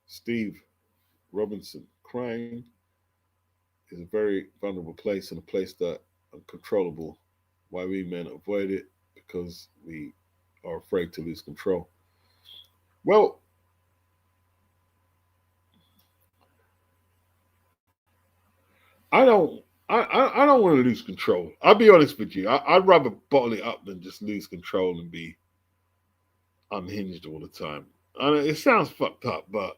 Steve Robinson, crying is a very vulnerable place and a place that uncontrollable. Why we men avoid it? Because we are afraid to lose control. Well, I don't. I don't want to lose control. I'll be honest with you. I'd rather bottle it up than just lose control and be unhinged all the time. It sounds fucked up, but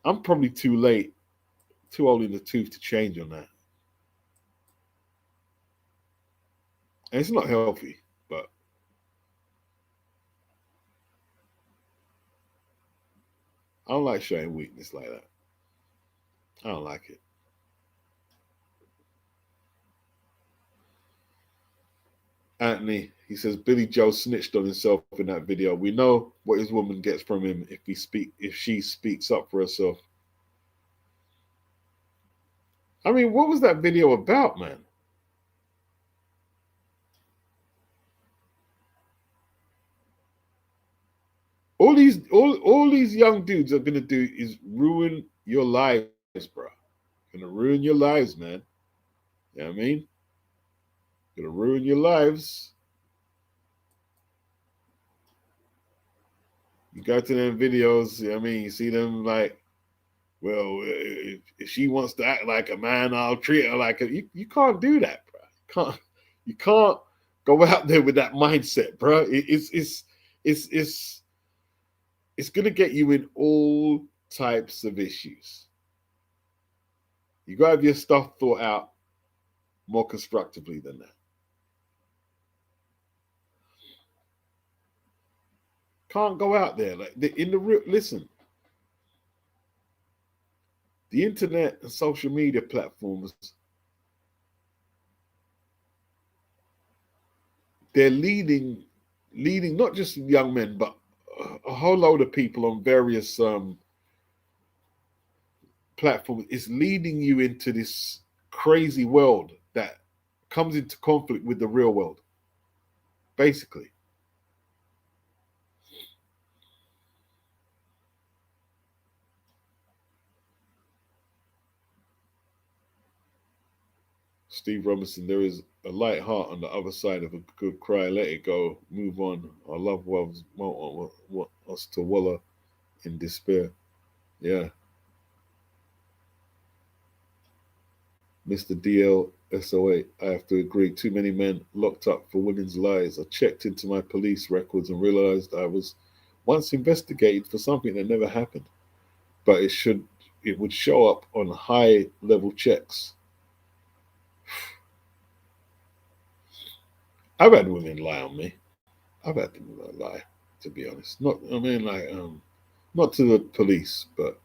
I'm probably too late, too old in the tooth to change on that. And it's not healthy, but I don't like showing weakness like that. I don't like it. Anthony, he says Billy Joe snitched on himself in that video. We know what his woman gets from him if she speaks up for herself. I mean, what was that video about, man? All these young dudes are gonna do is ruin your lives, bro. Gonna ruin your lives, man. You know what I mean? Gonna ruin your lives. You got to them videos, you know what I mean? You see them like, well, if she wants to act like a man, I'll treat her like a. You can't do that, bro. You can't go out there with that mindset, bro. It's gonna get you in all types of issues. You gotta have your stuff thought out more constructively than that. Can't go out there like in the real. Listen, the internet and social media platforms they're leading not just young men, but a whole load of people on various platforms. Is leading you into this crazy world that comes into conflict with the real world, basically. Steve Robinson, there is a light heart on the other side of a good cry. Let it go. Move on. Our loved ones won't want us to wallow in despair. Yeah. Mr. DLSO8, I have to agree. Too many men locked up for women's lies. I checked into my police records and realized I was once investigated for something that never happened. But it would show up on high level checks. I've had women lie on me. I've had them lie, to be honest. Not to the police, but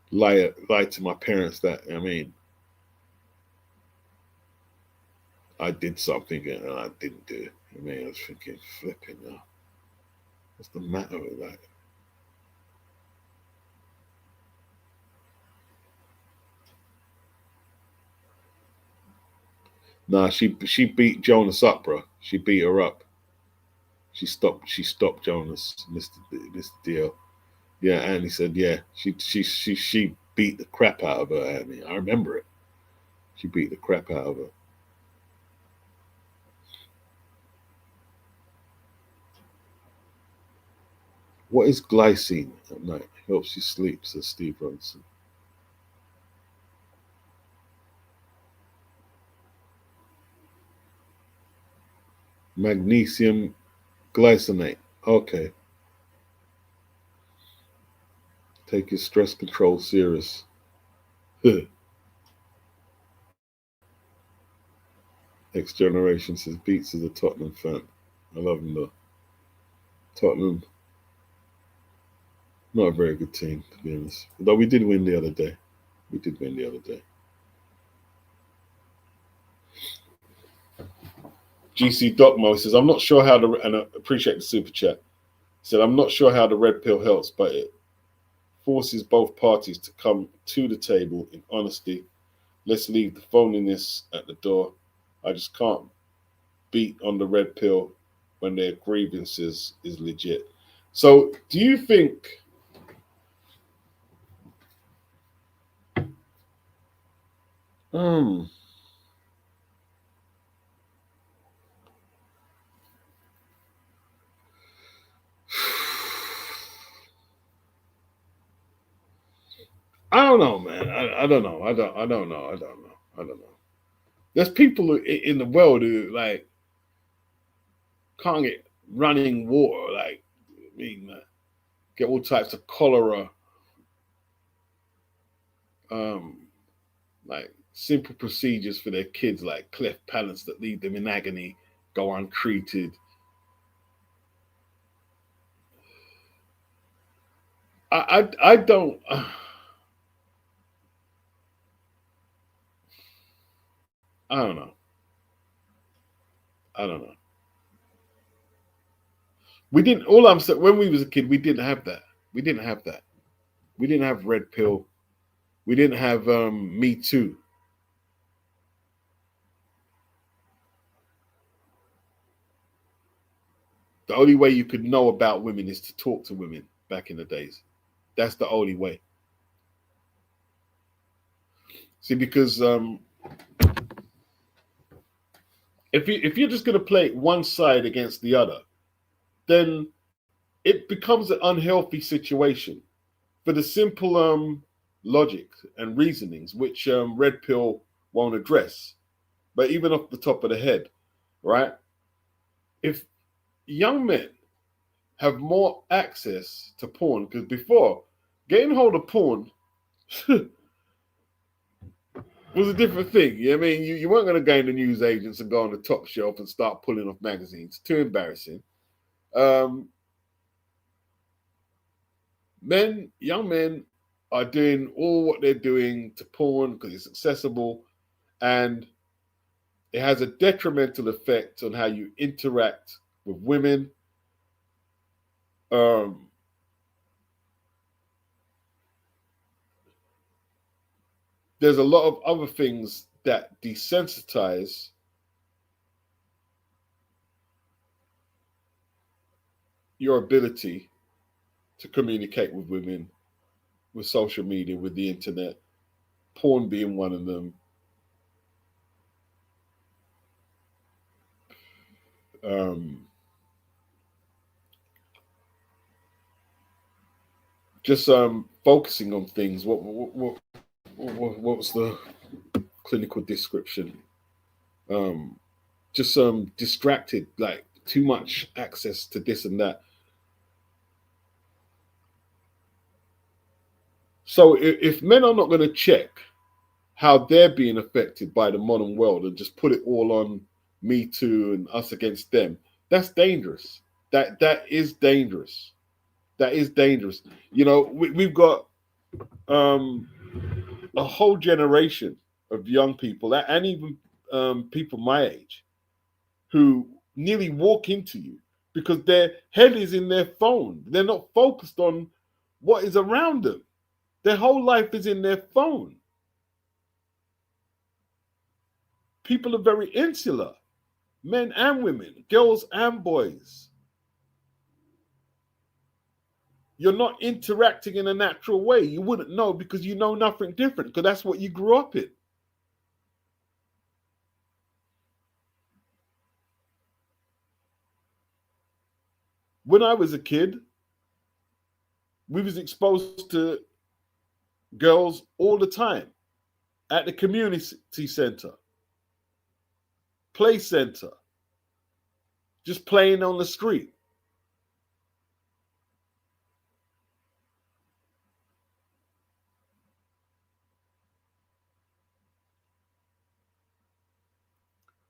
lie to my parents that I did something and I didn't do it. I was thinking, flipping now. What's the matter with that? Nah, she beat Jonas up, bro. She beat her up. She stopped Jonas, Mr. DL. Yeah, Annie said, yeah, she beat the crap out of her, Annie. I remember it. She beat the crap out of her. What is glycine at night? Helps you sleep, says Steve Robinson. Magnesium glycinate. Okay. Take your stress control serious. X Generation says Beats is a Tottenham fan. I love him though. Tottenham, not a very good team, to be honest. Though we did win the other day. We did win the other day. GC Docmo says, I'm not sure how to, and I appreciate the super chat. He said, I'm not sure how the red pill helps, but it forces both parties to come to the table in honesty. Let's leave the phoniness at the door. I just can't beat on the red pill when their grievances is legit. So do you think I don't know, man. I don't know. I don't know. There's people in the world who like can't get running water, like get all types of cholera, like simple procedures for their kids, like cleft palates that leave them in agony, go untreated. I don't. I don't know. I don't know. We didn't. All I'm saying, when we was a kid, we didn't have that. We didn't have that. We didn't have red pill. We didn't have Me Too. The only way you could know about women is to talk to women back in the days. That's the only way. See, because if you're just going to play one side against the other, then it becomes an unhealthy situation for the simple logic and reasonings which red pill won't address. But even off the top of the head, right? If young men have more access to porn, because before getting hold of porn was a different thing. You know what I mean? You weren't going to go into news agents and go on the top shelf and start pulling off magazines. Too embarrassing. Um, young men are doing all what they're doing to porn because it's accessible, and It has a detrimental effect on how you interact with women. Um, there's a lot of other things that desensitize your ability to communicate with women, with social media, with the internet, porn being one of them. Um, just focusing on things. What was the clinical description? Um, just distracted, like too much access to this and that. So if men are not going to check how they're being affected by the modern world and just put it all on Me Too and us against them, that's dangerous. That is dangerous. That is dangerous. You know, we've got um, a whole generation of young people and even people my age who nearly walk into you because their head is in their phone. They're not focused on what is around them. Their whole life is in their phone. People are very insular, men and women, girls and boys. You're not interacting in a natural way. You wouldn't know because you know nothing different because that's what you grew up in. When I was a kid, we was exposed to girls all the time at the community center, play center, just playing on the street.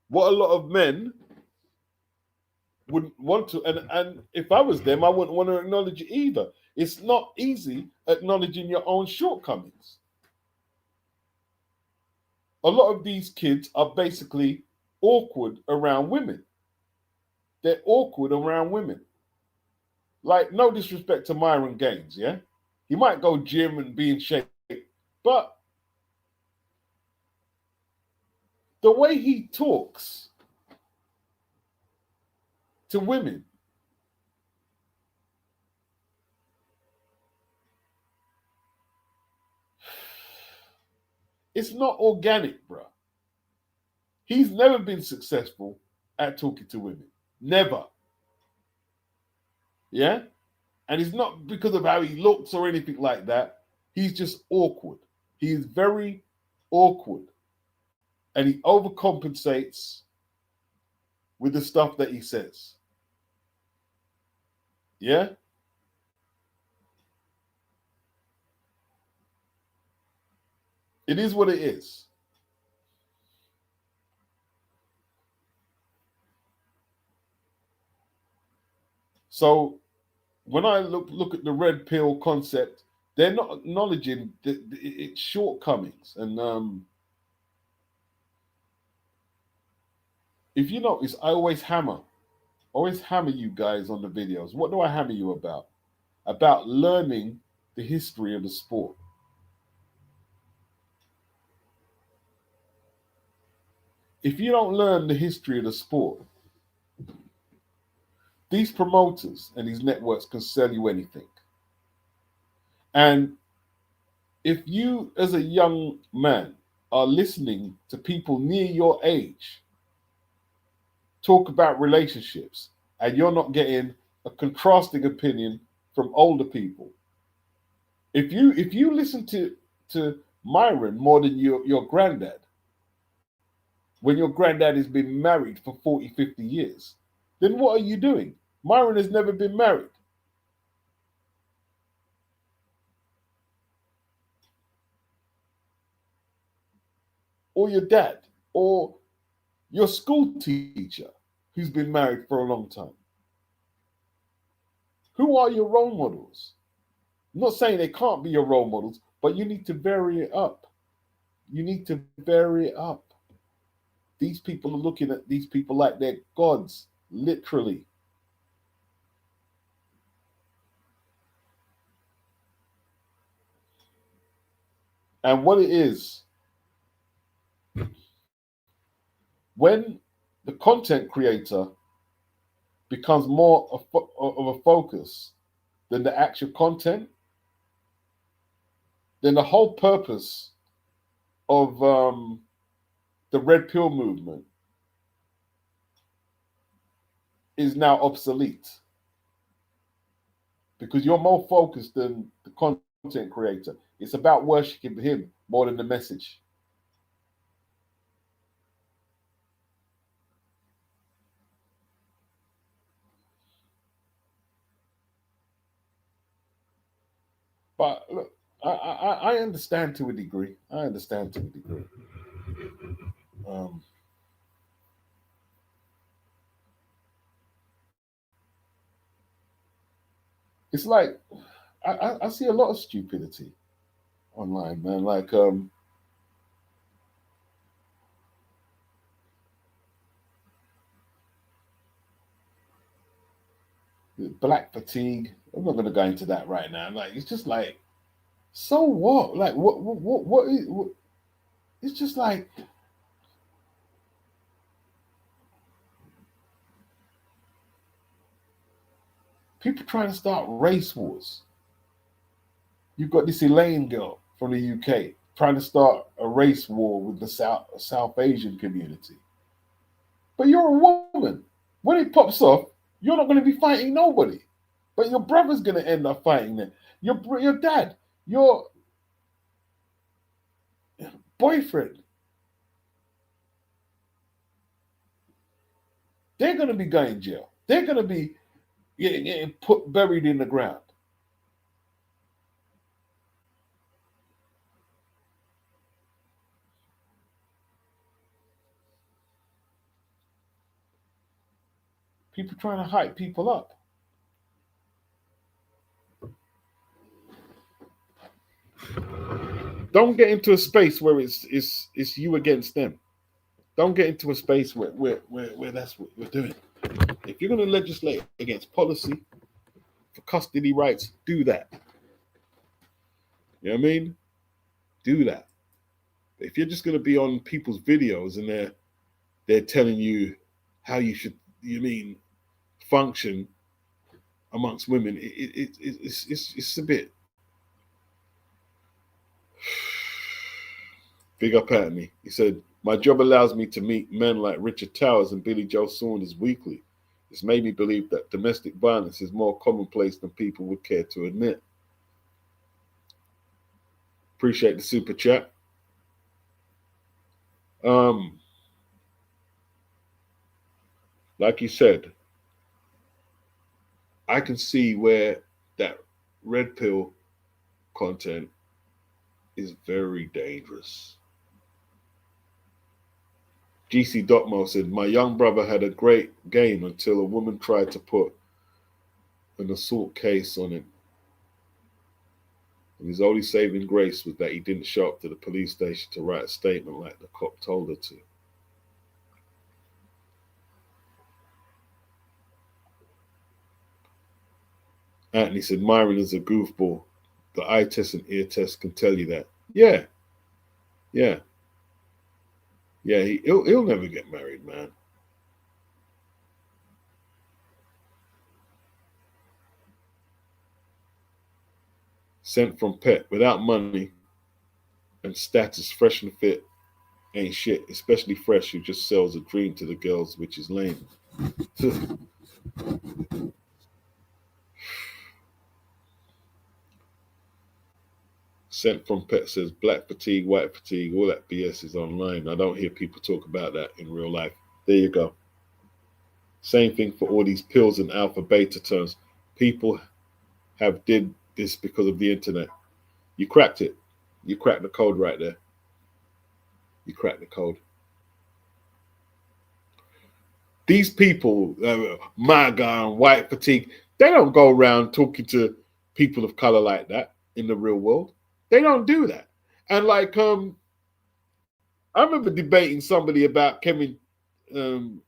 What a lot of men wouldn't want to, and if I was them, I wouldn't want to acknowledge it either. It's not easy acknowledging your own shortcomings. A lot of these kids are basically awkward around women. They're awkward around women. Like, no disrespect to Myron Gaines, yeah? He might go gym and be in shape, but the way he talks to women, it's not organic, bro. He's never been successful at talking to women. Never. Yeah? And it's not because of how he looks or anything like that. He's just awkward. He's very awkward. And he overcompensates with the stuff that he says. Yeah? It is what it is. So when I look at the red pill concept, they're not acknowledging its shortcomings. And if you notice, I always hammer you guys on the videos. What do I hammer you about? About learning the history of the sport. If you don't learn the history of the sport, these promoters and these networks can sell you anything. And if you, as a young man, are listening to people near your age talk about relationships and you're not getting a contrasting opinion from older people, if you listen to Myron more than your granddad, when your granddad has been married for 40, 50 years, then what are you doing? Myron has never been married. Or your dad, or your school teacher who's been married for a long time. Who are your role models? I'm not saying they can't be your role models, but you need to vary it up. You need to vary it up. These people are looking at these people like they're gods, literally. And what it is, when the content creator becomes more of a focus than the actual content, then the whole purpose of the red pill movement is now obsolete, because you're more focused than the content creator. It's about worshiping him more than the message. But look, I understand to a degree. I understand to a degree. Um, it's like I see a lot of stupidity online, man. Like black fatigue. I'm not going to go into that right now. Like it's just like, so what? Like what is? What, it's just like people trying to start race wars. You've got this Elaine girl from the UK trying to start a race war with the South Asian community. But you're a woman. When it pops off, you're not going to be fighting nobody. But your brother's going to end up fighting them. Your dad, your boyfriend, they're going to be going to jail. They're going to be getting buried in the ground. People trying to hype people up. Don't get into a space where it's you against them. Don't get into a space where that's what we're doing. If you're going to legislate against policy for custody rights, do that. You know what I mean? Do that. If you're just going to be on people's videos and they're telling you how you should, function amongst women, it's a bit. Big up at me. He said, my job allows me to meet men like Richard Towers and Billy Joe Saunders weekly. It's made me believe that domestic violence is more commonplace than people would care to admit. Appreciate the super chat. Like you said, I can see where that red pill content is very dangerous. GC Dotmo said, my young brother had a great game until a woman tried to put an assault case on him. And his only saving grace was that he didn't show up to the police station to write a statement like the cop told her to. Anthony said, Myron is a goofball. The eye test and ear test can tell you that. Yeah. Yeah. Yeah, he'll never get married, man. Sent from Pet, without money and status, fresh and fit ain't shit, especially Fresh, who just sells a dream to the girls, which is lame. Sent from Pet says black fatigue, white fatigue, all that BS is online. I don't hear people talk about that in real life. There you go. Same thing for all these pills and alpha beta terms. People have did this because of the internet. You cracked it. You cracked the code right there. You cracked the code. These people, MAGA and white fatigue, they don't go around talking to people of color like that in the real world. They don't do that. And like, I remember debating somebody about Kevin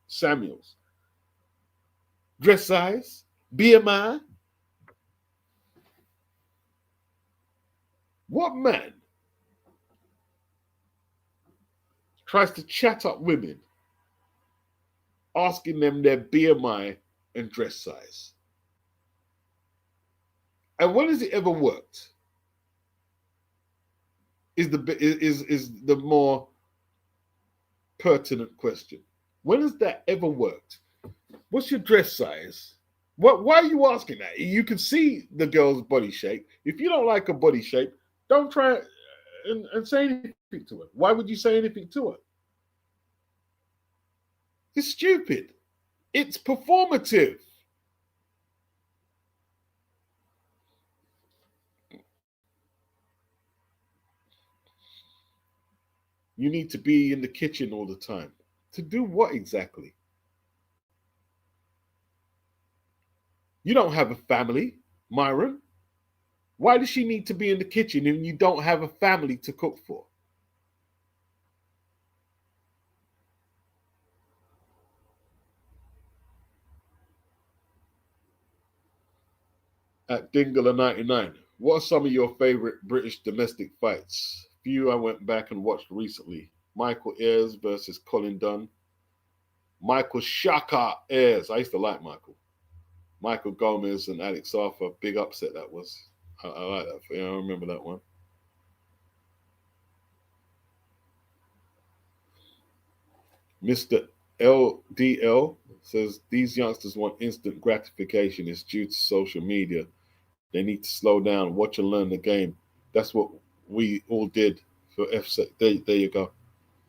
Samuels. Dress size, BMI. What man tries to chat up women, asking them their BMI and dress size? And when has it ever worked? Is the more pertinent question. When has that ever worked? What's your dress size? Why are you asking that? You can see the girl's body shape. If you don't like her body shape, don't try and say anything to her. Why would you say anything to her? It's stupid. It's performative. You need to be in the kitchen all the time. To do what exactly? You don't have a family, Myron. Why does she need to be in the kitchen if you don't have a family to cook for? At Dingler99, what are some of your favorite British domestic fights? Few I went back and watched recently. Michael Ayers versus Colin Dunn. Michael Shaka Ayers. I used to like Michael. Michael Gomez and Alex Arthur. Big upset that was. I like that. I remember that one. Mr. LDL says these youngsters want instant gratification. It's due to social media. They need to slow down, watch and learn the game. That's what we all did for FC. There you go.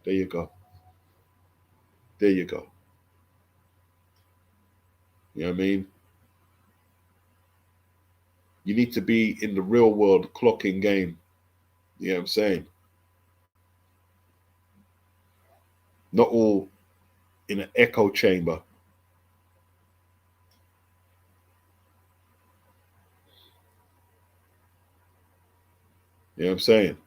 There you go. There you go. You know what I mean? You need to be in the real world clocking game. You know what I'm saying? Not all in an echo chamber. You know what I'm saying?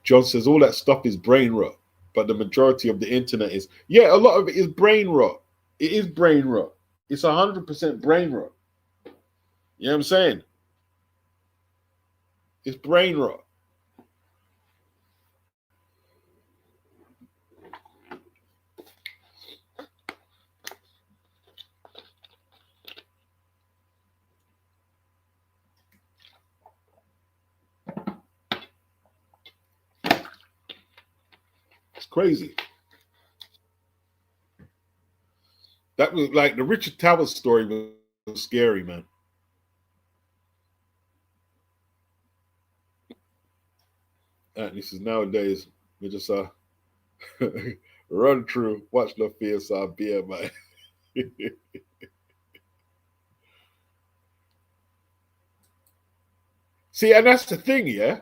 John says all that stuff is brain rot, but the majority of the internet is. Yeah, a lot of it is brain rot. It is brain rot. It's 100% brain rot. You know what I'm saying? It's brain rot. It's crazy. That was like the Richard Towers story was scary, man. And this is nowadays we just run through, watch no fear, so BMI. See, and that's the thing, yeah.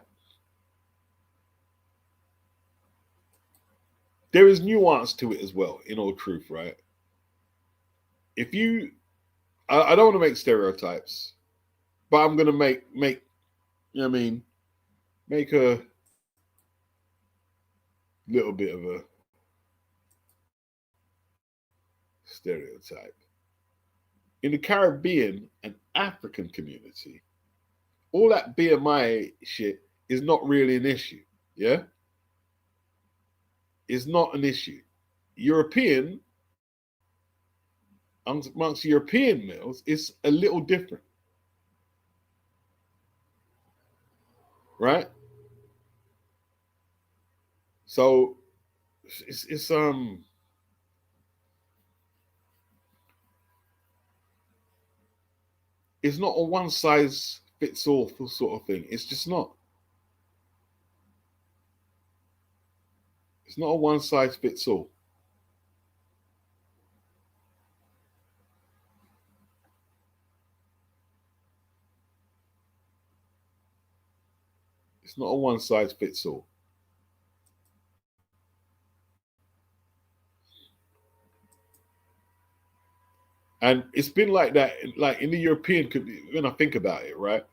There is nuance to it as well, in all truth, right? If you, I don't want to make stereotypes, but I'm gonna make, you know what I mean, make a little bit of a stereotype. In the Caribbean and African community, all that BMI shit is not really an issue. Yeah, it's not an issue. European, amongst European males, it's a little different, right? So it's it's not a one size fits all sort of thing. It's just not. It's not a one size fits all. It's not a one size fits all. And it's been like that, like in the European, when I think about it, right?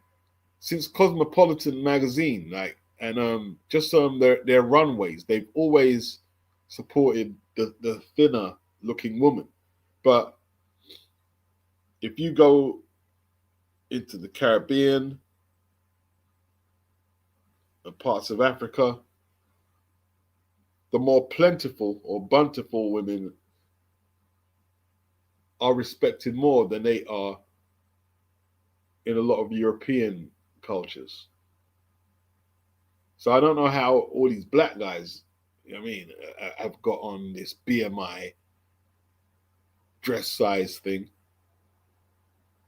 Since Cosmopolitan magazine, like, and just their runways. They've always supported the thinner looking woman. But if you go into the Caribbean and parts of Africa, the more plentiful or bountiful women are respected more than they are in a lot of European cultures. So I don't know how all these black guys, I mean, have got on this BMI dress size thing.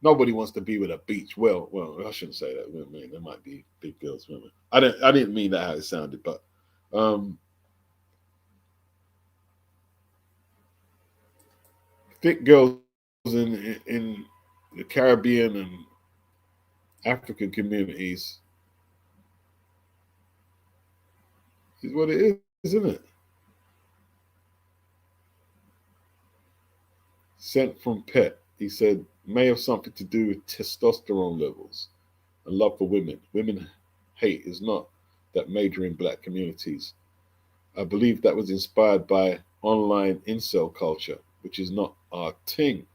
Nobody wants to be with a beach. Well, I shouldn't say that. I mean, there might be big girls, women. I didn't mean that how it sounded, but thick girls in the Caribbean and African communities is what it is, isn't it? Sent from Pet. He said, may have something to do with testosterone levels and love for women. Women hate is not that major in black communities. I believe that was inspired by online incel culture, which is not our thing.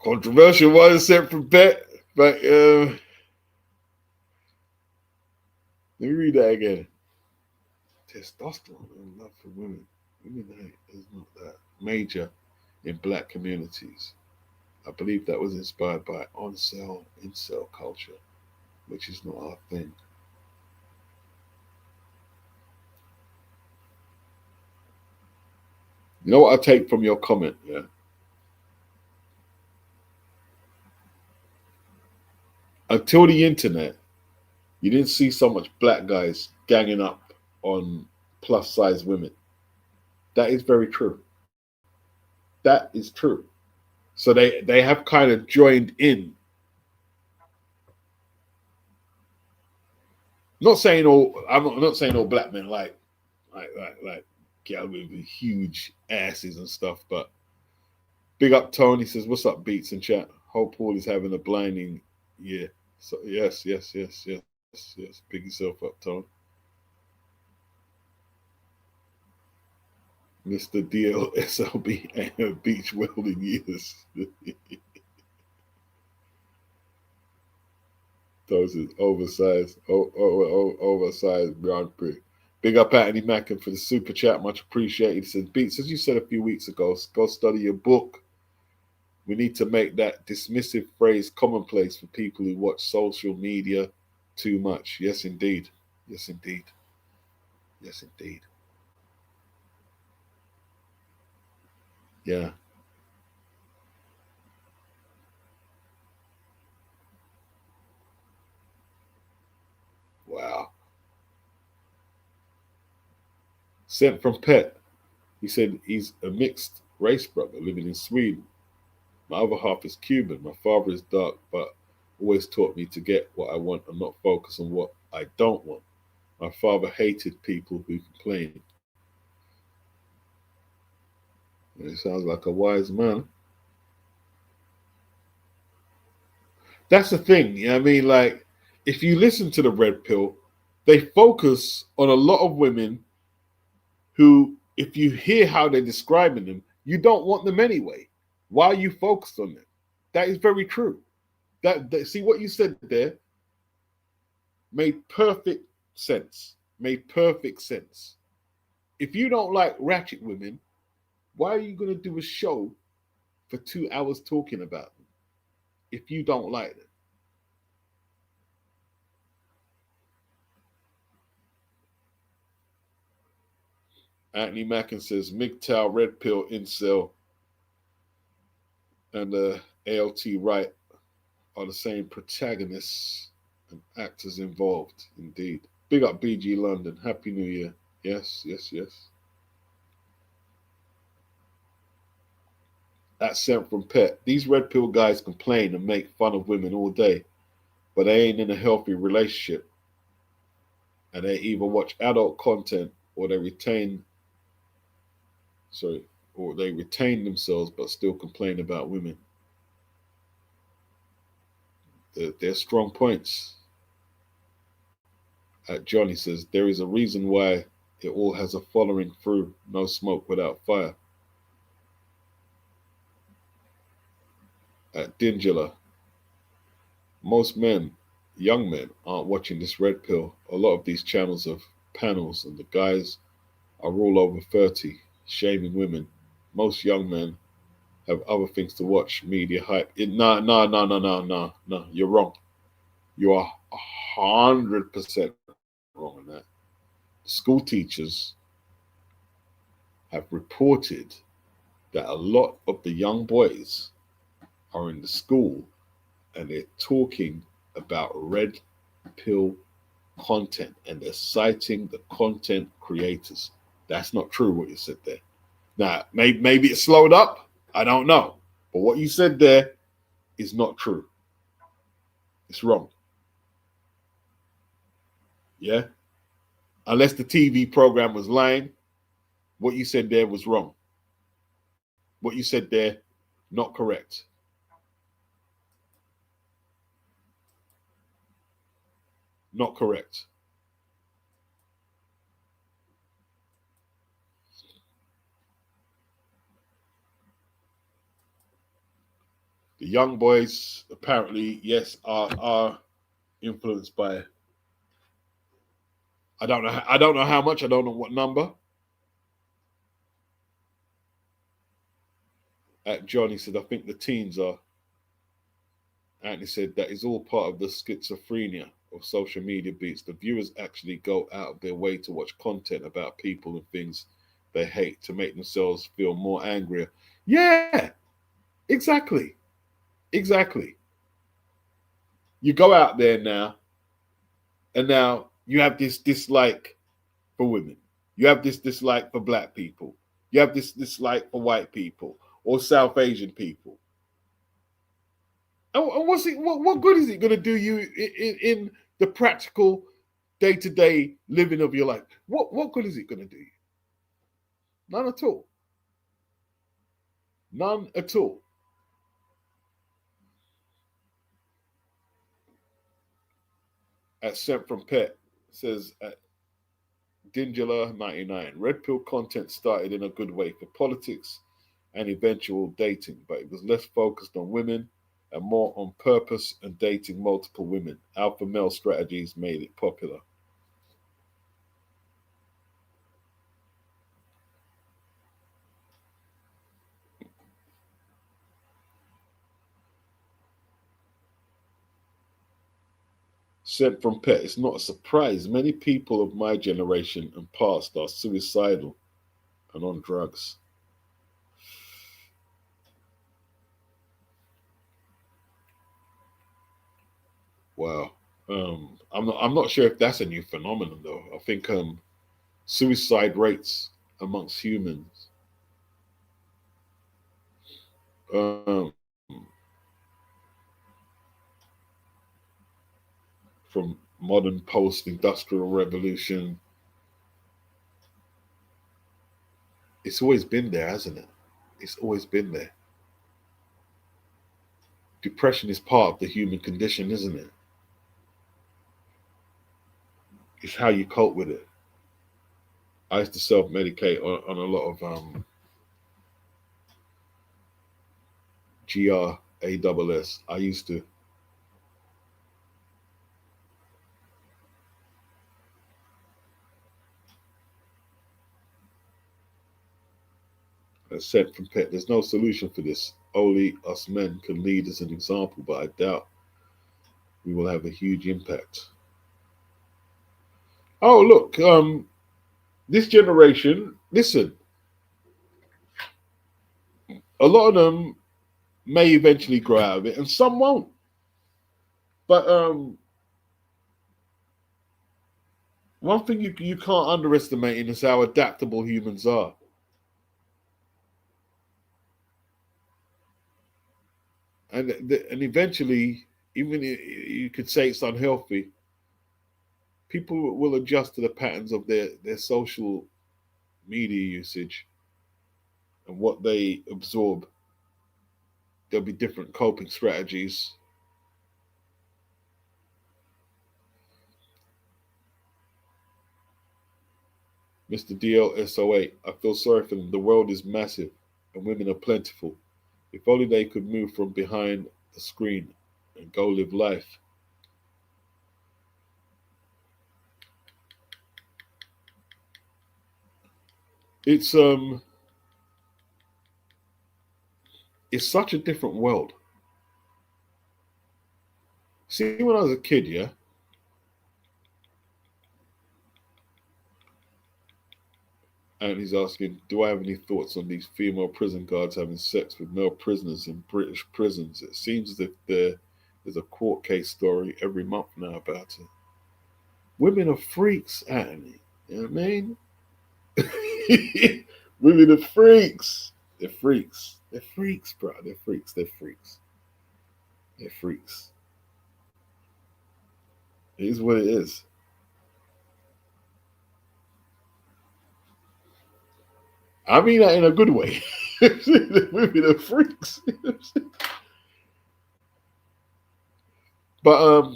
Controversial one sent from Pet, but let me read that again. Testosterone and love for women. Women hate is not that major in black communities. I believe that was inspired by incel culture, which is not our thing. You know what I take from your comment, yeah? Until the internet, you didn't see so much black guys ganging up on plus size women. That is very true. That is true. So they have kind of joined in. Not saying all. I'm not saying all black men like get with huge asses and stuff. But big up Tony says, "What's up, Beats in chat? Hope Paul is having a blinding year." So yes. Big yourself up, Tony. Mr. DLSLB and beach welding years. Those is oversized, oversized Grand Prix. Big up Anthony Mackin for the super chat, much appreciated. He says, Beats, as you said a few weeks ago, go study your book. We need to make that dismissive phrase commonplace for people who watch social media too much. Yes, indeed. Yes, indeed. Yes, indeed. Yeah. Wow. Sent from Pet. He said he's a mixed race brother living in Sweden. My other half is Cuban. My father is dark, but always taught me to get what I want and not focus on what I don't want. My father hated people who complained. And it sounds like a wise man. That's the thing. I mean, like, if you listen to the Red Pill, they focus on a lot of women who, if you hear how they're describing them, you don't want them anyway. Why are you focused on them? That is very true. That see what you said there made perfect sense. Made perfect sense. If you don't like ratchet women, why are you going to do a show for 2 hours talking about them if you don't like them? Anthony Mackin says MGTOW, Red Pill, Incel, and ALT Wright are the same protagonists and actors involved. Indeed. Big up BG London. Happy New Year. Yes. That's sent from Pet. These red pill guys complain and make fun of women all day, but they ain't in a healthy relationship. And they either watch adult content or they retain themselves but still complain about women. They're strong points. Johnny says, there is a reason why it all has a following through. No smoke without fire. Dingula, most men, young men, aren't watching this red pill. A lot of these channels have panels, and the guys are all over 30, shaming women. Most young men have other things to watch, media hype. No, no, no, no, no, no, no. You're wrong. You are 100% wrong on that. School teachers have reported that a lot of the young boys are in the school and they're talking about red pill content and they're citing the content creators. That's not true what you said there. Now, maybe it slowed up. I don't know. But what you said there is not true. It's wrong. Yeah? Unless the TV program was lying, what you said there was wrong. What you said there, not correct. Not correct. The young boys apparently, yes, are influenced by. I don't know. I don't know how much. I don't know what number. Johnny said, I think the teens are. Anthony said that is all part of the schizophrenia of social media beats. The viewers actually go out of their way to watch content about people and things they hate to make themselves feel more angrier. Yeah, exactly. Exactly. You go out there now, and now you have this dislike for women. You have this dislike for black people. You have this dislike for white people or South Asian people. And what's it? What good is it going to do you in the practical day-to-day living of your life? What good is it going to do you? None at all. None at all. Sent from Pet says at Dingula 99, red pill content started in a good way for politics and eventual dating, but it was less focused on women and more on purpose and dating multiple women. Alpha male strategies made it popular. Sent from Pet, it's not a surprise. Many people of my generation and past are suicidal and on drugs. Wow. I'm not sure if that's a new phenomenon though. I think suicide rates amongst humans um, from modern post-industrial revolution, it's always been there, hasn't it? It's always been there. Depression is part of the human condition, isn't it? It's how you cope with it. I used to self-medicate on a lot of GRASS. I used to. Said from Pet, there's no solution for this. Only us men can lead as an example, but I doubt we will have a huge impact. Oh, look, this generation, listen, a lot of them may eventually grow out of it, and some won't. But one thing you can't underestimate is how adaptable humans are. And eventually, even you could say it's unhealthy, people will adjust to the patterns of their social media usage and what they absorb. There'll be different coping strategies. Mr. DLSO8, I feel sorry for them. The world is massive and women are plentiful. If only they could move from behind the screen and go live life. It's such a different world. See, when I was a kid, yeah, and he's asking, do I have any thoughts on these female prison guards having sex with male prisoners in British prisons? It seems as if there's a court case story every month now about it. Women are freaks, Annie. You know what I mean? Women are freaks. They're freaks. They're freaks, bro. They're freaks. They're freaks. They're freaks. It is what it is. I mean that in a good way. Women are freaks. But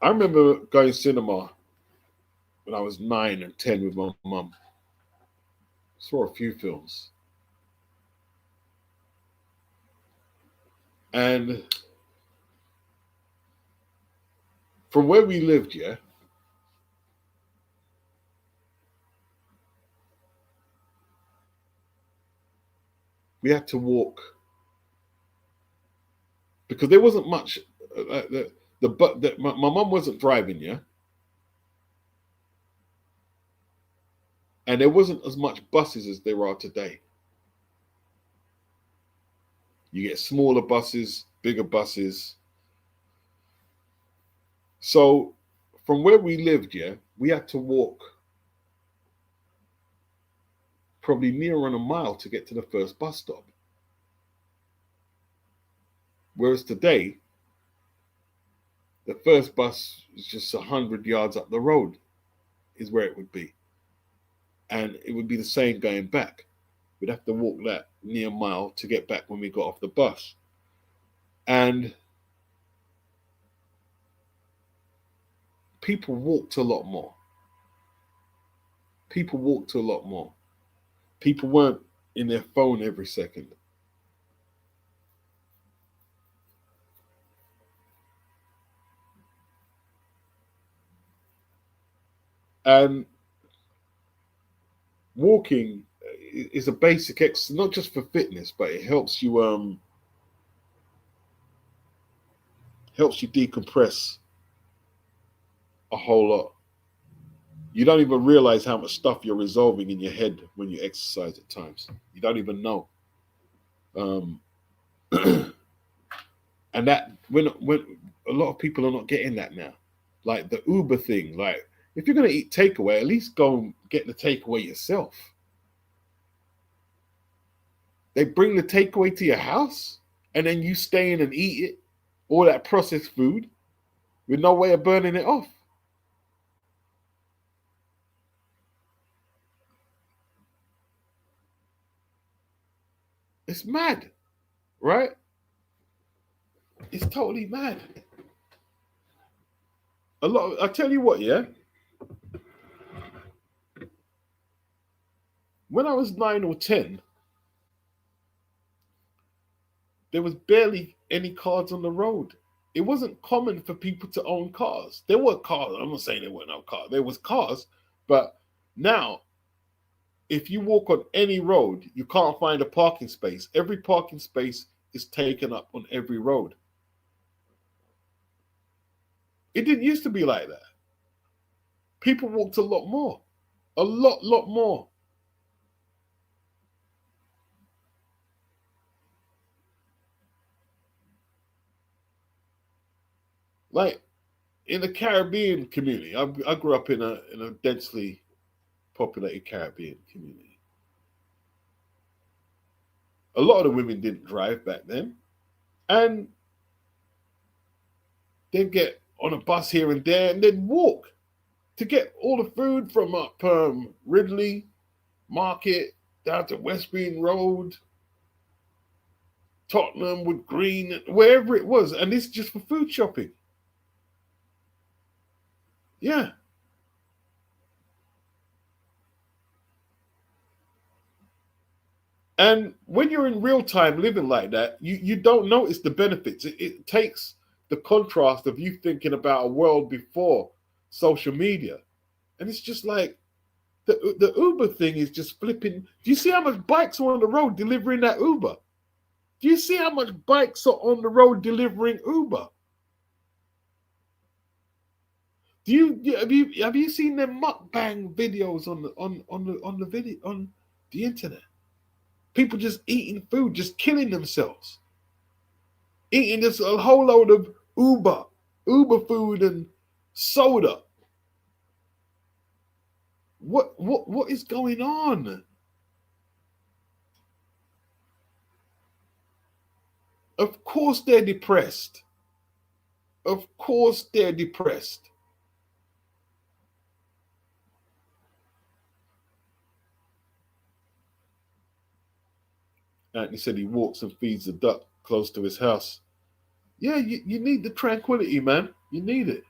I remember going cinema when I was 9 and 10 with my mum. Saw a few films. And from where we lived, yeah, we had to walk because there wasn't much. My mum wasn't driving, yeah, and there wasn't as much buses as there are today. You get smaller buses, bigger buses. So from where we lived, yeah, we had to walk probably near on a mile to get to the first bus stop. Whereas today, the first bus is just 100 yards up the road, is where it would be. And it would be the same going back. We'd have to walk that near mile to get back when we got off the bus. And people walked a lot more. People walked a lot more. People weren't in their phone every second. And walking is a basic exercise, not just for fitness, but it helps you decompress a whole lot. You don't even realize how much stuff you're resolving in your head when you exercise at times. You don't even know. And that when a lot of people are not getting that now, like the Uber thing. Like if you're gonna eat takeaway, at least go and get the takeaway yourself. They bring the takeaway to your house, and then you stay in and eat it, all that processed food, with no way of burning it off. It's mad, right? It's totally mad. I tell you what, yeah. When I was 9 or 10, there was barely any cars on the road. It wasn't common for people to own cars. There were cars. I'm not saying there were no cars. There was cars, but now, if you walk on any road, you can't find a parking space. Every parking space is taken up on every road. It didn't used to be like that. People walked a lot more, a lot more. Like in the Caribbean community, I grew up in a densely populated Caribbean community. A lot of the women didn't drive back then, and they'd get on a bus here and there, and they'd walk to get all the food from up Ridley Market down to West Green Road, Tottenham Wood Green, wherever it was, and this is just for food shopping. Yeah. And when you're in real time living like that, you don't notice the benefits. It takes the contrast of you thinking about a world before social media. And it's just like the Uber thing is just flipping. Do you see how much bikes are on the road delivering that Uber? Do you see how much bikes are on the road delivering Uber? Have you seen them mukbang videos on the video on the internet? People just eating food, just killing themselves, eating just a whole load of Uber food and soda. What is going on? Of course they're depressed. Of course they're depressed. Anthony said he walks and feeds the duck close to his house. Yeah, you need the tranquility, man. You need it.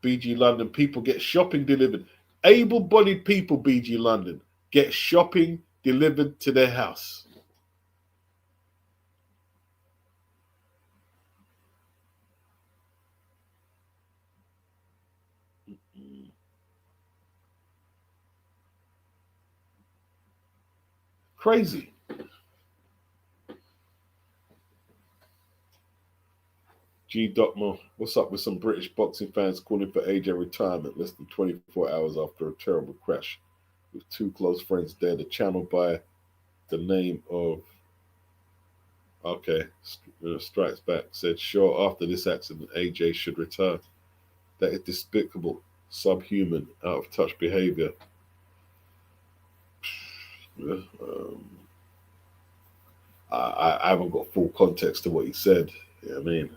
BG London, people get shopping delivered. Able bodied people, BG London, get shopping delivered to their house. Crazy. G. Docmo, what's up with some British boxing fans calling for AJ retirement less than 24 hours after a terrible crash with two close friends dead? A channel by the name of, okay, Strikes Back said, sure, after this accident, AJ should retire. That is despicable, subhuman, out of touch behavior. Yeah, I haven't got full context to what he said. You know what I mean?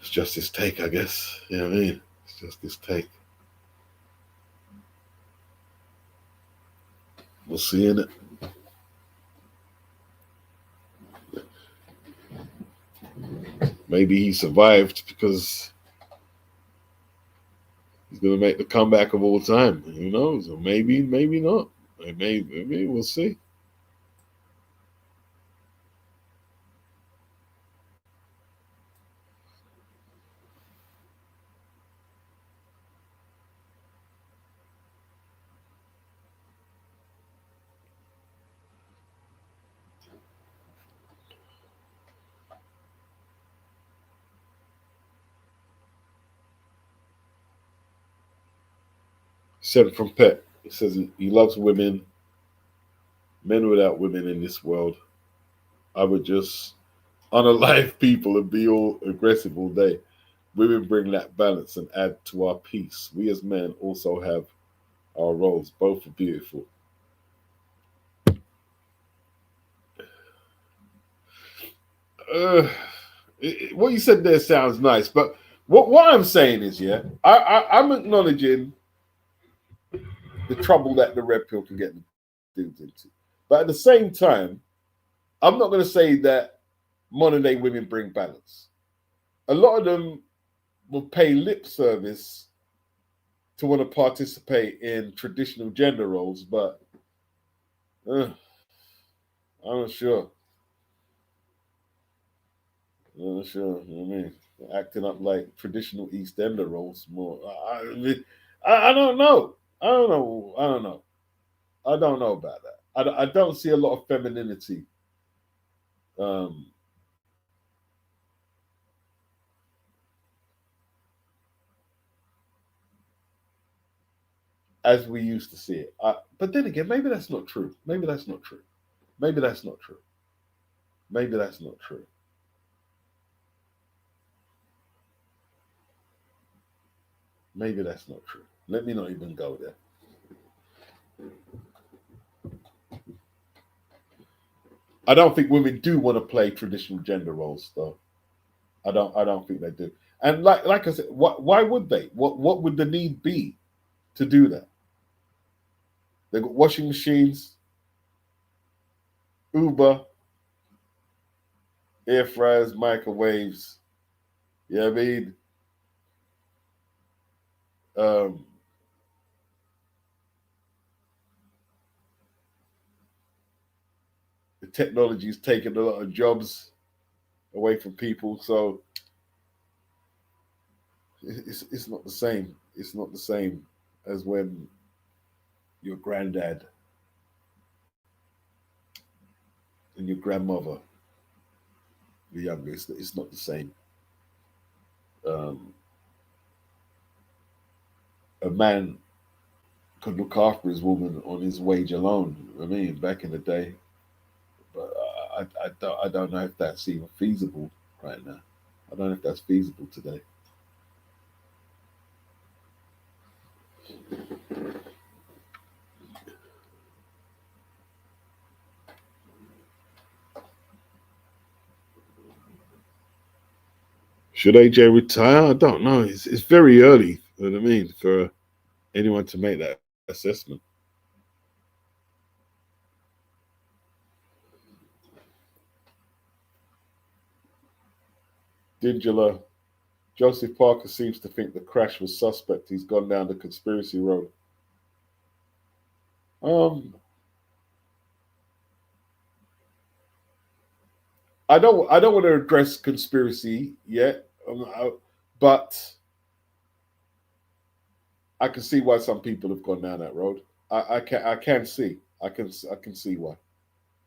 It's just his take, I guess. You know what I mean? It's just his take. We'll see in it. Maybe he survived because he's going to make the comeback of all time. Who knows? Or maybe not. Maybe we'll see. Said from Pet. He says he loves women, men without women in this world. I would just unalive people and be all aggressive all day. Women bring that balance and add to our peace. We as men also have our roles. Both are beautiful. Uh, what you said there sounds nice, but what I'm saying is, yeah, I'm acknowledging the trouble that the red pill can get dudes into, but at the same time, I'm not going to say that modern day women bring balance. A lot of them will pay lip service to want to participate in traditional gender roles, but I'm not sure. I'm not sure. You know what I mean, acting up like traditional East Ender roles more. I don't know. I don't know. I don't know. I don't know about that. I don't see a lot of femininity um, as we used to see it. But then again, maybe that's not true. Maybe that's not true. Maybe that's not true. Maybe that's not true. Maybe that's not true. Let me not even go there. I don't think women do want to play traditional gender roles, though. I don't think they do. And like I said, why would they? What would the need be to do that? They've got washing machines, Uber, air fryers, microwaves. You know what I mean? Um, the technology's taken a lot of jobs away from people, so it's not the same. It's not the same as when your granddad and your grandmother were younger. It's not the same. Um, a man could look after his woman on his wage alone. I mean, back in the day, but I don't know if that's even feasible right now. I don't know if that's feasible today. Should AJ retire? I don't know. It's very early. You know what I mean, for anyone to make that assessment. Dingela, Joseph Parker seems to think the crash was suspect. He's gone down the conspiracy road. Um, I don't want to address conspiracy yet, but I can see why some people have gone down that road. I can see. I can see why.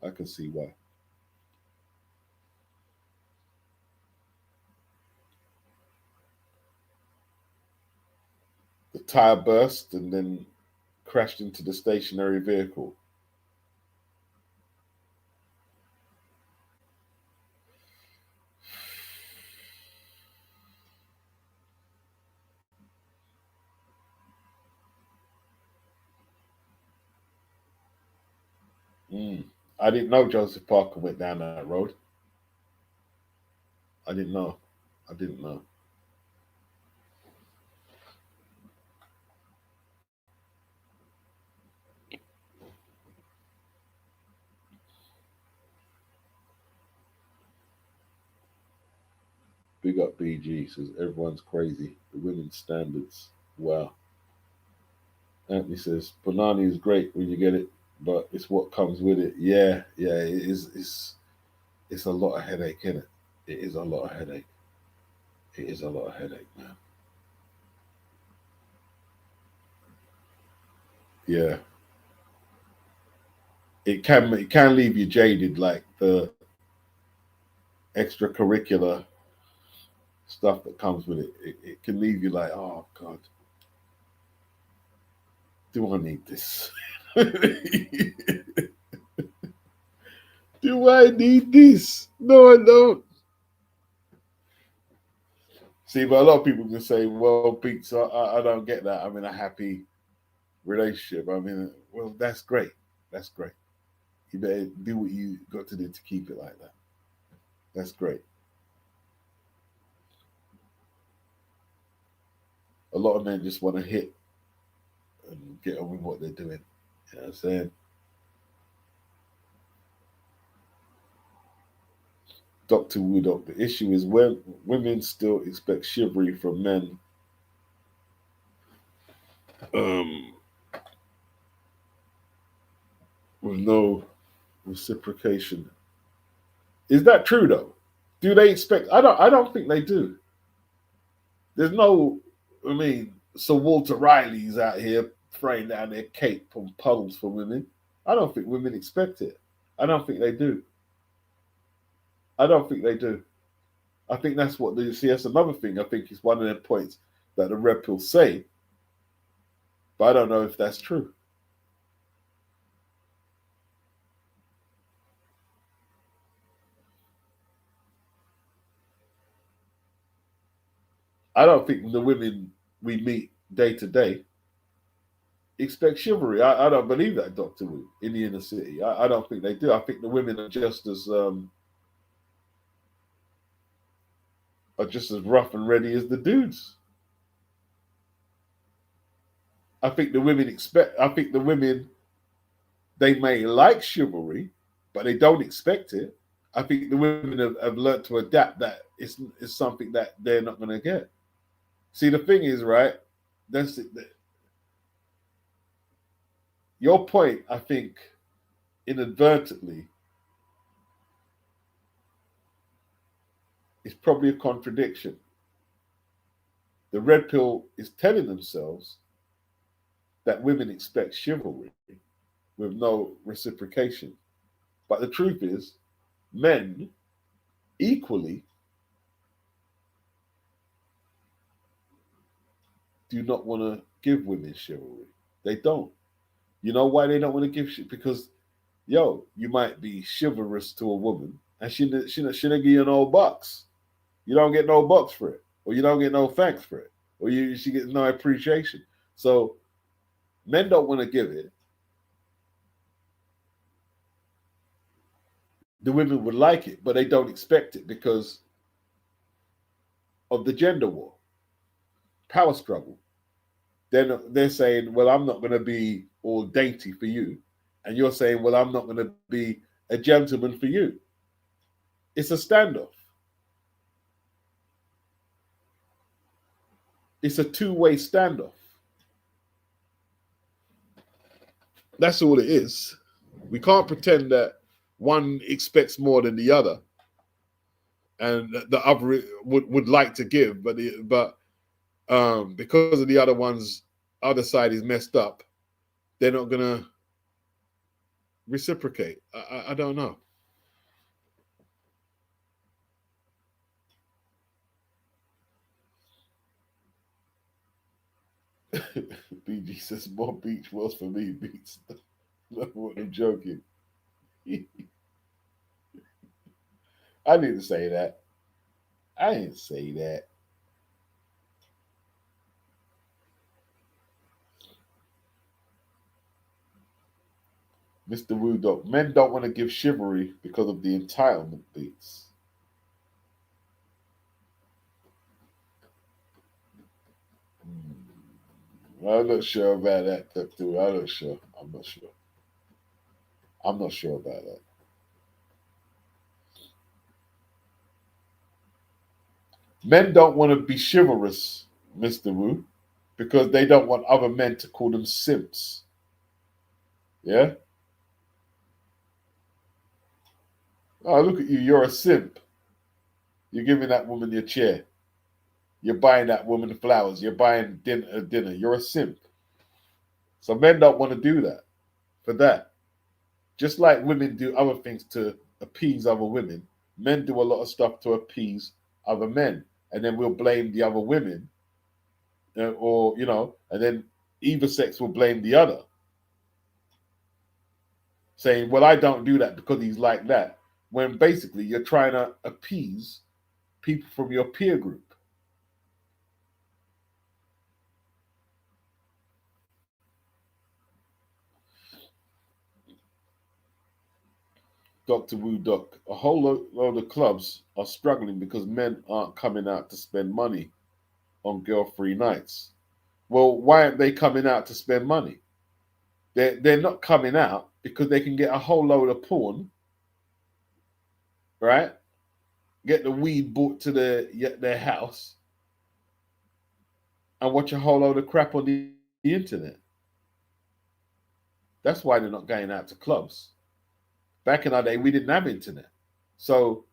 I can see why. The tire burst and then crashed into the stationary vehicle. Mm. I didn't know Joseph Parker went down that road. I didn't know. I didn't know. Big up BG says everyone's crazy. The women's standards. Wow. Anthony says Panani is great when you get it, but it's what comes with it. Yeah, yeah, it is. It's a lot of headache, isn't it? It is a lot of headache. It is a lot of headache, man. Yeah, it can leave you jaded, like the extracurricular stuff that comes with it. It can leave you like, oh God, do I need this? Do I need this? No, I don't. See, but a lot of people can say, well, Pete, I don't get that. I'm in a happy relationship. I mean, well, that's great. That's great. You better do what you got to do to keep it like that. That's great. A lot of men just want to hit and get on with what they're doing. You know what I'm saying? Dr. Woodop, the issue is when women still expect chivalry from men um, with no reciprocation. Is that true though? Do they expect? I don't think they do. There's no. I mean, Sir Walter Riley's out here throwing down their cape on puddles for women. I don't think women expect it. I don't think they do. I don't think they do. I think that's what the see. That's another thing. I think is one of the points that the rep will say, but I don't know if that's true. I don't think the women we meet day to day expect chivalry. I don't believe that, Doctor Wu, in the inner city. I don't think they do. I think the women are just as rough and ready as the dudes. I think the women expect. I think the women they may like chivalry, but they don't expect it. I think the women have learned to adapt that it's something that they're not going to get. See, the thing is, right? That's it. Your point, I think, inadvertently, is probably a contradiction. The red pill is telling themselves that women expect chivalry with no reciprocation. But the truth is, men equally do not want to give women chivalry. They don't. You know why they don't want to give shit? Because, yo, you might be chivalrous to a woman and she not give you no bucks. You don't get no bucks for it. Or you don't get no thanks for it. Or she gets no appreciation. So men don't want to give it. The women would like it, but they don't expect it because of the gender war, power struggle. They're saying, well, I'm not going to be all dainty for you. And you're saying, well, I'm not going to be a gentleman for you. It's a standoff. It's a two-way standoff. That's all it is. We can't pretend that one expects more than the other and the other would like to give, but because of the other side is messed up, they're not gonna reciprocate. I don't know. BG says more beach was for me beats. No, I'm joking. I didn't say that. I didn't say that. Mr. Woo Dog. Men don't want to give chivalry because of the entitlement beats. I'm not sure about that, too. I'm not sure. I'm not sure. I'm not sure about that. Men don't want to be chivalrous, Mr. Wu, because they don't want other men to call them simps. Yeah? Oh, look at you. You're a simp. You're giving that woman your chair. You're buying that woman flowers. You're buying dinner. You're a simp. So men don't want to do that for that. Just like women do other things to appease other women, men do a lot of stuff to appease other men. And then we'll blame the other women, and then either sex will blame the other, saying, well, I don't do that because he's like that. When basically you're trying to appease people from your peer group. Dr. Wu Doc, a whole load of clubs are struggling because men aren't coming out to spend money on girl-free nights. Well, why aren't they coming out to spend money? They're not coming out because they can get a whole load of porn, right? Get the weed brought to their house and watch a whole load of crap on the internet. That's why they're not going out to clubs. Back in our day, we didn't have internet. So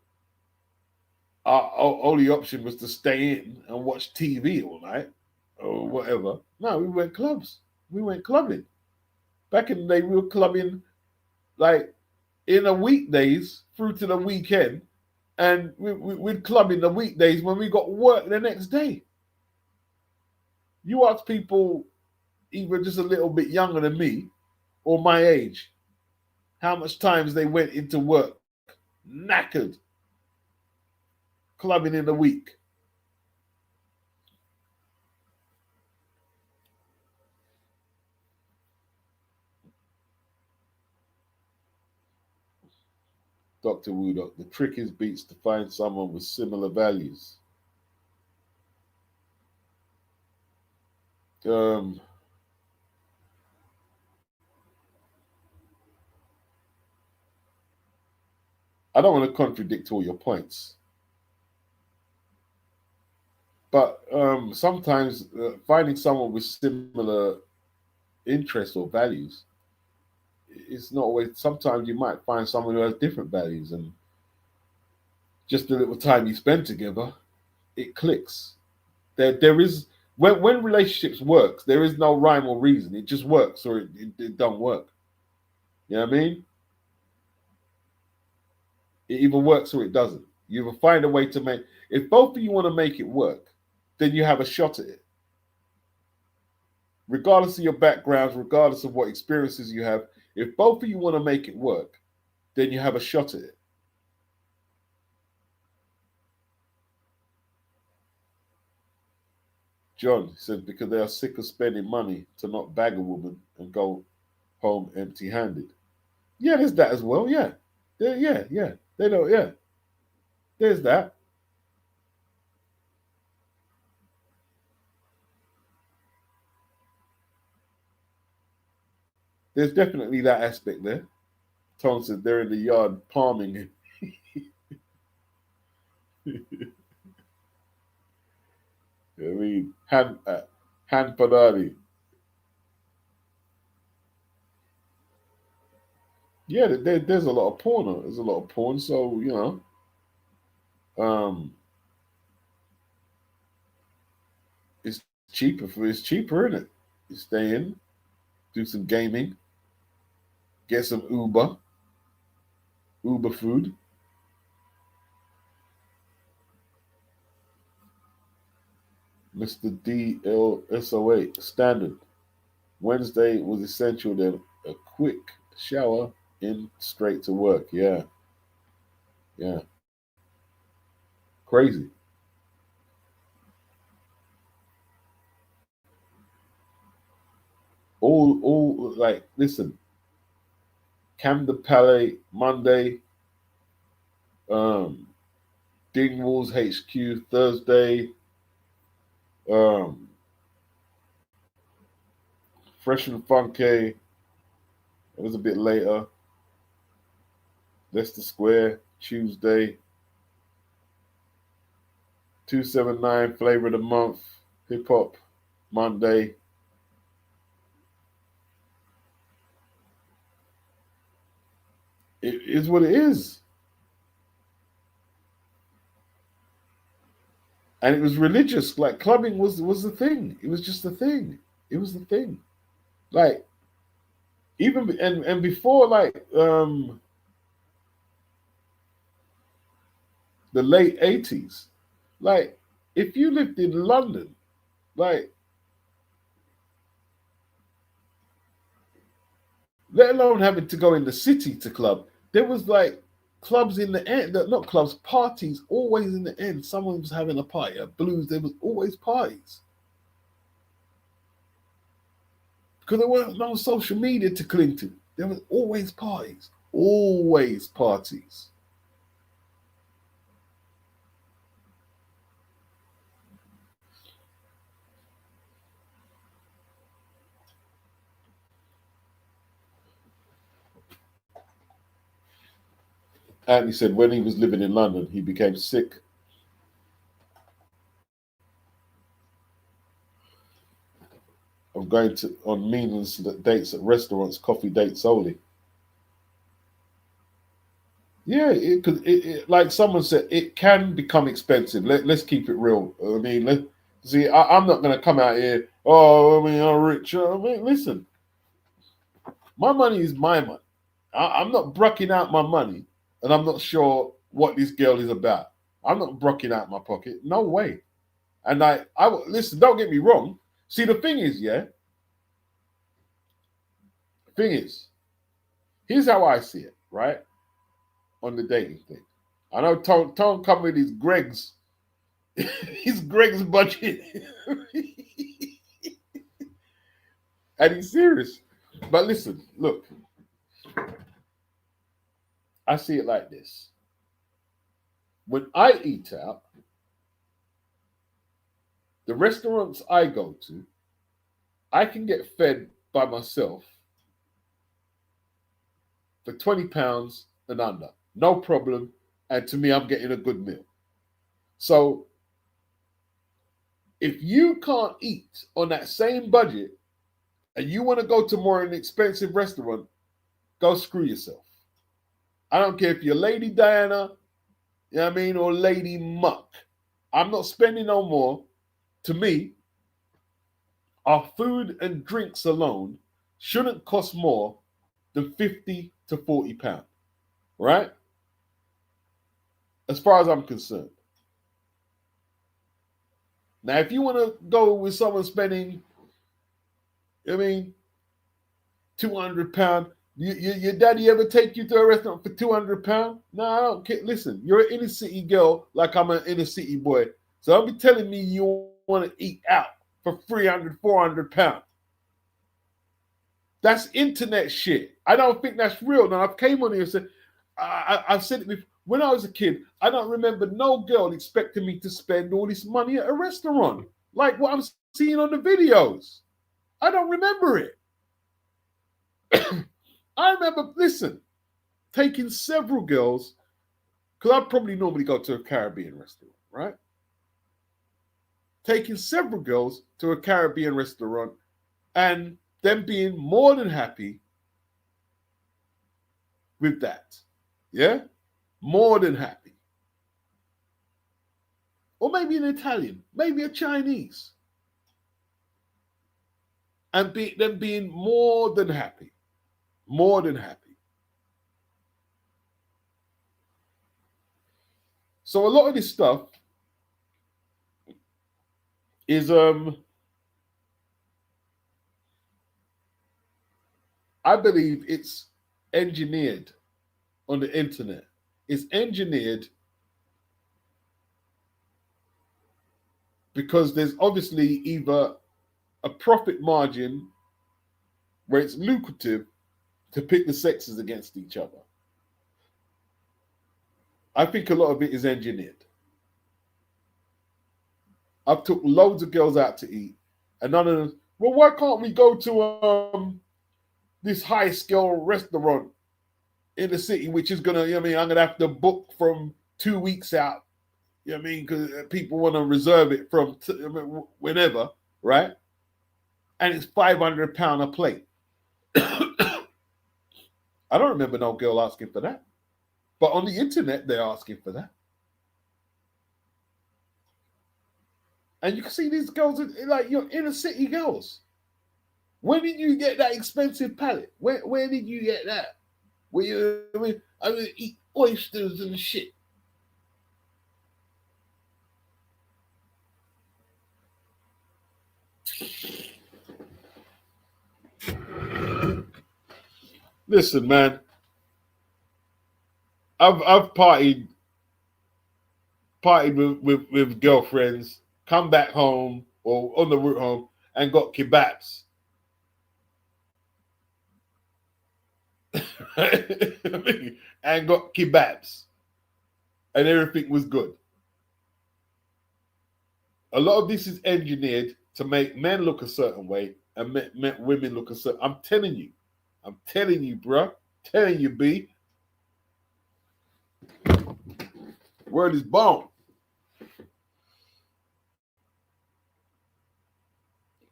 our only option was to stay in and watch TV all night or whatever. No, we went clubs. We went clubbing. Back in the day, we were clubbing like in the weekdays through to the weekend. And we'd club in the weekdays when we got work the next day. You ask people either just a little bit younger than me or my age how much times they went into work knackered clubbing in the week. Dr. Woodok, the trick is beats to find someone with similar values. Um, I don't want to contradict all your points, but sometimes finding someone with similar interests or values, it's not always. Sometimes you might find someone who has different values, and just the little time you spend together, it clicks. There is when relationships works, there is no rhyme or reason. It just works or it don't work. You know what I mean? It either works or it doesn't. You either find a way to make. If both of you want to make it work, then you have a shot at it. Regardless of your backgrounds, regardless of what experiences you have, if both of you want to make it work, then you have a shot at it. John said because they are sick of spending money to not bag a woman and go home empty-handed. Yeah, there's that as well. Yeah, yeah. They don't. Yeah, there's that. There's definitely that aspect there. Tom said they're in the yard palming. I mean, Han Panani. Yeah, there's a lot of porn. There's a lot of porn, so um, it's it's cheaper, isn't it? You stay in, do some gaming, get some Uber food. Mr. DLSO8 standard. Wednesday was essential. Then a quick shower in straight to work. Yeah, yeah, crazy. All like listen. Camden Palais Monday. Um, Dingwalls HQ Thursday. Um, Fresh and Funky. It was a bit later. Leicester Square Tuesday. 279 Flavor of the Month. Hip Hop Monday. It is what it is. And it was religious. Like clubbing was the thing. It was just the thing. It was the thing. Like even and before like the late 80s, like if you lived in London, like let alone having to go in the city to club, there was like clubs in the end, not clubs, parties always in the end. Someone was having a party at Blues, there was always parties. Because there weren't no social media to cling to. There was always parties. Always parties. Anthony said when he was living in London, he became sick of going to on meaningless dates at restaurants, coffee dates only. Yeah, because like someone said, it can become expensive. Let's keep it real. I mean, see. I'm not going to come out here. Oh, I mean, I'm rich. I mean, listen, my money is my money. I'm not brucking out my money, and I'm not sure what this girl is about. I'm not brucking out my pocket. No way. And I listen. Don't get me wrong. See, the thing is, yeah. The thing is, here's how I see it. Right on the dating thing. I know Tone come with his Greg's his Greg's budget. And he's serious. But listen, look, I see it like this. When I eat out, the restaurants I go to, I can get fed by myself for £20 and under. no problem. And to me, I'm getting a good meal. So if you can't eat on that same budget and you want to go to more an expensive restaurant, go screw yourself. I don't care if you're Lady Diana, you know what I mean, or Lady Muck. I'm not spending no more. To me, our food and drinks alone shouldn't cost more than 50 to 40 pounds, right? As far as I'm concerned. Now, if you want to go with someone spending, I mean, £200, your daddy ever take you to a restaurant for £200? No, I don't care. Listen, you're an inner city girl like I'm an inner city boy. So don't be telling me you want to eat out for £300, £400. That's internet shit. I don't think that's real. Now, I've came on here and said, I've said it before. When I was a kid, I don't remember no girl expecting me to spend all this money at a restaurant, like what I'm seeing on the videos. I don't remember it. I remember, listen, taking several girls, because I'd probably normally go to a Caribbean restaurant, right? Taking several girls to a Caribbean restaurant and them being more than happy with that. Yeah? More than happy. Or maybe an Italian, maybe a Chinese. And them being more than happy. More than happy. So a lot of this stuff is I believe it's engineered on the internet. It's engineered because there's obviously either a profit margin where it's lucrative to pit the sexes against each other. I think a lot of it is engineered. I've took loads of girls out to eat, and none of them, well, why can't we go to this high scale restaurant in the city, which is gonna, you know what I mean, I'm gonna have to book from 2 weeks out, you know what I mean, because people want to reserve it from whenever, right? And it's £500 a plate. I don't remember no girl asking for that. But on the internet, they're asking for that. And you can see these girls, like your inner city girls. Where did you get that expensive palate? Where did you get that? Where you, I mean, eat oysters and shit. Listen, man. I've partied with girlfriends, come back home or on the route home and got kebabs. And got kebabs. And everything was good. A lot of this is engineered to make men look a certain way and make women look a certain. I'm telling you, bruh. Telling you, B. Word is bone.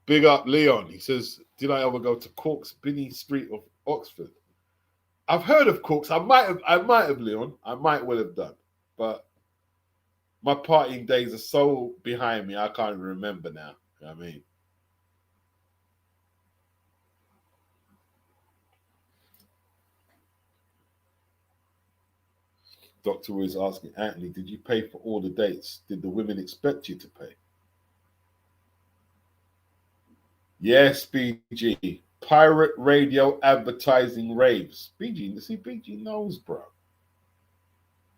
Big up Leon. He says, did I ever go to Cork's Binney Street of Oxford? I've heard of Cork's. I might have, Leon. I might well have done. But my partying days are so behind me, I can't even remember now. You know what I mean? Dr. Wu is asking, Anthony, did you pay for all the dates? Did the women expect you to pay? Yes, BG. Pirate radio advertising raves. BG, see, BG knows, bro.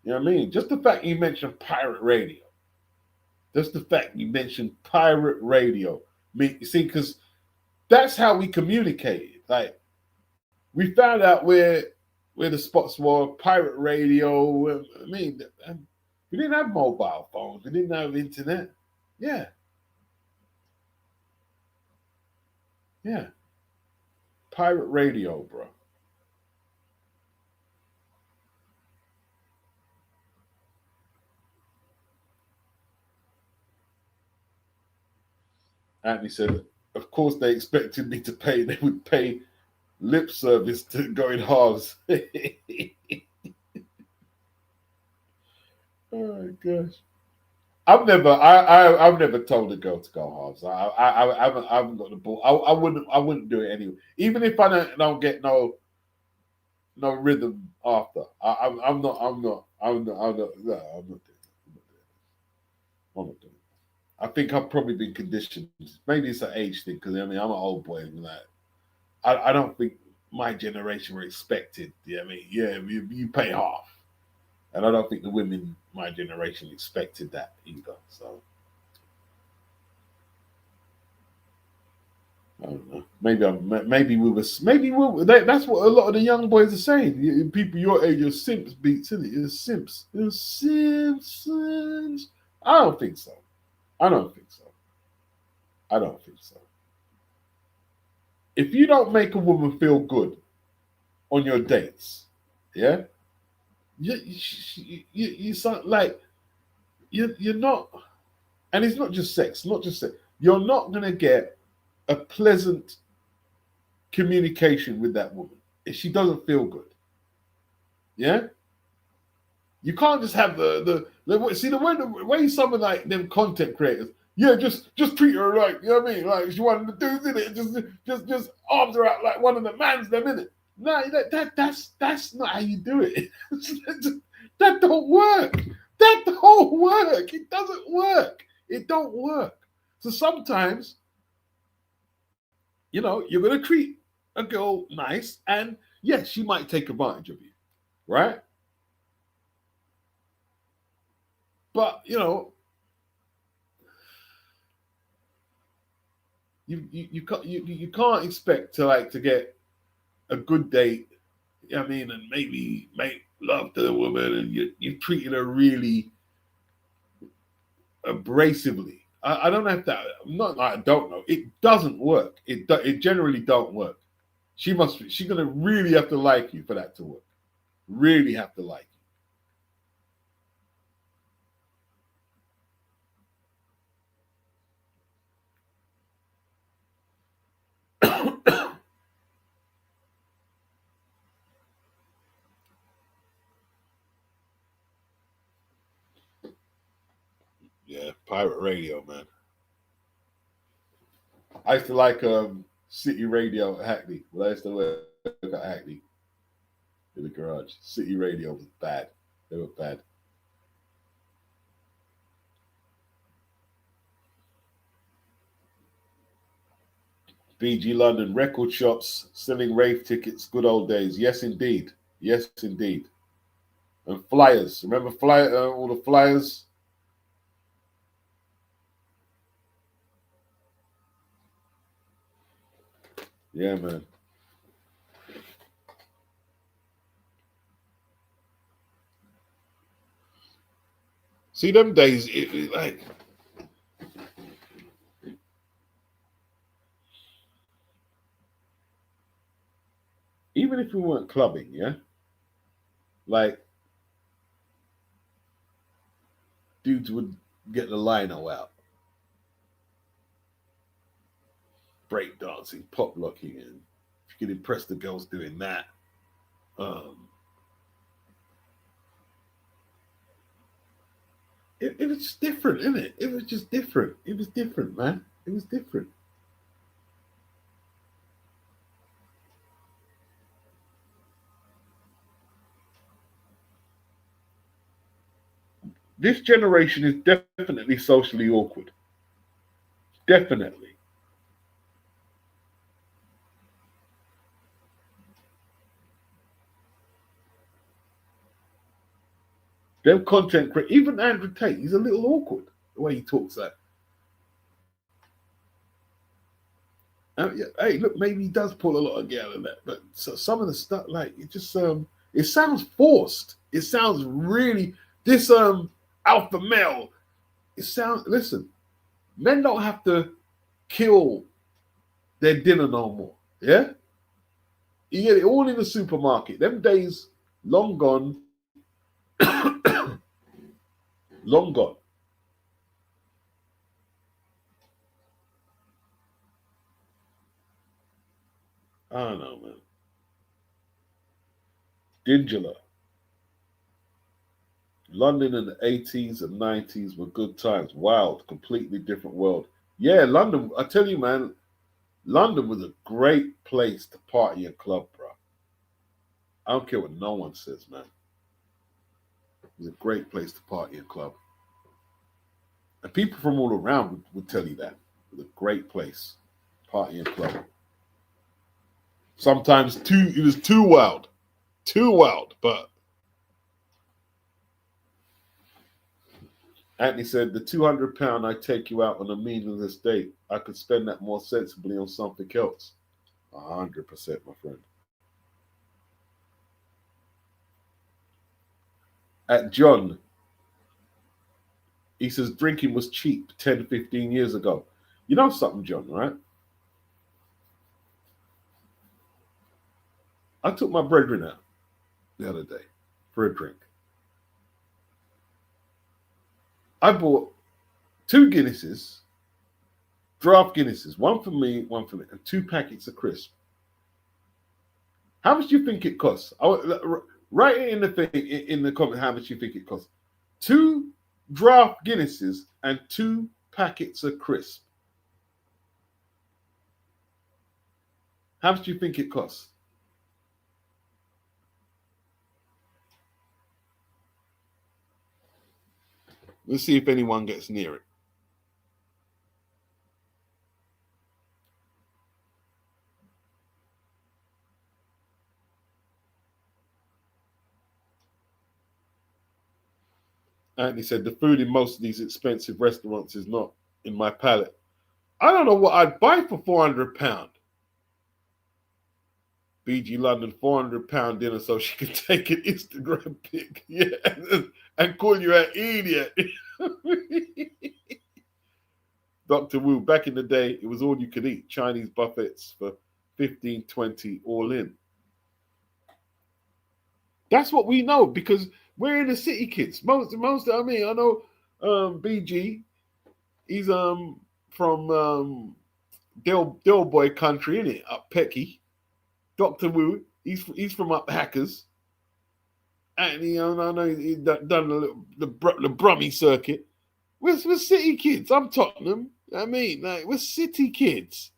You know what I mean? Just the fact you mentioned pirate radio. Just the fact you mentioned pirate radio. You see, because that's how we communicated. Like, we found out where the spots were, pirate radio. I mean, we didn't have mobile phones. We didn't have internet. Yeah. Yeah. Pirate radio, bro. Anthony said, of course they expected me to pay. They would pay lip service to going halves. Oh gosh. I've never told a girl to go halves. I haven't got the ball. I wouldn't do it anyway. Even if I don't get no rhythm after. I'm not no, I'm not doing it. I'm not doing it. I think I've probably been conditioned. Maybe it's an age thing because I mean I'm an old boy and like I don't think my generation were expected. Yeah, I mean, yeah, you pay half. And I don't think the women my generation expected that either. So I don't know. That's what a lot of the young boys are saying. People your age are simps beats, isn't it? You're simps. You're Simpsons. I don't think so. I don't think so. I don't think so. If you don't make a woman feel good on your dates, yeah, you sound like you're not, and it's not just sex, not just sex. You're not gonna get a pleasant communication with that woman if she doesn't feel good. Yeah, you can't just have the way some of like them content creators. Yeah, just treat her right. You know what I mean? Like she wanted to do it. Just arms her out like one of the mans them in it. No, that's not how you do it. That don't work. That don't work. It doesn't work. It don't work. So sometimes, you're gonna treat a girl nice, and yes, she might take advantage of you, right? But you can't expect to get a good date. I mean, and maybe make love to the woman, and you're treating her really abrasively. I don't have that. Not I don't know. It doesn't work. It generally don't work. She's gonna really have to like you for that to work. Really have to like you. Yeah, pirate radio, man. I used to like City Radio at Hackney. When I used to work at Hackney in the garage, City Radio was bad. They were bad. BG London record shops selling rave tickets. Good old days. Yes, indeed. Yes, indeed. And flyers. Remember all the flyers? Yeah, man. See them days, like even if we weren't clubbing, yeah, like dudes would get the lino out, break dancing, pop locking, and if you could impress the girls doing that, um, it was just different, isn't it? It was just different. It was different, man. It was different. This generation is definitely socially awkward. Definitely. Them content creators, even Andrew Tate, he's a little awkward the way he talks. Like, yeah, hey, look, maybe he does pull a lot of gal in that, but some of the stuff, like, it sounds forced. It sounds really this alpha male. It sounds. Listen, men don't have to kill their dinner no more. Yeah, you get it all in the supermarket. Them days long gone, long gone. I don't know, man. Dingula. London in the 80s and 90s were good times. Wild, completely different world. Yeah, London, I tell you, man, London was a great place to party and club, bro. I don't care what no one says, man. It was a great place to party and club. And people from all around would tell you that. It was a great place, party and club. Sometimes it was too wild. Too wild, but Anthony said, the £200 I take you out on a meaningless date, I could spend that more sensibly on something else. 100%, my friend. At John, he says, drinking was cheap 10, 15 years ago. You know something, John, right? I took my brethren out the other day for a drink. I bought 2 Guinnesses, draft Guinnesses, one for me, one for me, and 2 packets of crisp. How much do you think it costs? Write it in the thing, in the comment, how much you think it costs. 2 draft Guinnesses and 2 packets of crisp. How much do you think it costs? Let's see if anyone gets near it. Anthony said, the food in most of these expensive restaurants is not in my palate. I don't know what I'd buy for £400. BG London, £400 dinner so she can take an Instagram pic, yeah, and call you an idiot. Dr. Wu, back in the day, it was all you could eat. Chinese buffets for 15, 20 all in. That's what we know because we're in the city, kids. Most I mean, I know BG, he's from Del Boy country, innit? Up Pecky. Dr. Wu, he's from up Hackers. And I know he's done the Brummie circuit. We're city kids. I'm Tottenham. I mean, like, we're city kids.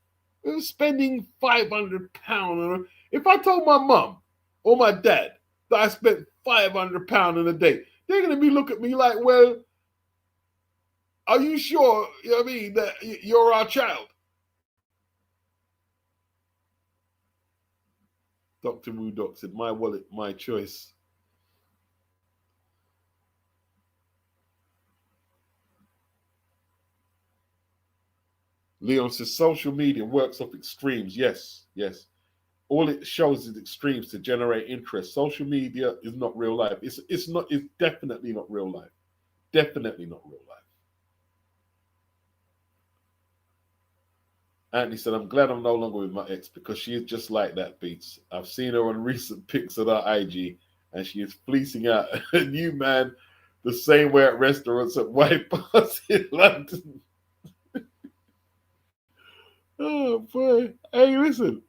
We're spending £500. If I told my mum or my dad that I spent £500 in a day, they're going to be looking at me like, well, are you sure, you know what I mean, that you're our child? Dr. Wu Doc said, my wallet, my choice. Leon says, social media works off extremes. Yes, yes. All it shows is extremes to generate interest. Social media is not real life. It's definitely not real life. Definitely not real life. Anthony said, I'm glad I'm no longer with my ex because she is just like that, Beats. I've seen her on recent pics of her IG and she is fleecing out a new man the same way at restaurants at white bars in London. Oh, boy. Hey, listen.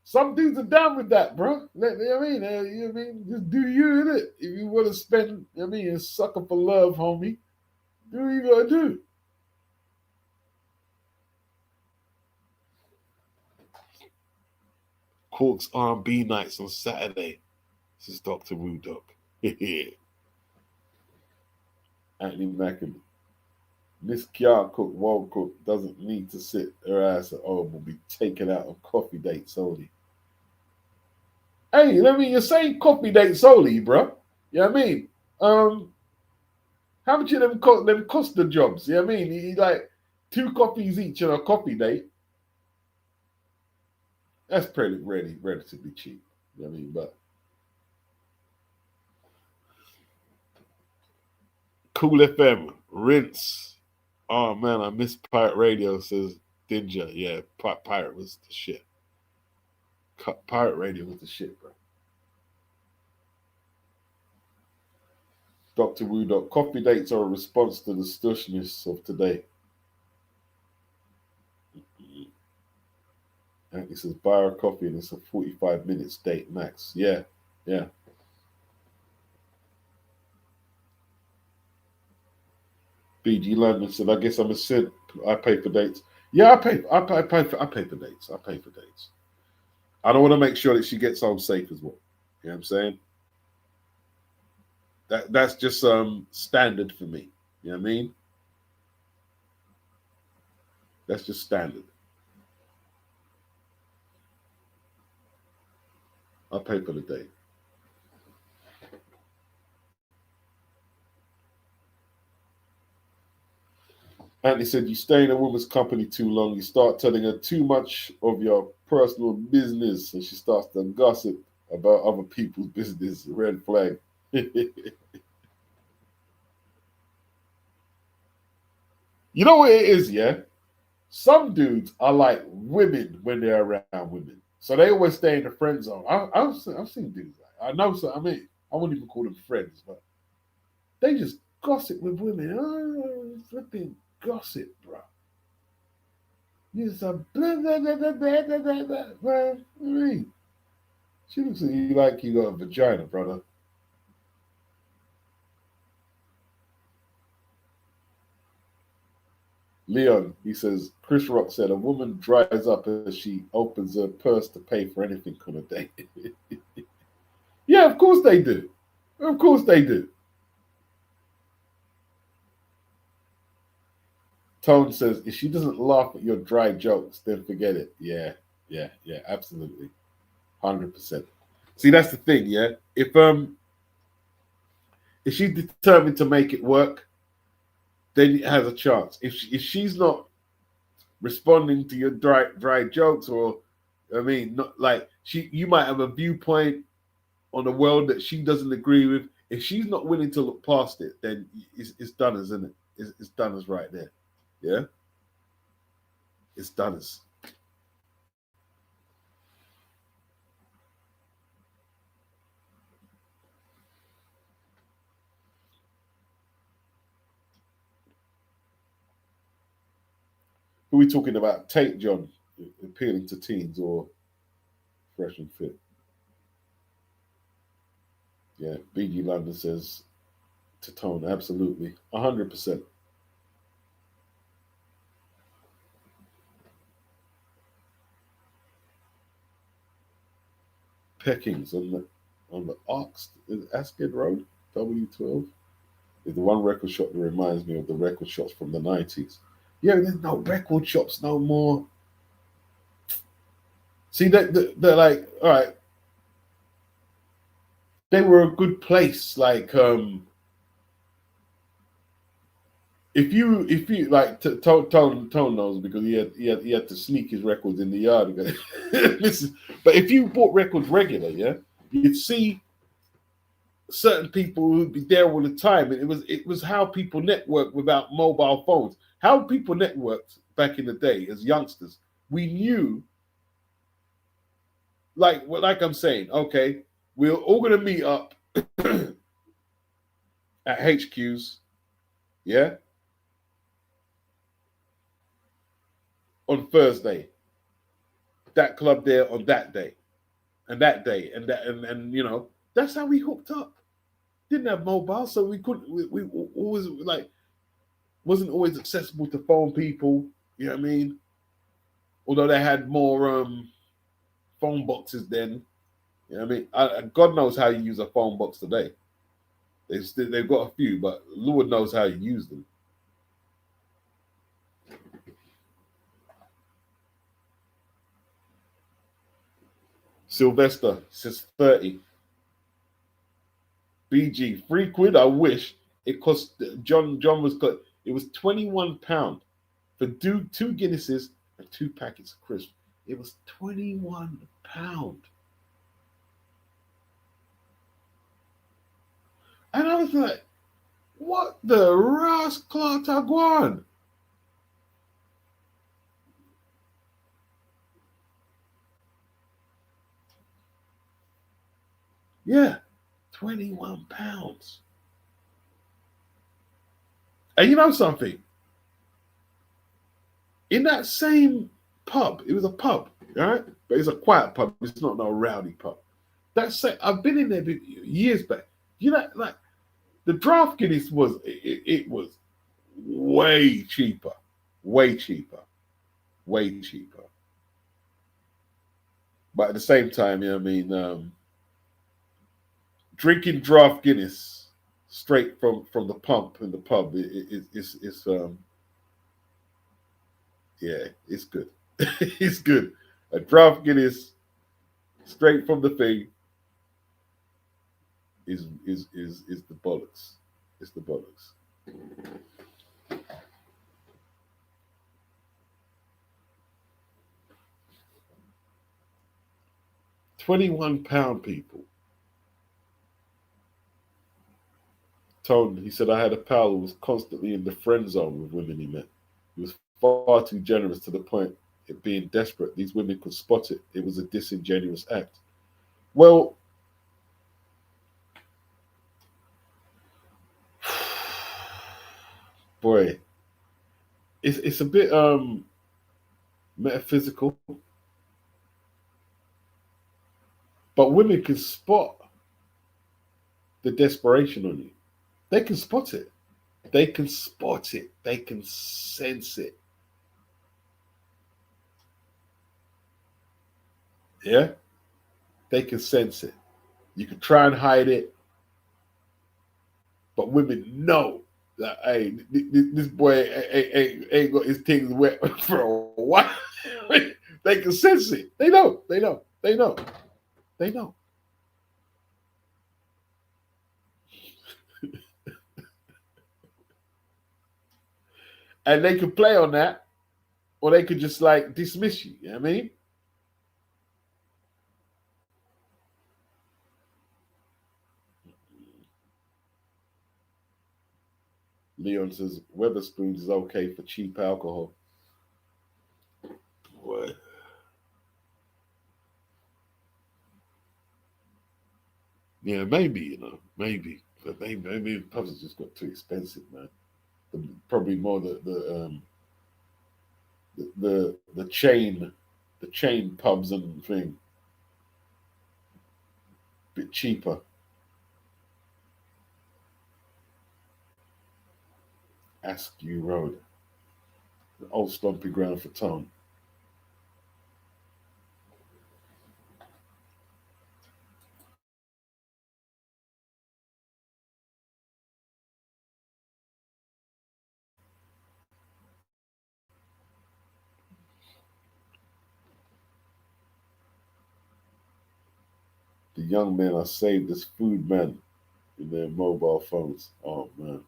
Some dudes are down with that, bro. You know what I mean? You know what I mean? Just do you, innit? If you want to spend, you know what I mean, a sucker for love, homie, do what you got to do. Cork's R&B nights on Saturday. This is Dr. Wu Doc. Anthony Mackin. Miss Kiara Cook, World Cook, doesn't need to sit her ass at home, will be taken out on coffee dates only. Hey, I mean, you're saying coffee dates only, bro. You know what I mean? How much of them cost the jobs? You know what I mean? You like 2 coffees each on a coffee date. That's really relatively cheap. You know what I mean? But Cool FM, rinse. Oh man, I miss Pirate Radio, says Dinja. Yeah, Pirate was the shit. Pirate Radio was the shit, bro. Dr. Wu Doc, coffee dates are a response to the stushness of today. And it says buy her a coffee and it's a 45 minutes date max. Yeah, yeah. BG London said, I guess I'm a simp. I pay for dates. Yeah, I pay for dates. I pay for dates. I don't want to make sure that she gets home safe as well. You know what I'm saying? That's just standard for me. You know what I mean? That's just standard. I pay for the date. Anthony said, you stay in a woman's company too long, you start telling her too much of your personal business, and she starts to gossip about other people's business. Red flag. You know what it is, yeah? Some dudes are like women when they're around women. So they always stay in the friend zone. I've seen dudes like I know, so I mean, I wouldn't even call them friends, but they just gossip with women. Oh, flipping gossip, bro. You just a blah, blah, blah, blah, blah, blah, blah, blah, blah. What do you mean? She looks at you like you got a vagina, brother. Leon, he says, Chris Rock said, a woman dries up as she opens her purse to pay for anything on a date. Yeah, of course they do. Of course they do. Tone says, if she doesn't laugh at your dry jokes, then forget it. Yeah, yeah, yeah, absolutely. 100%. See, that's the thing, yeah? If she's determined to make it work, then it has a chance. If she's not responding to your dry jokes, or I mean, not like you might have a viewpoint on the world that she doesn't agree with. If she's not willing to look past it, then it's done as, isn't it? It's done as right there. Yeah, it's done as. Who are we talking about? Tate John appealing to teens or fresh and fit? Yeah, BG London says to Tone, absolutely, 100%. Peckings on the Ox Ascot Road, W12. Is the one record shop that reminds me of the record shops from the 90s. Yeah, there's no record shops no more. See, they're like, all right, they were a good place. Like, if you like Tone knows because he had to sneak his records in the yard. Listen, but if you bought records regular, yeah, you'd see certain people who'd be there all the time, and it was how people networked without mobile phones. How people networked back in the day as youngsters. We knew, like I'm saying, okay, we're all gonna meet up at HQs, yeah, on Thursday. That club there on that day, and that day, and that, and that's how we hooked up. Didn't have mobile, so we couldn't. We always like wasn't always accessible to phone people. You know what I mean? Although they had more phone boxes then. You know what I mean? God knows how you use a phone box today. They've got a few, but Lord knows how you use them. Sylvester says 30. BG, £3. I wish it cost. John was got. It was £21 for two Guinnesses and 2 packets of crisps. It was £21, and I was like, "What the rascal Taguan?" Yeah, £21. And you know something? In that same pub, it was a pub. All right, but it's a quiet pub. It's not no rowdy pub. That's it. I've been in there years back. You know, like the draft Guinness was it was way cheaper, way cheaper, way cheaper. But at the same time, you know what I mean, drinking draft Guinness straight from the pump in the pub, it's yeah, it's good. It's good. A draft Guinness straight from the thing is the bollocks. It's the bollocks. 21 pound people. He said, I had a pal who was constantly in the friend zone with women he met. He was far too generous to the point of being desperate. These women could spot it. It was a disingenuous act. Well, boy, it's a bit metaphysical, but women can spot the desperation on you. They can spot it. They can spot it. They can sense it. Yeah? They can sense it. You can try and hide it, but women know that, hey, this boy ain't got his things wet for a while. They can sense it. They know. They know. They know. They know. And they could play on that, or they could just like dismiss you. You know what I mean? Leon says Weatherspoons is okay for cheap alcohol. What? Yeah, maybe, maybe. But maybe the pubs have just got too expensive, man. Probably more the chain pubs and thing. Bit cheaper. Askew Road. The old stomping ground for Tom. The young men are saved as food men in their mobile phones. Oh man.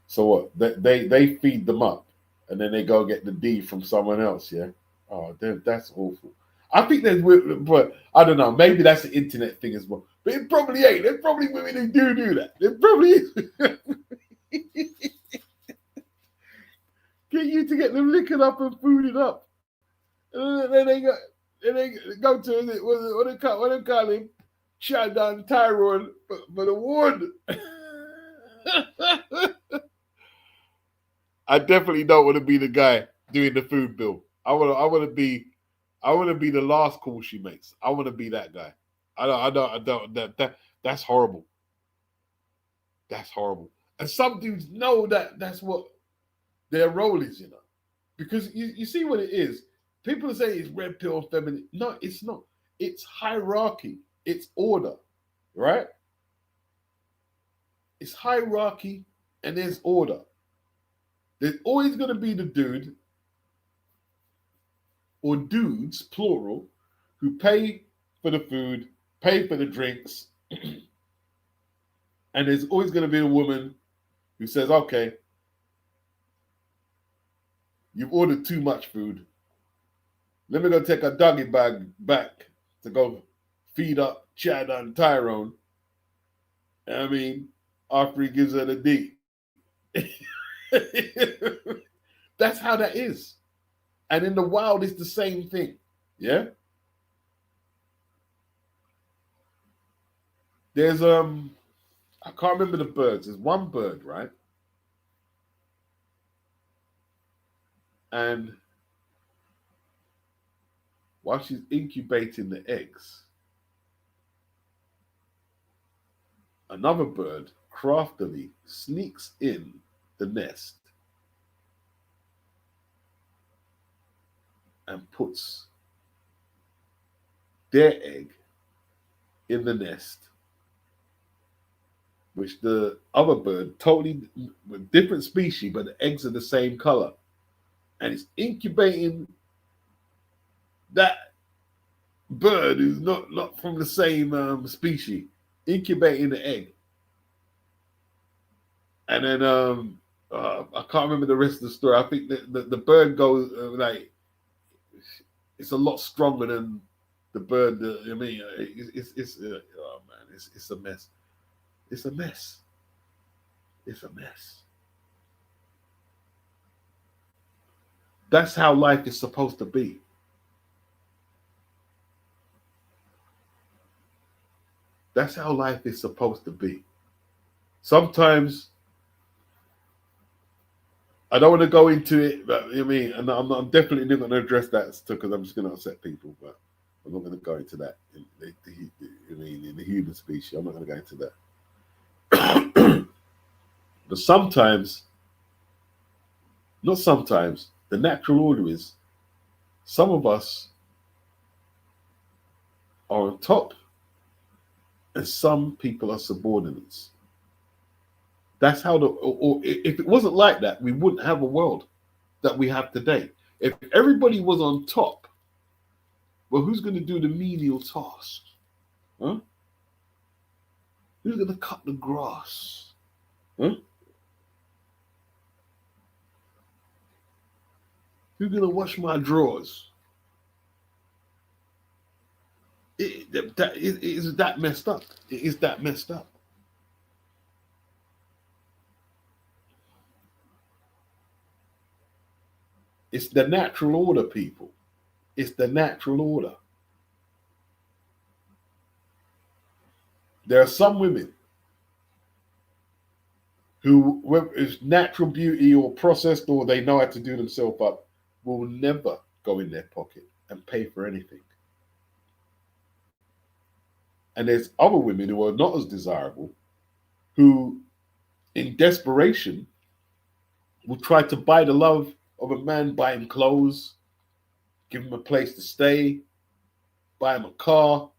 So what? They feed them up, and then they go get the D from someone else. Yeah. Oh, that's awful. I think but I don't know. Maybe that's the internet thing as well. But it probably ain't. There's probably women who do that. There probably is. Get you to get them liquored up and fooded up, and then they go to what they call him, Shadon Tyrone for the wood. I definitely don't want to be the guy doing the food bill. I want to be the last call she makes. I want to be that guy. I don't. That's horrible. That's horrible. And some dudes know that that's what their role is, because you see what it is. People say it's red pill feminine. No, it's not. It's hierarchy. It's order, right? It's hierarchy and there's order. There's always going to be the dude or dudes, plural, who pay for the food, pay for the drinks, and there's always going to be a woman who says, okay, you've ordered too much food. Let me go take a doggy bag back to go feed up Chad and Tyrone. I mean, after he gives her the D. That's how that is. And in the wild, it's the same thing. Yeah. There's I can't remember the birds. There's one bird, right? And while she's incubating the eggs, another bird craftily sneaks in the nest and puts their egg in the nest, which the other bird, totally different species, but the eggs are the same color, and it's incubating that bird who's not from the same species, incubating the egg. And then I can't remember the rest of the story. I think the bird goes like it's a lot stronger than the bird. I mean, it's oh man, it's a mess. It's a mess. It's a mess. That's how life is supposed to be. That's how life is supposed to be. Sometimes I don't want to go into it, but I mean, and I'm definitely not going to address that because I'm just going to upset people. But I'm not going to go into that. In the human species, I'm not going to go into that. But sometimes, not sometimes, the natural order is some of us are on top, and some people are subordinates. That's how or if it wasn't like that, we wouldn't have a world that we have today. If everybody was on top, well, who's going to do the menial task? Huh? Who's going to cut the grass? Huh? Who's going to wash my drawers? It is that messed up. It is that messed up. It's the natural order, people. It's the natural order. There are some women who, whether it's natural beauty or processed or they know how to do themselves up, will never go in their pocket and pay for anything. And there's other women who are not as desirable who, in desperation, will try to buy the love of a man, buy him clothes, give him a place to stay, buy him a car.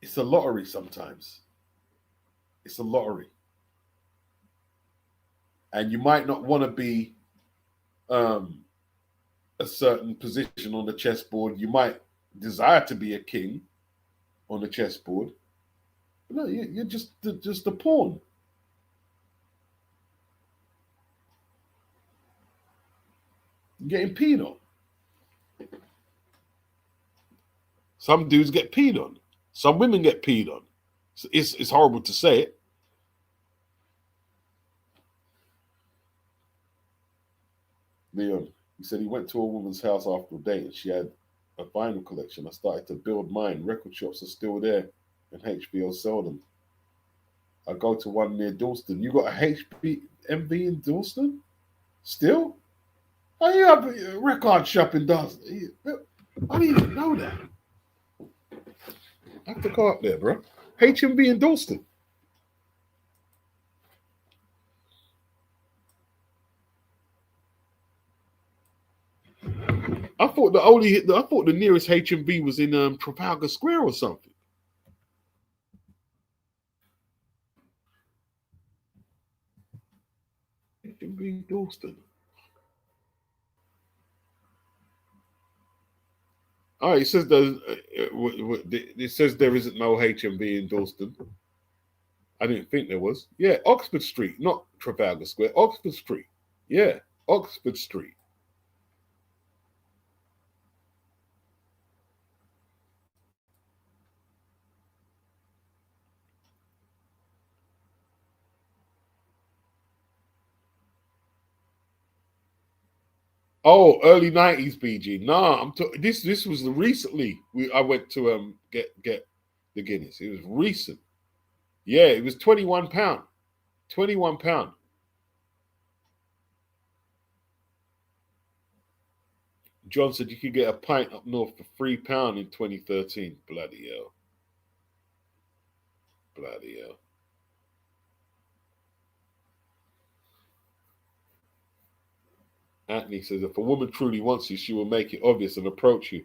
It's a lottery sometimes. It's a lottery. And you might not want to be a certain position on the chessboard. You might desire to be a king on the chessboard. But no, you're just a pawn. You're getting peed on. Some dudes get peed on. Some women get peed on. It's horrible to say it. Leon, he said he went to a woman's house after a date and she had a vinyl collection. I started to build mine. Record shops are still there and HBO sell them. I go to one near Dalston. You got a HMV in Dalston? Still? Oh, you have a record shop in Dalston. I didn't even know that. I have to go up there, bro. HMV in Dalston. I thought the nearest HMV was in Trafalgar Square or something. HMV Dalston. Oh, it says it says there isn't no HMV in Dalston. I didn't think there was. Yeah, Oxford Street, not Trafalgar Square. Oxford Street. Yeah, Oxford Street. Oh, early 90s BG. Nah, this was recently. I went to get the Guinness. It was recent. Yeah, it was £21. £21. John said you could get a pint up north for £3 in 2013. Bloody hell. Bloody hell. Anthony says, if a woman truly wants you, she will make it obvious and approach you.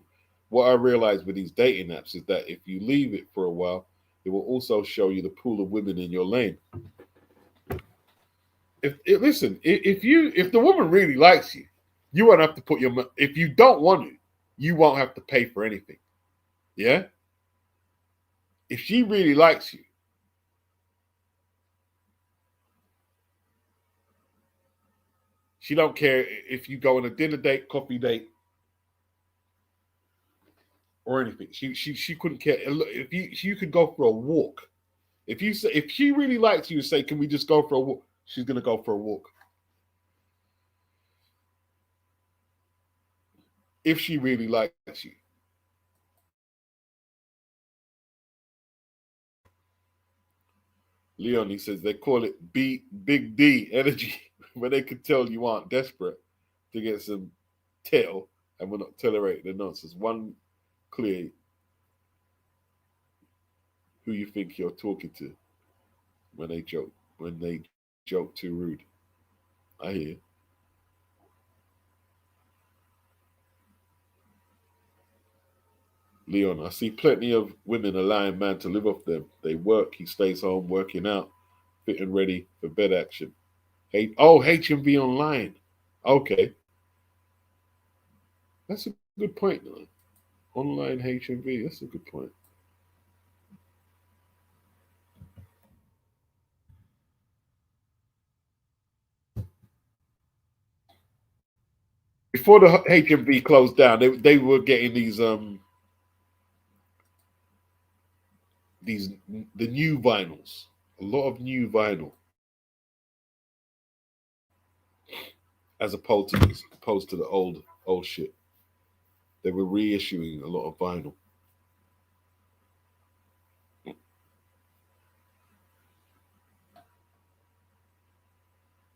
What I realize with these dating apps is that if you leave it for a while, it will also show you the pool of women in your lane. If the woman really likes you, you won't have to put your. If you don't want to, you won't have to pay for anything. Yeah. If she really likes you, she don't care if you go on a dinner date, coffee date, or anything. She couldn't care. If you could go for a walk. If she really likes you and say, can we just go for a walk? She's gonna go for a walk. If she really likes you. Leon, he says they call it big D energy when they could tell you aren't desperate to get some tail and we're not tolerating the nonsense. One clear who you think you're talking to when they joke too rude. I hear you. Leon, I see plenty of women allowing man to live off them. They work, he stays home working out, fit and ready for bed action. HMV online. Okay. That's a good point, though. Online HMV, that's a good point. Before the HMV closed down, they were getting these the new vinyls, a lot of new vinyl, as opposed to the old shit. They were reissuing a lot of vinyl.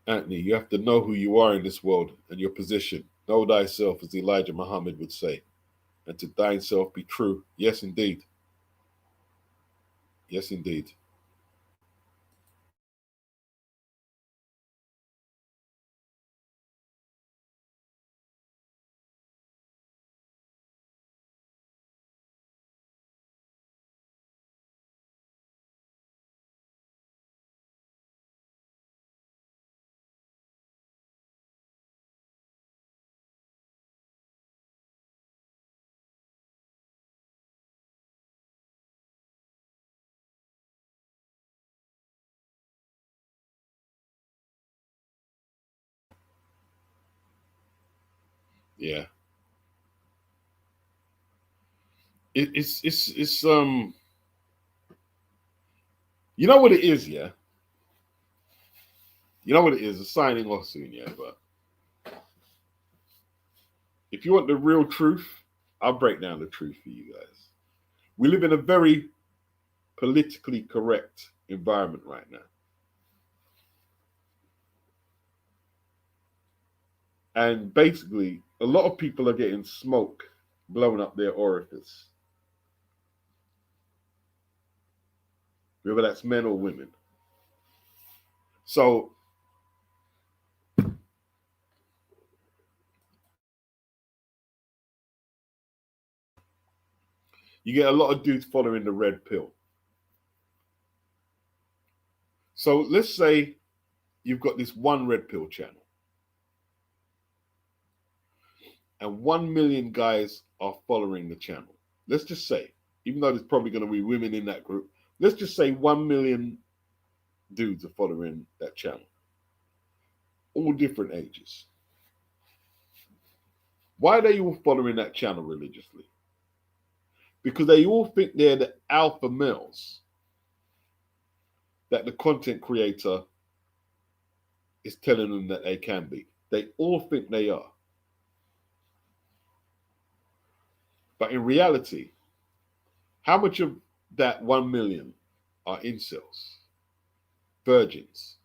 Anthony, you have to know who you are in this world and your position. Know thyself, as Elijah Muhammad would say, and to thine self be true. Yes, indeed. Yes, indeed. Yeah. It's you know what it is, yeah. You know what it is. It's signing off soon, yeah. But if you want the real truth, I'll break down the truth for you guys. We live in a very politically correct environment right now. And basically, a lot of people are getting smoke blown up their orifice, whether that's men or women. So you get a lot of dudes following the red pill. So let's say you've got this one red pill channel, and 1 million guys are following the channel. Let's just say, even though there's probably going to be women in that group, let's just say 1 million dudes are following that channel, all different ages. Why are they all following that channel religiously? Because they all think they're the alpha males that the content creator is telling them that they can be. They all think they are. But in reality, how much of that 1 million are incels, virgins,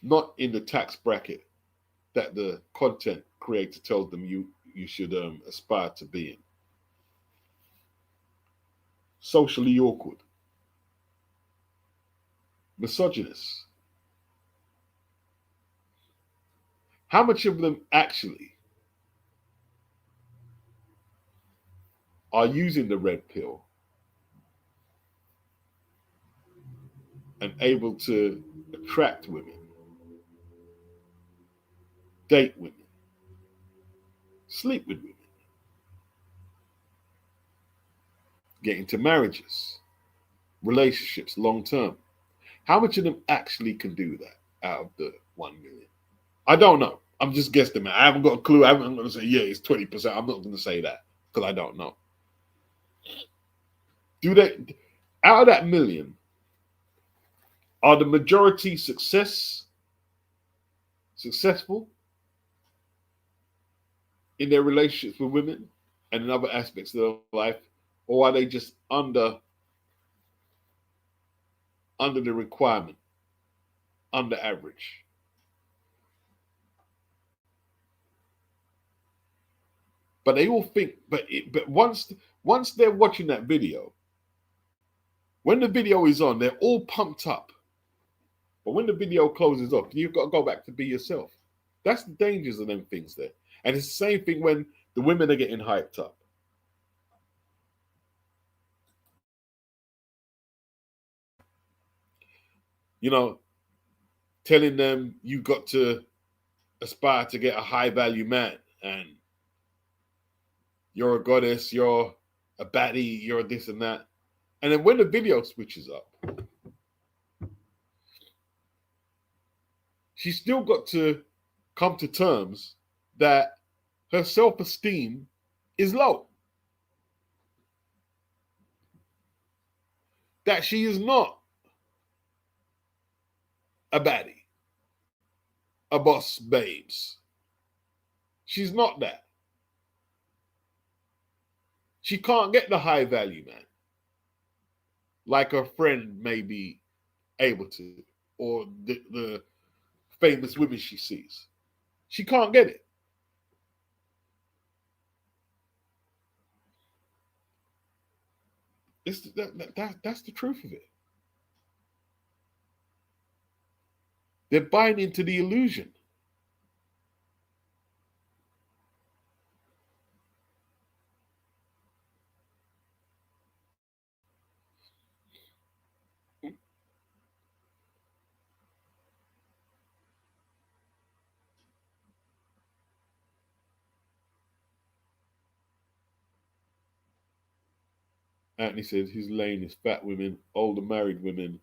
not in the tax bracket? that the content creator tells them you should aspire to be in. Socially awkward, misogynist. How much of them actually are using the red pill and able to attract women, date women, sleep with women, get into marriages, relationships long term? How much of them actually can do that out of the 1 million? I don't know. I'm just guessing. I haven't got a clue. I'm going to say, yeah, it's 20%. I'm not going to say that because I don't know. Do they, out of that million, are the majority successful in their relationships with women and in other aspects of their life, or are they just under the requirement, under average? But they all think, but once they're watching that video, when the video is on, they're all pumped up. But when the video closes off, you've got to go back to be yourself. That's the dangers of them things there. And it's the same thing when the women are getting hyped up. You know, telling them you got to aspire to get a high value man and you're a goddess, you're a baddie, you're this and that. And then when the video switches up, she's still got to come to terms that her self-esteem is low. That she is not a baddie, a boss babes. She's not that. She can't get the high value man like her friend may be able to, or the famous women she sees. She can't get it. That's the truth of it. They're buying into the illusion. Anthony says his lane is fat women, older married women,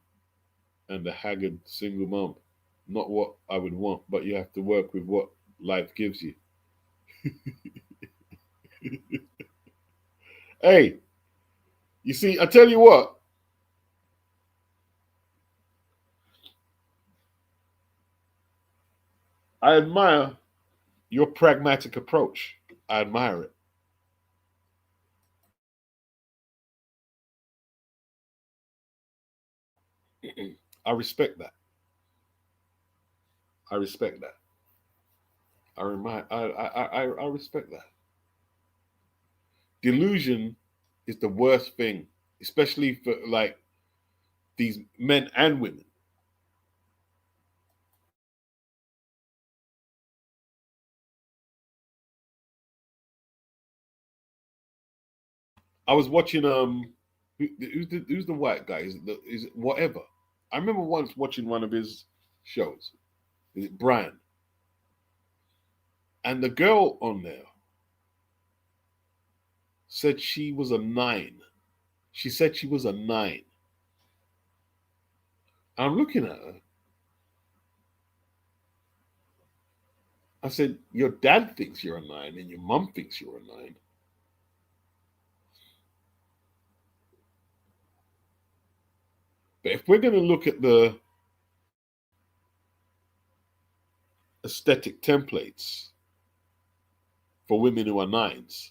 and the haggard single mom. Not what I would want, but you have to work with what life gives you. Hey, you see, I tell you what, I admire your pragmatic approach. I admire it. I respect that. I respect that. I respect that. Delusion is the worst thing, especially for like these men and women. I was watching who's the white guy? Is it whatever? I remember once watching one of his shows. Is it Brian? And the girl on there said she was a 9. She said she was a 9. I'm looking at her. I said, your dad thinks you're a 9 and your mum thinks you're a 9. But if we're going to look at the aesthetic templates for women who are 9s,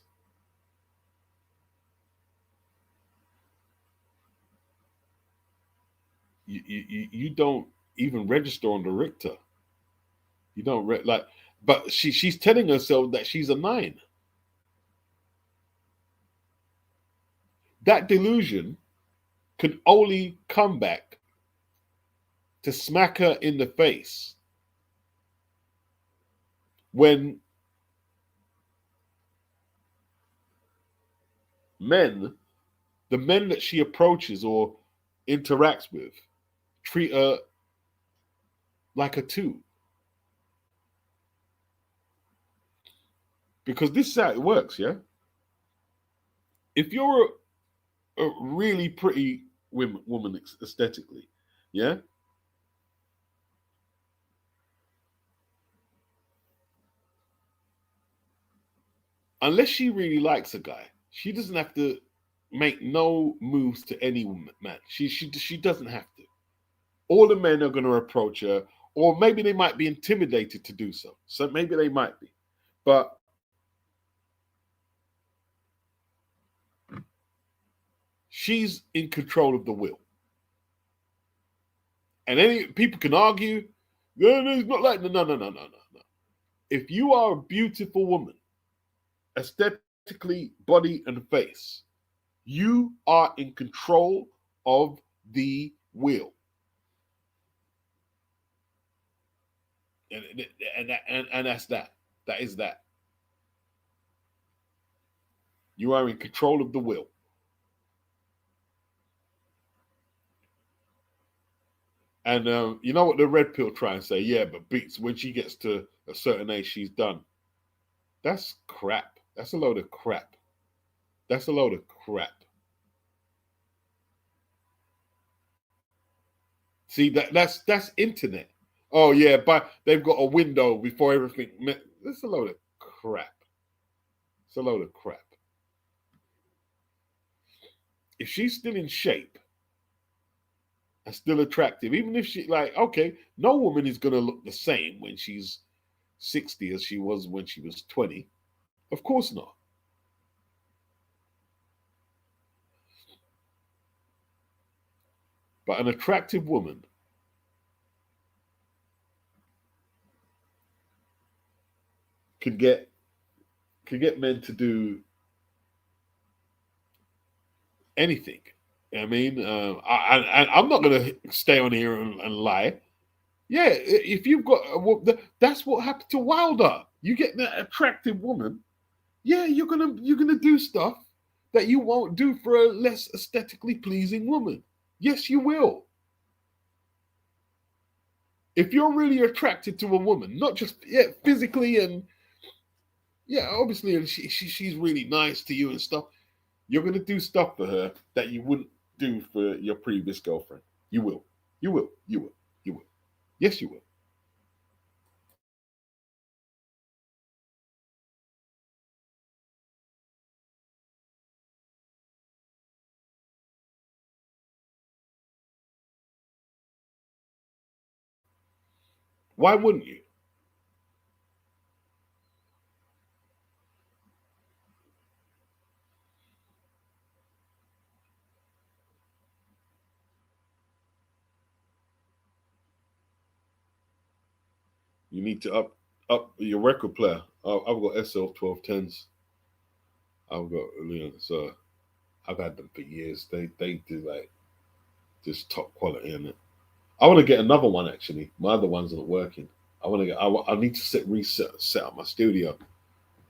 you don't even register on the Richter. You don't like But she's telling herself that she's a 9. That delusion could only come back to smack her in the face when the men that she approaches or interacts with, treat her like a 2. Because this is how it works, yeah? If you're a really pretty woman aesthetically, yeah? Unless she really likes a guy, she doesn't have to make no moves to any man. She doesn't have to. All the men are going to approach her, or maybe they might be intimidated to do so. So maybe they might be. But she's in control of the will. And any people can argue, no, it's not like no. If you are a beautiful woman, aesthetically, body and face, you are in control of the will. And that's that. That is that. You are in control of the will. And you know what the red pill try and say? Yeah, but Beats, when she gets to a certain age, she's done. That's crap. That's a load of crap. That's a load of crap. See, that's internet. Oh yeah, but they've got a window before everything. That's a load of crap. It's a load of crap. If she's still in shape and still attractive, even if she like, okay, no woman is gonna look the same when she's 60 as she was when she was 20. Of course not. But an attractive woman could get men to do anything. I mean, I'm not going to stay on here and lie. Yeah, if you've got that's what happened to Wilder. You get that attractive woman. Yeah, you're gonna do stuff that you won't do for a less aesthetically pleasing woman. Yes, you will. If you're really attracted to a woman, not just physically and obviously, and she's really nice to you and stuff, you're gonna do stuff for her that you wouldn't do for your previous girlfriend. You will. You will. You will. You will. Yes, you will. Why wouldn't you? You need to up your record player. I've got SL 1210s. I've got so I've had them for years. They do like just top quality in it. I want to get another one actually. My other one's not working. I want to get. I need to set up my studio.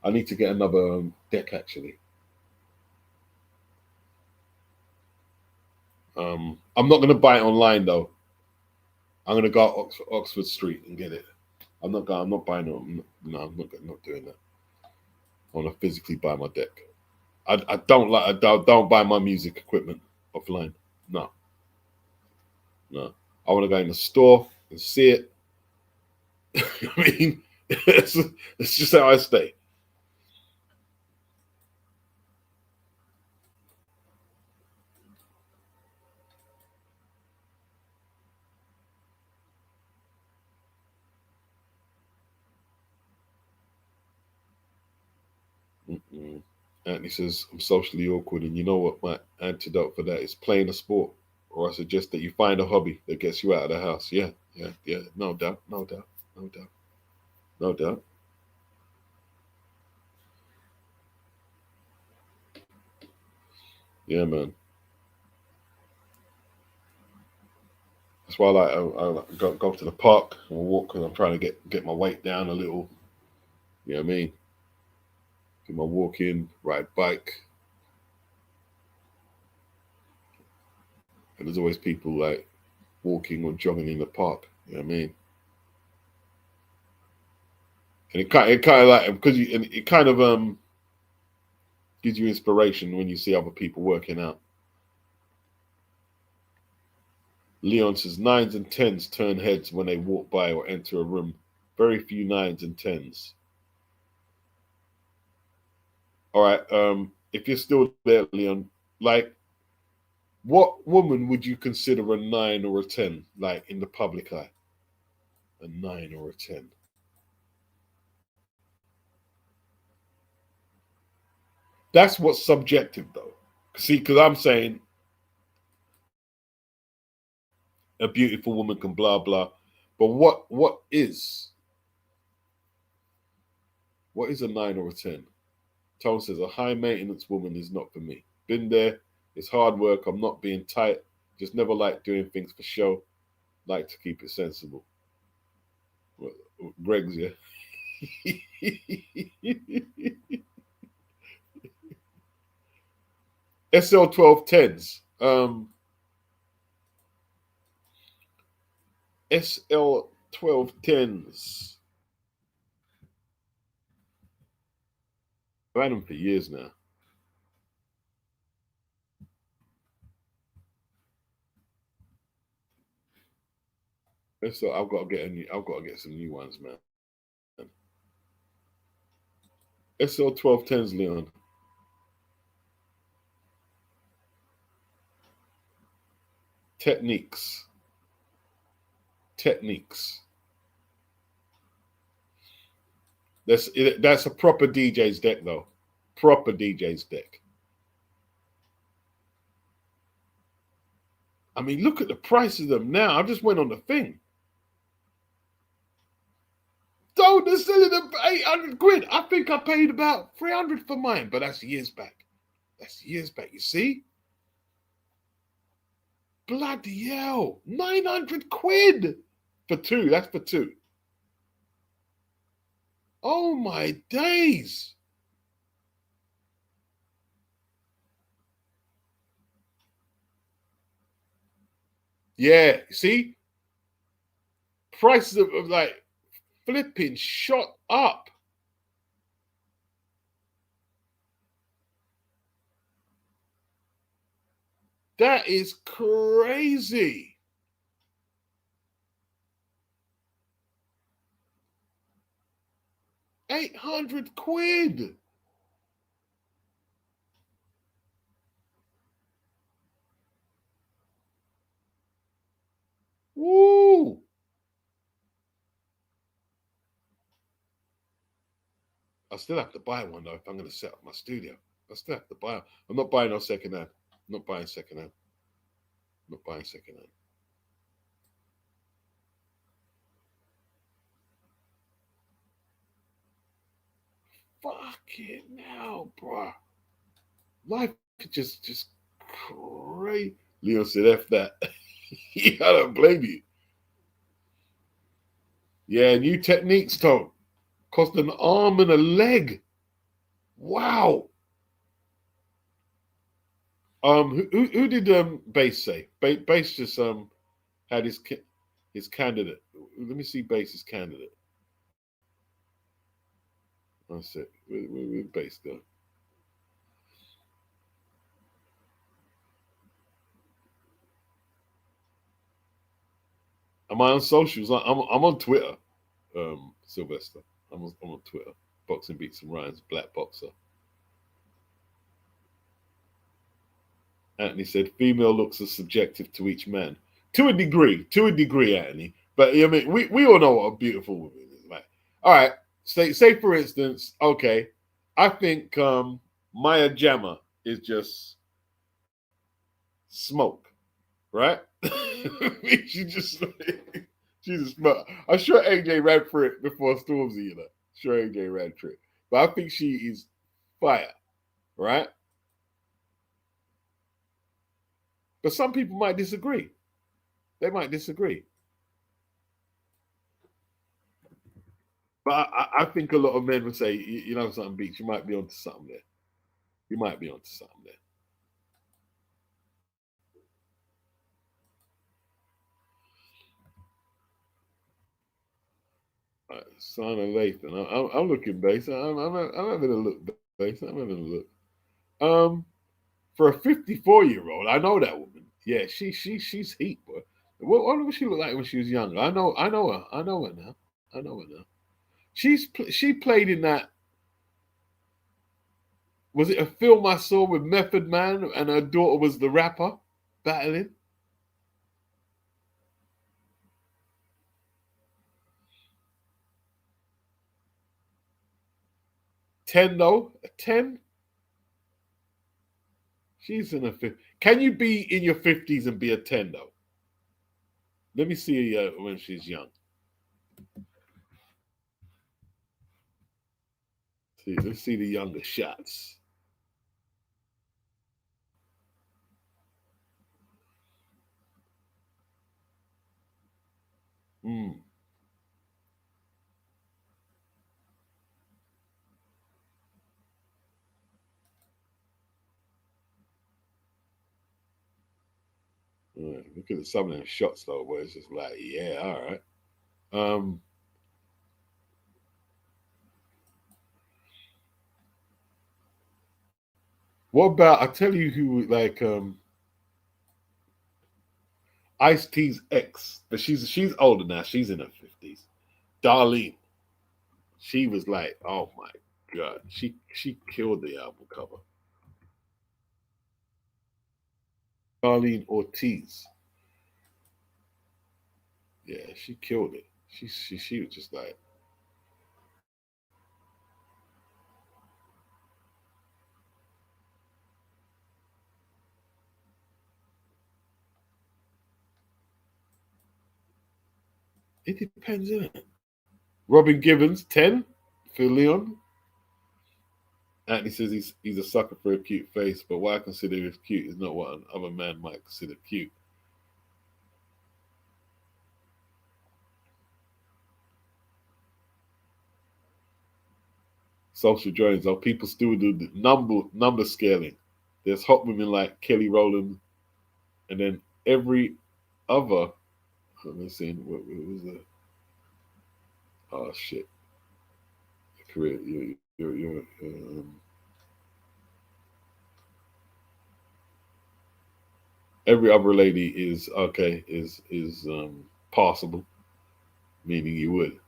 I need to get another deck actually. I'm not going to buy it online though. I'm going to go Oxford Street and get it. I'm not going. I'm not buying it. No, I'm not doing that. I want to physically buy my deck. I don't like. I don't buy my music equipment offline. No, no. I want to go in the store and see it. I mean, it's just how I stay. Mm-mm. Anthony says, I'm socially awkward, and you know what my antidote for that is playing a sport. Or I suggest that you find a hobby that gets you out of the house. Yeah, no doubt, no doubt, no doubt, no doubt. Yeah, man. That's why I go to the park and walk because I'm trying to get my weight down a little. You know what I mean? Do my walk in, ride bike. And there's always people like walking or jogging in the park. You know what I mean? And it kind of like because it kind of gives you inspiration when you see other people working out. Leon says nines and tens turn heads when they walk by or enter a room. Very few nines and tens. All right. If you're still there, Leon, like, what woman would you consider a nine or a ten, like in the public eye? A nine or a ten? That's what's subjective, though. See, because I'm saying a beautiful woman can blah blah, but what is a nine or a ten? Tone says a high maintenance woman is not for me. Been there. It's hard work. I'm not being tight. Just never like doing things for show. Like to keep it sensible. Well, Greg's, yeah. SL 1210s. SL 1210s. I've had them for years now. So I've got to get I've got to get some new ones, man. SL 1210s, Leon. Techniques. Techniques. That's a proper DJ's deck, though. Proper DJ's deck. I mean, look at the price of them now. I just went on the thing. So they're selling them for 800 quid. I think I paid about 300 for mine, but that's years back. That's years back. You see? Bloody hell. 900 quid for two. That's for two. Oh my days. Yeah, see? Prices of like flipping shot up. That is crazy. £800. Woo! I still have to buy one though if I'm going to set up my studio. I still have to buy. I'm not buying no second hand. I'm not buying second hand. I'm not buying second hand. Fuck it now, bro. Life just crazy. Leo said, "F that." I don't blame you. Yeah, new techniques, Tom. Cost an arm and a leg. Wow. Who did Base say? Base just had his candidate. Let me see Base's candidate. That's it. Where Base go? Am I on socials? I'm on Twitter. Sylvester. I'm on Twitter. Boxing Beats and Ryan's Black Boxer. Anthony said, female looks are subjective to each man. To a degree, Anthony. But I mean, we all know what a beautiful woman is like. All right, say for instance, okay, I think Maya Jama is just smoke, right? she just she's a smoke. I'm sure AJ ran for it before Stormzy, you know. Sure AJ ran for it. But I think she is fire, right? But some people might disagree. They might disagree. But I think a lot of men would say, you know something, Beach, you might be onto something there. You might be onto something there. Sana Lathan. I'm looking base. I'm having a look base. I'm having a look. For a 54-year-old, I know that woman. Yeah, she's heat, boy. What did she look like when she was younger? I know her. I know her now. I know her now. She played in that. Was it a film I saw with Method Man and her daughter was the rapper battling? Ten though, a 10. She's in her 50s. Can you be in your 50s and be a 10 though? Let me see when she's young. See, let's see the younger shots. Mm. Right. Look at some of them shots though, where it's just like, yeah, all right. Um, what about I tell you who like Ice T's ex, but she's older now. She's in her 50s. Darlene. She was like, oh my god, she killed the album cover. Darlene Ortiz. Yeah, she killed it. She was just like, it depends, isn't it? Robin Givens, 10 for Leon. Anthony says he's a sucker for a cute face, but what I consider is cute is not what another man might consider cute. Social joins. Are people still do the number scaling? There's hot women like Kelly Rowland, and then every other. Let me see. What was the? Oh shit! Career. Every other lady is okay. Is possible, meaning you would.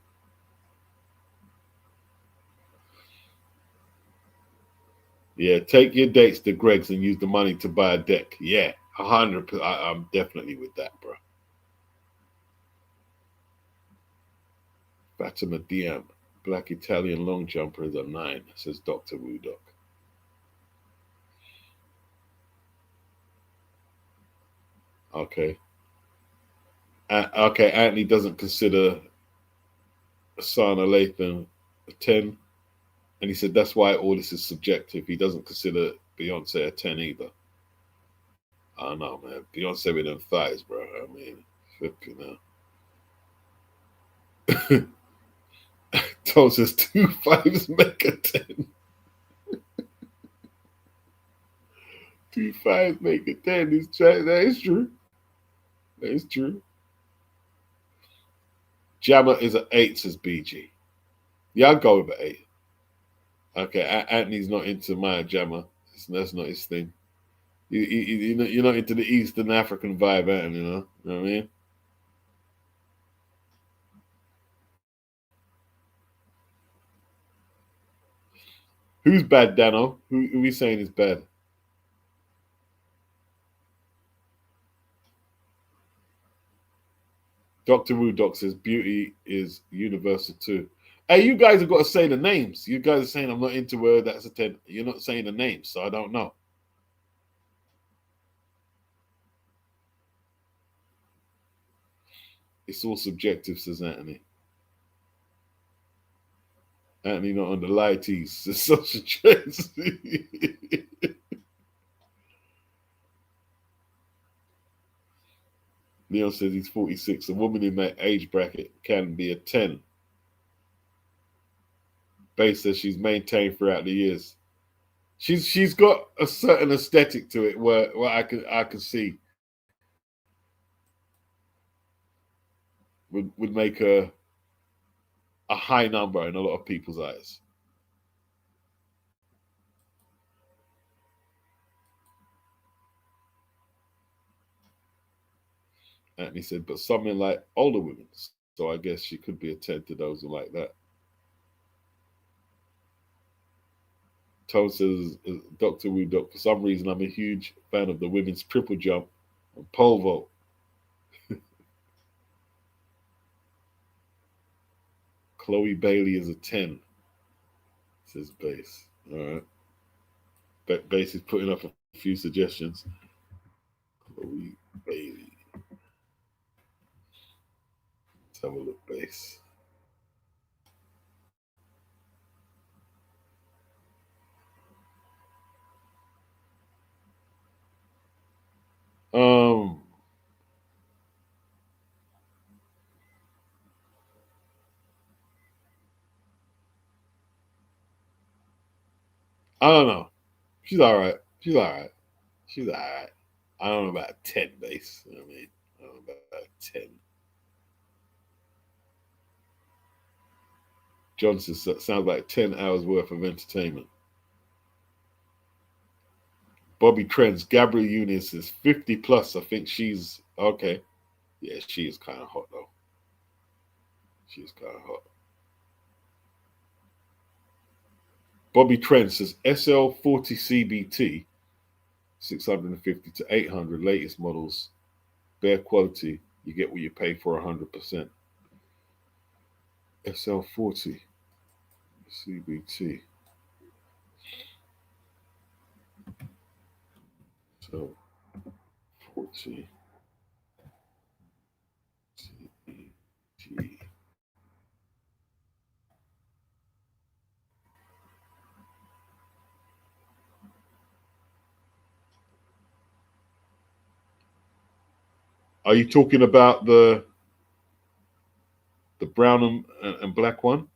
Yeah, take your dates to Greg's and use the money to buy a deck. Yeah, 100%. I'm definitely with that, bro. Fatima DM. Black Italian long jumper is a 9, says Dr. Woodok. Okay. Okay, Anthony doesn't consider Sana Lathan a 10. And he said that's why all this is subjective. He doesn't consider Beyonce a 10 either. I don't know, man. Beyonce with them thighs, bro. I mean, flipping out. Tom says 2 5s make a 10. 2 5s make a 10. That is true. That is true. Jammer is an 8, says BG. Yeah, I'll go with an 8. Okay, Anthony's not into Maya Jammer. That's not his thing. You're not into the Eastern African vibe, Anthony, you know what I mean? Who's bad, Dano? Who are we saying is bad? Dr. Woodok says beauty is universal too. Hey, you guys have got to say the names. You guys are saying I'm not into where that's a 10. You're not saying the names, so I don't know. It's all subjective, says Anthony. Anthony not on the lighties, says social trends. Leon says he's 46. A woman in that age bracket can be a 10. Bay says she's maintained throughout the years. She's got a certain aesthetic to it where I can see would make her a high number in a lot of people's eyes. Anthony said, but something like older women. So I guess she could be a 10 to those who like that. Toad says, Dr. Wu Doc, for some reason, I'm a huge fan of the women's triple jump and pole vault. Chloe Bailey is a 10, says Base. All right. Base is putting up a few suggestions. Chloe Bailey. Let's have a look, Base. I don't know. She's all right. She's all right. She's all right. I don't know about 10 Base. I mean, I don't know about 10. Johnson sounds like 10 hours worth of entertainment. Bobby Trends, Gabrielle Union is 50 plus. I think she's okay. Yeah, she is kind of hot though. She's kind of hot. Bobby Trent says SL40 CBT, 650 to 800, latest models, bare quality. You get what you pay for 100%. SL40 CBT. So 40 CBT. Are you talking about the brown and black one?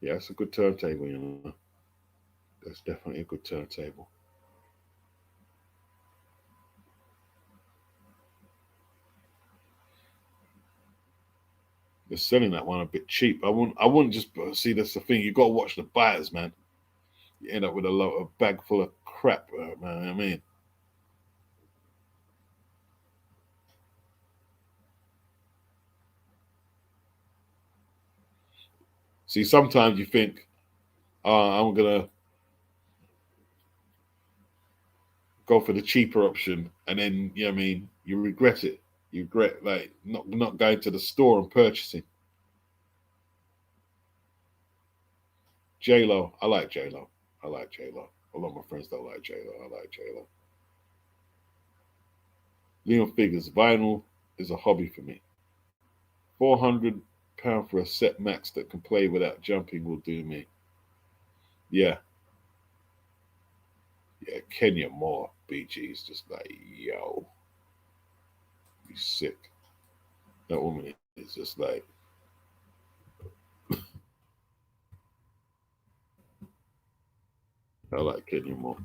Yeah, it's a good turntable, you know. That's definitely a good turntable. They're selling that one a bit cheap. I wouldn't just see. That's the thing. You got to watch the buyers, man. You end up with a bag full of crap, man. I mean, see, sometimes you think, I'm gonna go for the cheaper option, and then I mean, you regret it. You regret like not going to the store and purchasing. J Lo, I like J Lo. I like J Lo. A lot of my friends don't like J Lo. I like J Lo. Leon figures vinyl is a hobby for me. £400 for a set max that can play without jumping will do me. Yeah, yeah. Kenya Moore, BG's just like yo, you sick. That woman is just like. I like Kenya Moore.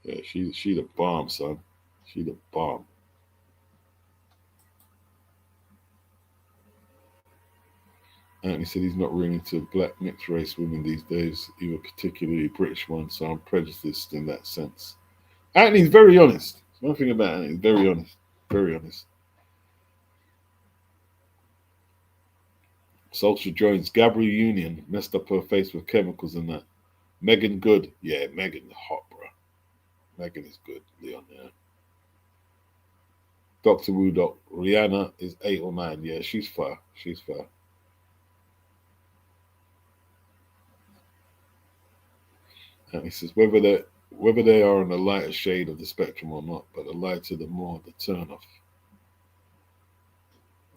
Yeah, she the bomb, son. She the bomb. Anthony said he's not really into black mixed race women these days, even particularly British ones, so I'm prejudiced in that sense. Anthony's very honest. One thing about Anthony, he's very honest. Very honest. Salsa joins Gabrielle Union, messed up her face with chemicals and that. Megan Good. Yeah, Megan's hot, bro. Megan is good, Leon, yeah. Dr. Wu Doc. Rihanna is 8 or 9. Yeah, she's fair. She's fair. And he says whether whether they are on the lighter shade of the spectrum or not, but the lighter, the more the turn off.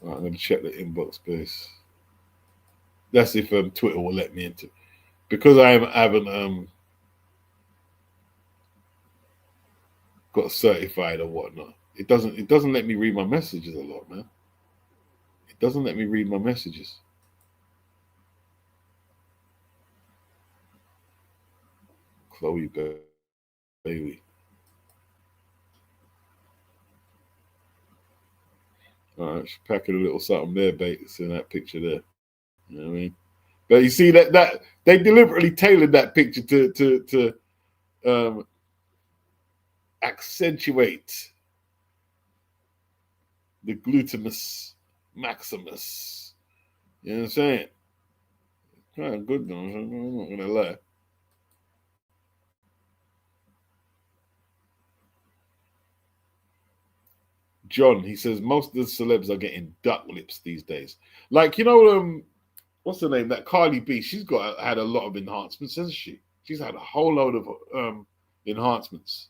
Right, I'm going to check the inbox space. That's if Twitter will let me into. Because I haven't got certified or whatnot. It doesn't let me read my messages a lot, man. It doesn't let me read my messages. Chloe Bailey. All right, she's packing a little something there, Bates, in that picture there. You know what I mean? But you see that they deliberately tailored that picture to accentuate the glutamus maximus. You know what I'm saying? Kind of good though. I'm not gonna lie. John, he says most of the celebs are getting duck lips these days. Like what's her name? That Cardi B. She's had a lot of enhancements, hasn't she? She's had a whole load of enhancements.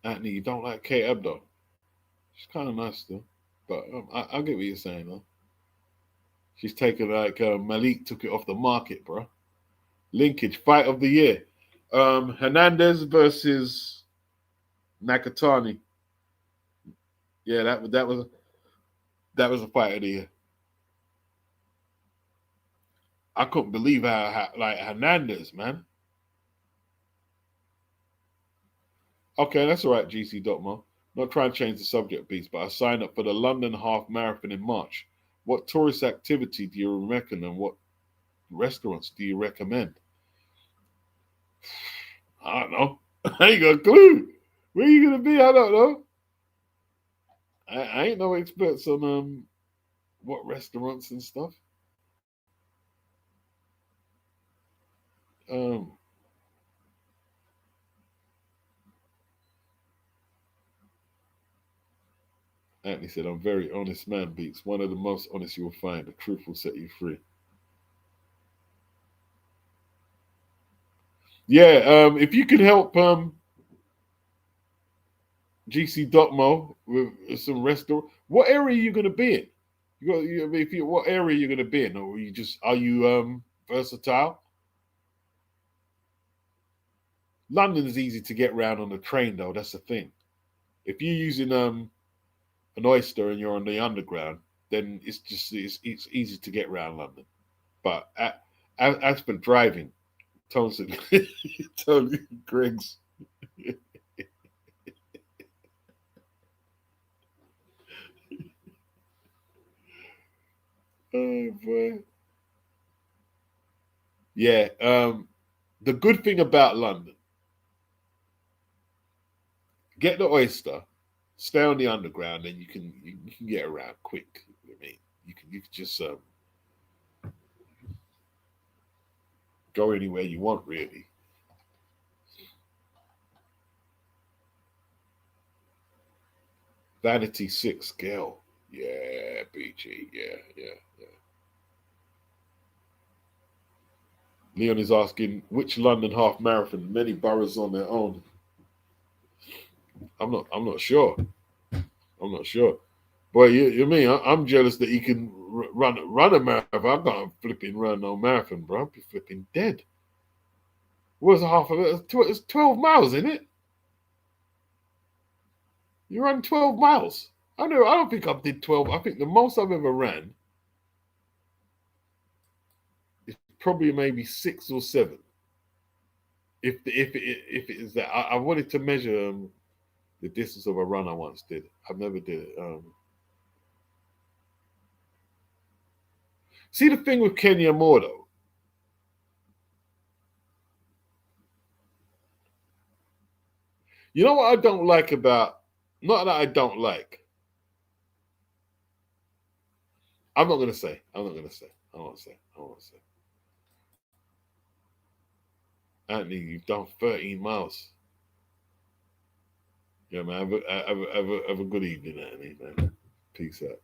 Anthony, you don't like Kate Abdo? She's kind of nice though, but I get what you're saying though. She's taken like Malik took it off the market, bro. Linkage fight of the year. Hernandez versus Nakatani. Yeah, that was a fight of the year. I couldn't believe how like Hernandez, man. Okay, that's all right, GC Dotmo. Not trying to change the subject, Beast, but I signed up for the London Half Marathon in March. What tourist activity do you reckon and what restaurants do you recommend? I don't know. I ain't got a clue. Where are you gonna be? I don't know. I ain't no experts on what restaurants and stuff. Um, Anthony said, "I'm very honest man, Beats. One of the most honest you will find. The truth will set you free." Yeah, if you could help GC Dotmo with some restaurant, what area are you going to be in? What area are you going to be in, or are you versatile? London is easy to get around on the train, though. That's the thing. If you're using an oyster and you're on the underground, then it's easy to get around London. But as for driving, Tony, Tony Griggs. Oh boy. Yeah. The good thing about London, get the oyster, stay on the underground, and you can get around quick. I mean, you can just go anywhere you want, really. Vanity Six girl. Yeah, BG. Yeah. Leon is asking which London half marathon. Many boroughs on their own. I'm not sure. I'm not sure. Boy, you mean I'm jealous that he can run a marathon. I can't flipping run no marathon, bro. I'd be flipping dead. What's half of it? It's 12 miles, isn't it? You run 12 miles. I know. I don't think I did 12. I think the most I've ever ran is probably maybe 6 or 7. If it is that, I wanted to measure the distance of a run I once did. I never did it. See the thing with Kenya Moore though. You know what I don't like about? Not that I don't like. I'm not gonna say. I'm not gonna say. I won't say. I won't say. Anthony, you've done 13 miles. Yeah, man. Have a good evening, Anthony, man. Peace out.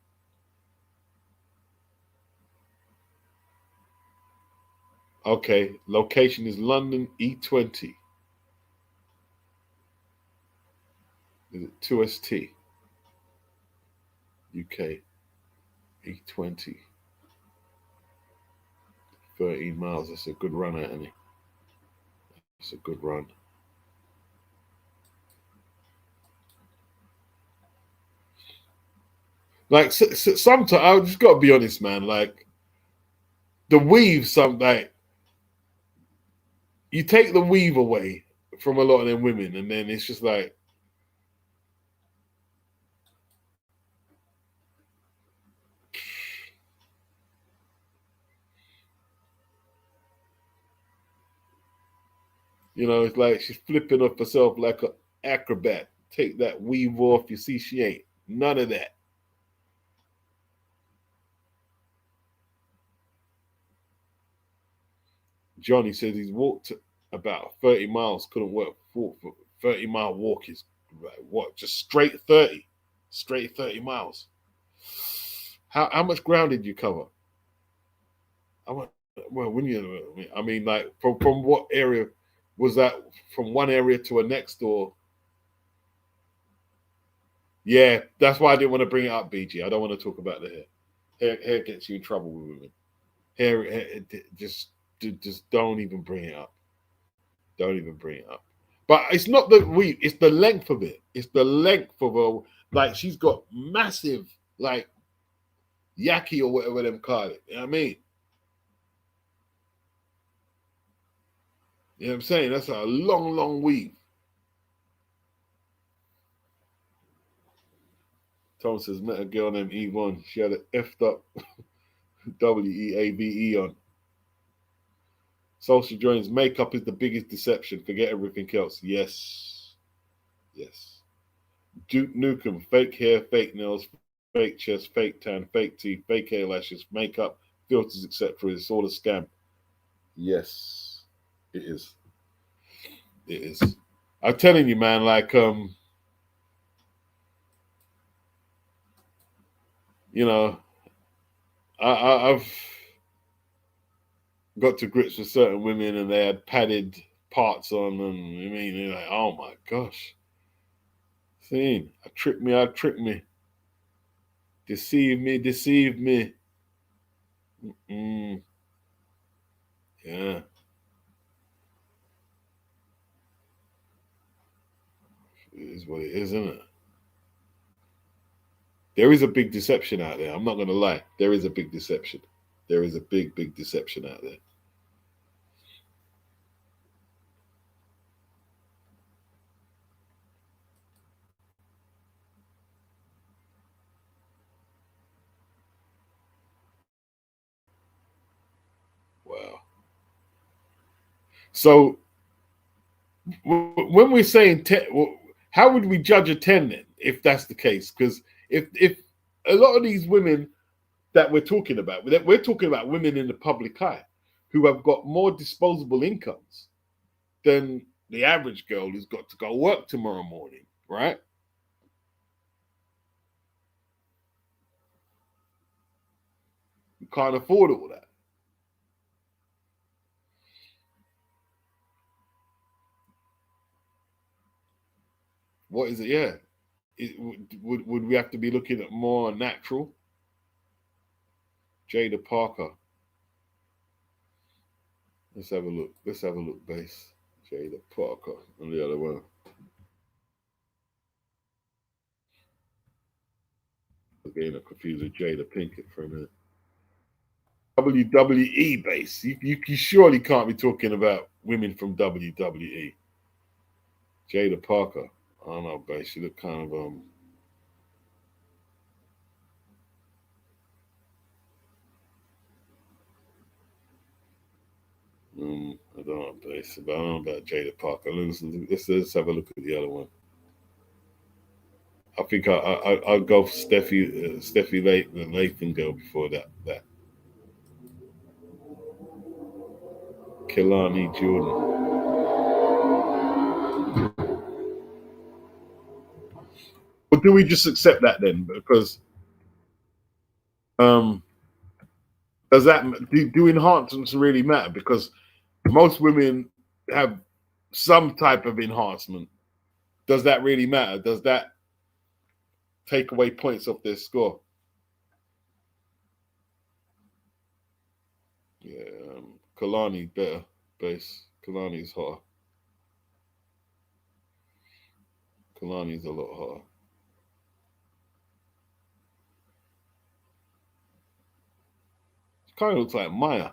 Okay, location is London E20. Is it 2ST? UK E20. 13 miles. That's a good run, Anthony. It's a good run. Like sometimes I just gotta be honest, man. Like the weave, some like you take the weave away from a lot of them women, and then it's just like, it's like she's flipping up herself like an acrobat. Take that weave off, you see she ain't none of that. Johnny says he's walked about 30 miles, couldn't work. 30-mile walk is what? Just straight 30. Straight 30 miles. How much ground did you cover? Well, when I mean, like from what area was that? From one area to a next, or yeah, that's why I didn't want to bring it up, BG. I don't want to talk about the hair. Hair gets you in trouble with women. Hair just don't even bring it up. Don't even bring it up. But it's not the weave, it's the length of it. It's the length of her. Like she's got massive, like yaki or whatever them call it. You know what I mean? You know what I'm saying? That's a long, long weave. Tom says, met a girl named E1. She had an effed up WEAVE on. Social joins, makeup is the biggest deception. Forget everything else. Yes. Yes. Duke Nukem, fake hair, fake nails, fake chest, fake tan, fake teeth, fake eyelashes, makeup, filters, etc. It's all a scam. Yes, it is. It is. I'm telling you, man, like you know, I've got to grips with certain women and they had padded parts on, and I mean, they're like, oh my gosh. See, I trick me. Deceive me, deceive me. Mm, yeah, it is what it is, isn't it? There is a big deception out there. I'm not going to lie. There is a big deception. There is a big, big deception out there. Wow. So when we're saying 10, how would we judge a 10 then, if that's the case? Because if a lot of these women that we're talking about women in the public eye who have got more disposable incomes than the average girl who's got to go work tomorrow morning, right? You can't afford all that. What is it? Yeah. Would we have to be looking at more natural? Jada Parker. Let's have a look. Let's have a look, base. Jada Parker on the other one. Again, I'm confused with Jada Pinkett for a minute. WWE base. You surely can't be talking about women from WWE. Jada Parker. I don't know, base. She look kind of I don't know, base. But I don't know about Jada Parker. Let's have a look at the other one. I think I'll go for Steffi Lathan girl before that Kelani Jordan. Or do we just accept that then? Because um, Does that do enhancements really matter? Because most women have some type of enhancement. Does that really matter? Does that take away points off their score? Yeah, Kalani better base. Kalani's hotter. Kalani's a lot hotter. Kind of looks like Maya.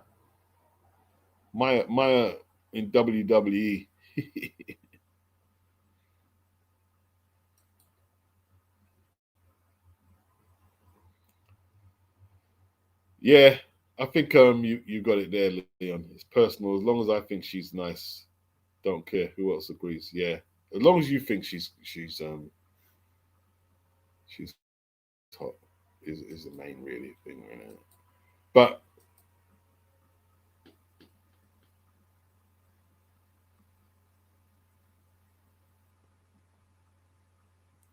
Maya in WWE. Yeah, I think you got it there, Leon. It's personal. As long as I think she's nice, don't care who else agrees. Yeah, as long as you think she's hot is the main really thing right now. But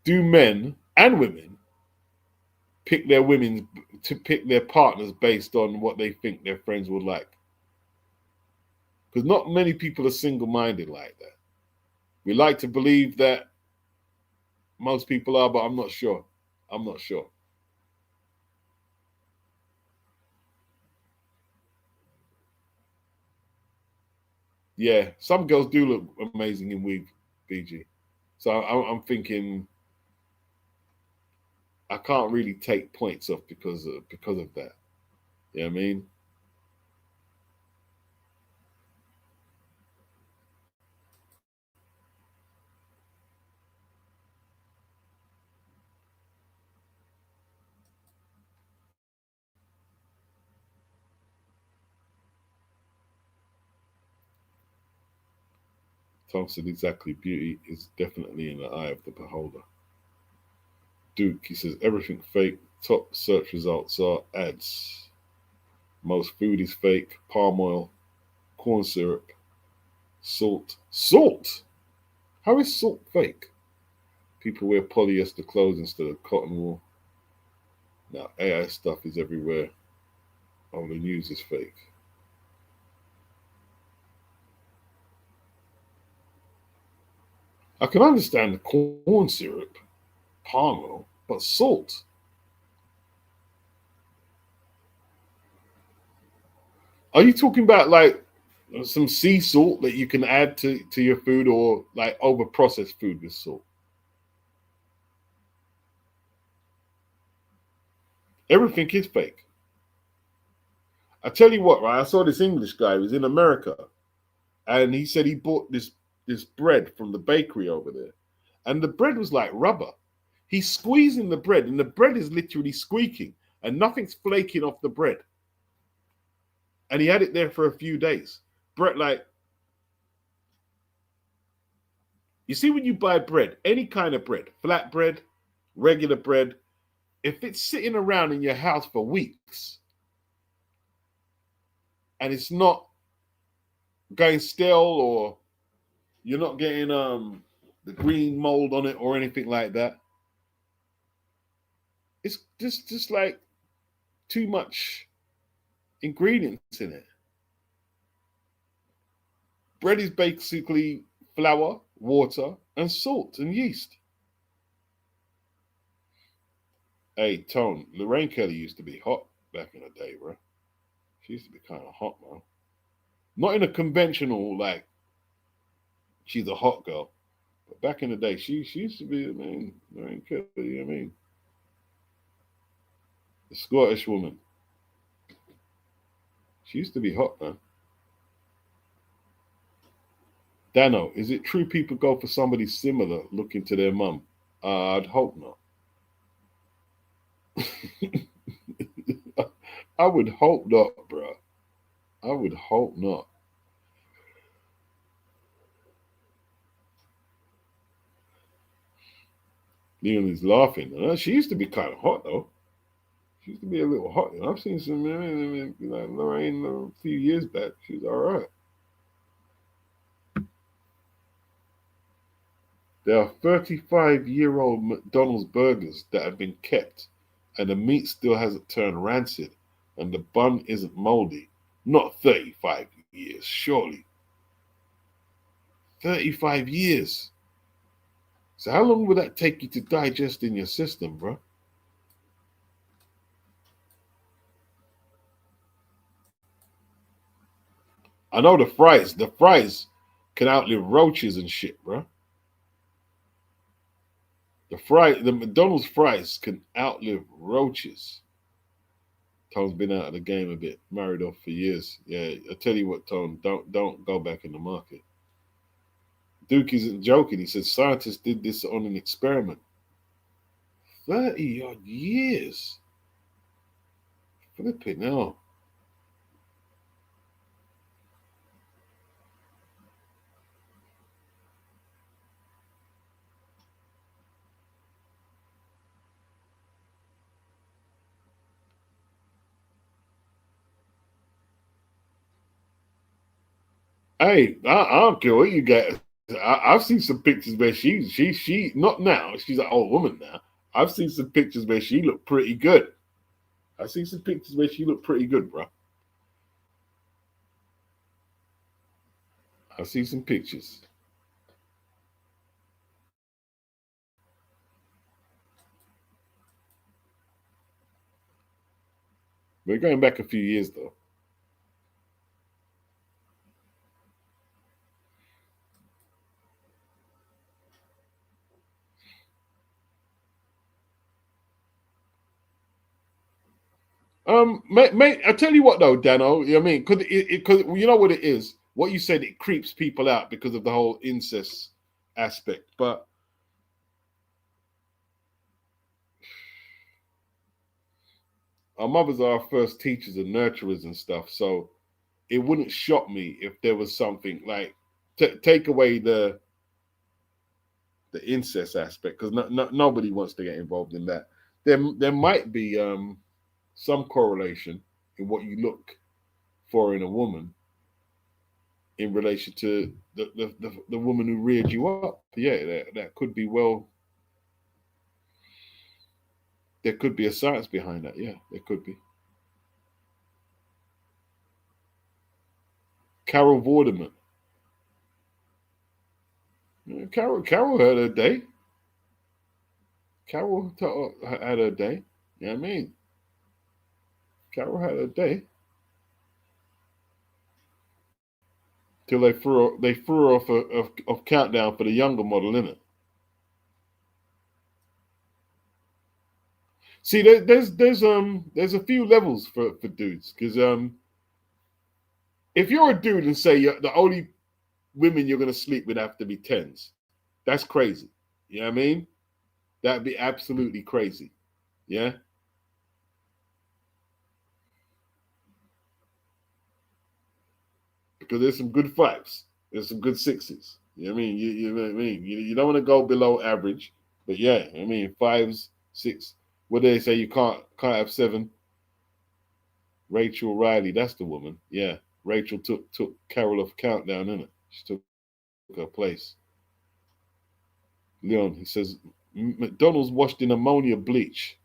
do men and women pick their partners based on what they think their friends would like? Because not many people are single-minded like that. We like to believe that most people are, but I'm not sure. I'm not sure. Yeah, some girls do look amazing in wig, BG. So I'm thinking I can't really take points off because of that. You know what I mean? Tom said exactly. Beauty is definitely in the eye of the beholder. Duke, he says everything fake. Top search results are ads. Most food is fake. Palm oil, corn syrup, salt. Salt? How is salt fake? People wear polyester clothes instead of cotton wool. Now AI stuff is everywhere. All the news is fake. I can understand the corn syrup, palm oil, but salt. Are you talking about like some sea salt that you can add to your food, or like over processed food with salt? Everything is fake. I tell you what, right? I saw this English guy who was in America, and he said he bought this bread from the bakery over there, and the bread was like rubber. He's squeezing the bread, and the bread is literally squeaking, and nothing's flaking off the bread. And he had it there for a few days. Bread, like you see, when you buy bread, any kind of bread, flat bread, regular bread, if it's sitting around in your house for weeks and it's not going stale, or you're not getting the green mold on it or anything like that, it's just like too much ingredients in it. Bread is basically flour, water, and salt and yeast. Hey, Tone, Lorraine Kelly used to be hot back in the day, bro. She used to be kind of hot, man. Not in a conventional, like, she's a hot girl. But back in the day, she used to be, I mean, Lorraine Kelly, I mean, the Scottish woman. She used to be hot, man. Dano, is it true people go for somebody similar looking to their mum? I'd hope not. I would hope not, bro. I would hope not. Leon is laughing. She used to be kind of hot, though. She used to be a little hot. I've seen some like Lorraine a few years back. She's all right. There are 35-year-old McDonald's burgers that have been kept, and the meat still hasn't turned rancid, and the bun isn't moldy. Not 35 years, surely. 35 years. So how long would that take you to digest in your system, bro? I know the fries can outlive roaches and shit, bro. The McDonald's fries can outlive roaches. Tone's been out of the game a bit, married off for years. Yeah, I tell you what, Tone, don't go back in the market. Duke isn't joking. He said scientists did this on an experiment. 30 odd years. Flipping hell. Hey, I don't care what you got. I've seen some pictures where she not now. She's an old woman now. I've seen some pictures where she looked pretty good. I've seen some pictures where she looked pretty good, bro. I've seen some pictures. We're going back a few years though. Mate, I tell you what though, Dano. I mean, because you know what it is. What you said, it creeps people out because of the whole incest aspect. But our mothers are our first teachers and nurturers and stuff. So it wouldn't shock me if there was something like take away the incest aspect because nobody wants to get involved in that. There might be some correlation in what you look for in a woman in relation to the woman who reared you up. Yeah, that could be well. There could be a science behind that. Yeah, there could be. Carol Vorderman. Yeah, Carol had her day. Had her day. You know what I mean? Carol had her day till they threw her off of countdown for the younger model, innit? See, there's a few levels for dudes because if you're a dude and say the only women you're gonna sleep with have to be tens, that's crazy. You know what I mean? That'd be absolutely crazy. Yeah, because there's some good fives, there's some good sixes. You know what I mean? You know what I mean? You don't want to go below average, but yeah, I mean fives, six. What do they say? You can't have seven. Rachel Riley, that's the woman. Yeah, Rachel took Carol off countdown, innit? She took her place. Leon, he says McDonald's washed in ammonia bleach,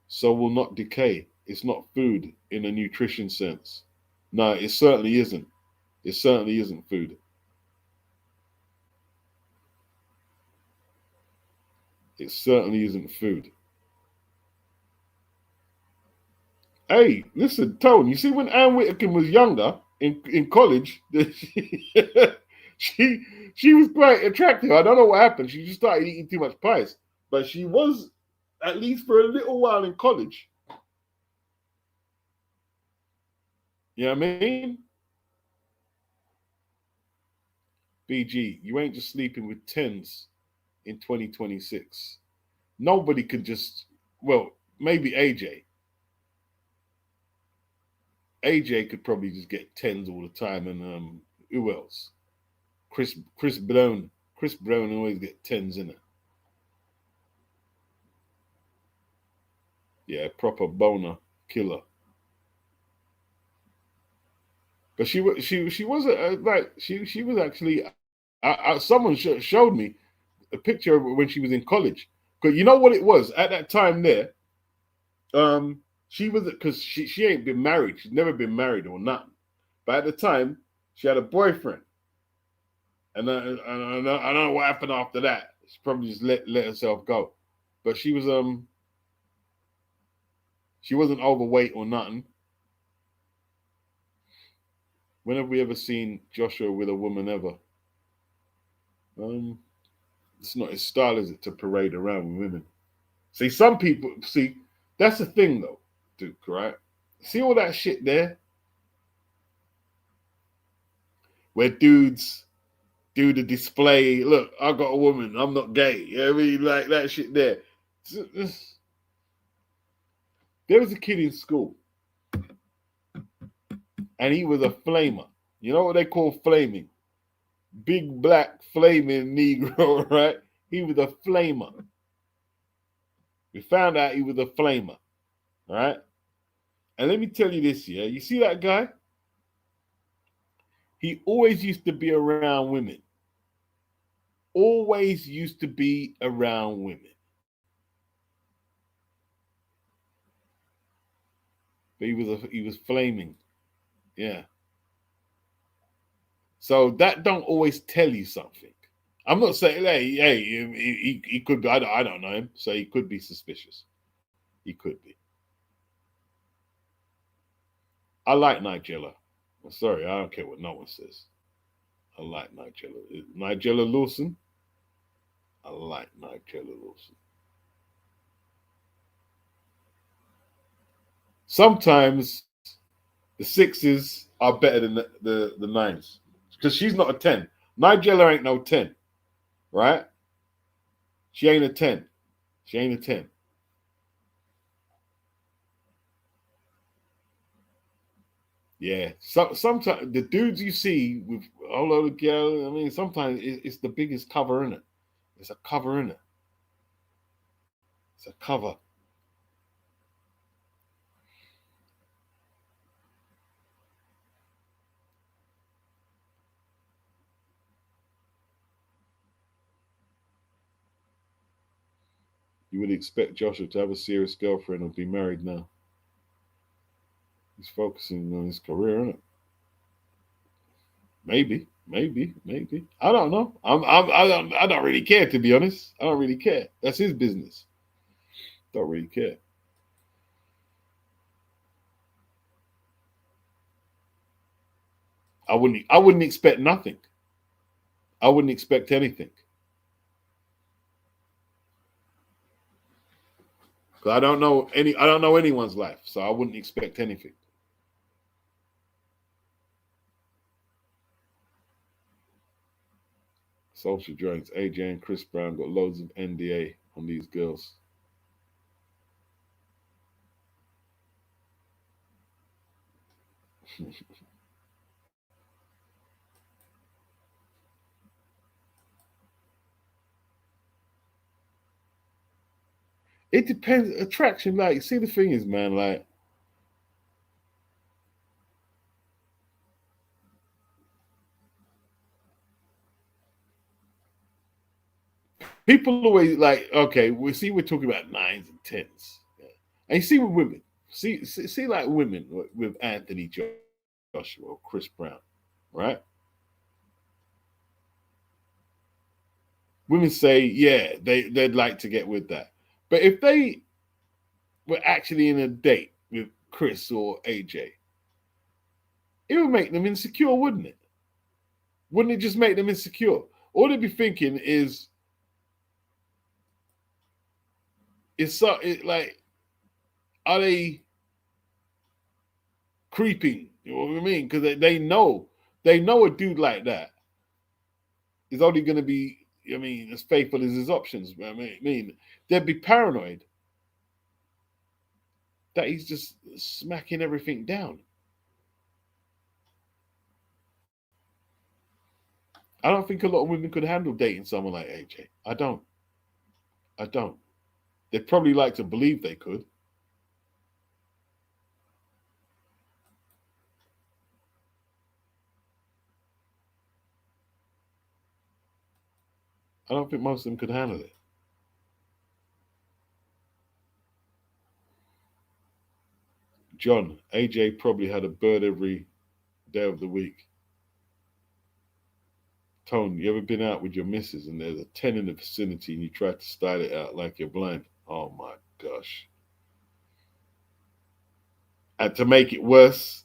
so will not decay. It's not food in a nutrition sense. No, it certainly isn't. It certainly isn't food. It certainly isn't food. Hey, listen, Tone, you see when Ann Whitaker was younger in college, she she was quite attractive. I don't know what happened. She just started eating too much pies. But she was, at least for a little while in college. You know what I mean? BG, you ain't just sleeping with tens in 2026. Nobody could just, well, maybe AJ. AJ could probably just get tens all the time, and who else? Chris Brown. Chris Brown always get tens in it. Yeah, proper boner killer. But she was like she was actually. Someone showed me a picture of her when she was in college. Because you know what it was at that time there. Um, She was because she ain't been married. She's never been married or nothing. But at the time, she had a boyfriend, and I don't know what happened after that. She probably just let herself go. But she wasn't overweight or nothing. When have we ever seen Joshua with a woman ever? It's not his style, is it, to parade around with women? See, some people see that's the thing though, Duke, right? See all that shit there? Where dudes do the display, look, I got a woman, I'm not gay. You know what I mean? Like that shit there. There was a kid in school and he was a flamer. You know what they call flaming? Big black flaming Negro, right? He was a flamer. We found out he was a flamer, right? And let me tell you this, yeah. You see that guy? He always used to be around women. Always used to be around women. But he was flaming. Yeah. So that don't always tell you something. I'm not saying, hey, he could be. I don't know him, so he could be suspicious. He could be. I like Nigella. I'm sorry, I don't care what no one says. I like Nigella. Nigella Lawson. I like Nigella Lawson. Sometimes the sixes are better than the nines because she's not a 10. Nigella ain't no 10, right? She ain't a 10. She ain't a 10. Yeah. Sometimes the dudes you see with all of the girl, I mean, sometimes it's the biggest cover in it. It's a cover in it. It's a cover. You would expect Joshua to have a serious girlfriend or be married now. He's focusing on his career, isn't it? Maybe. I don't know. I don't really care, to be honest. I don't really care. That's his business. Don't really care. I wouldn't expect nothing. I wouldn't expect anything. Because I don't know anyone's life, so I wouldn't expect anything. Social joints. AJ and Chris Brown got loads of NDA on these girls. It depends. Attraction, like, see, the thing is, man, like, people always like, okay, we're talking about nines and tens. Yeah. And you see with women, see like women with Anthony Joshua or Chris Brown, right? Women say, yeah, they'd like to get with that. But if they were actually in a date with Chris or AJ, it would make them insecure, wouldn't it? Wouldn't it just make them insecure? All they'd be thinking is so like, are they creeping? You know what I mean? Because they know a dude like that is only going to be, I mean, as faithful as his options. I mean, they'd be paranoid that he's just smacking everything down. I don't think a lot of women could handle dating someone like AJ. I don't. I don't. They'd probably like to believe they could. I don't think most of them could handle it. John, AJ probably had a bird every day of the week. Tone, you ever been out with your missus and there's a 10 in the vicinity and you try to style it out like you're blind? Oh my gosh. And to make it worse,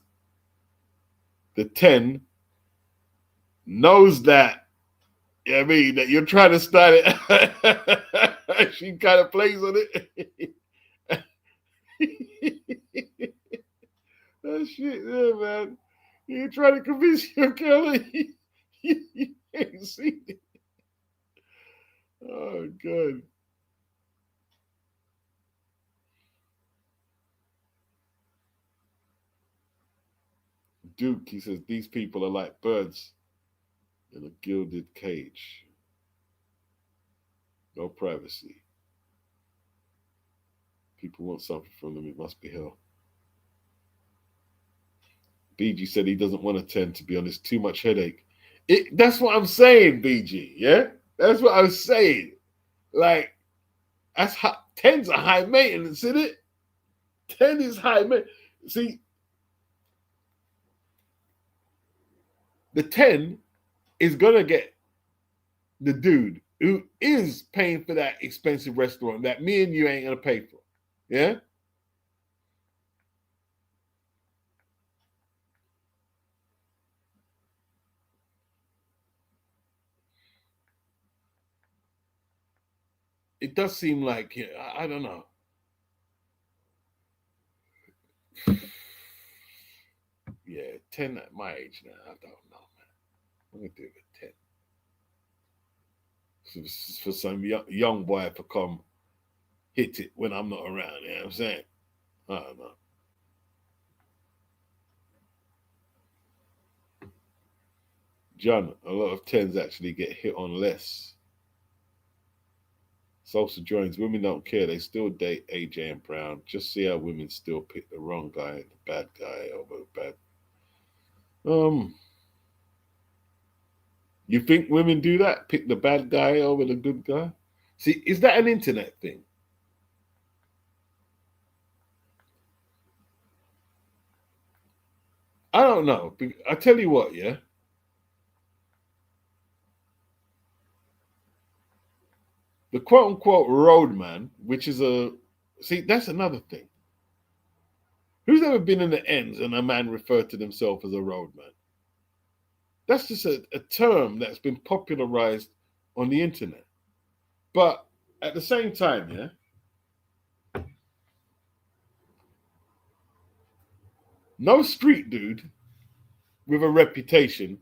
the 10 knows that, you know what I mean, that you're trying to style it. She kind of plays on it. That shit, yeah, man. You trying to convince your girl you ain't seen it. Oh, God. Duke, he says, these people are like birds in a gilded cage. No privacy. People want something from them, it must be hell. BG said he doesn't want to tend, to be honest, too much headache. That's what I'm saying, BG, yeah? That's what I was saying. Like, that's 10's a high maintenance, isn't it? 10 is high maintenance. See, the 10 is going to get the dude who is paying for that expensive restaurant that me and you ain't going to pay for. Yeah? It does seem like, I don't know. Yeah, 10 at my age now, I don't know, man. I'm going to do it at 10. For some young boy to come hit it when I'm not around, you know what I'm saying? I don't know. John, a lot of 10s actually get hit on less. Salsa joins, women don't care. They still date AJ and Brown. Just see how women still pick the wrong guy, the bad guy over the bad. You think women do that? Pick the bad guy over the good guy? See, is that an internet thing? I don't know. I tell you what, yeah. The quote unquote roadman, which is that's another thing. Who's ever been in the ends and a man referred to themselves as a roadman? That's just a term that's been popularized on the internet. But at the same time, yeah, no street dude with a reputation,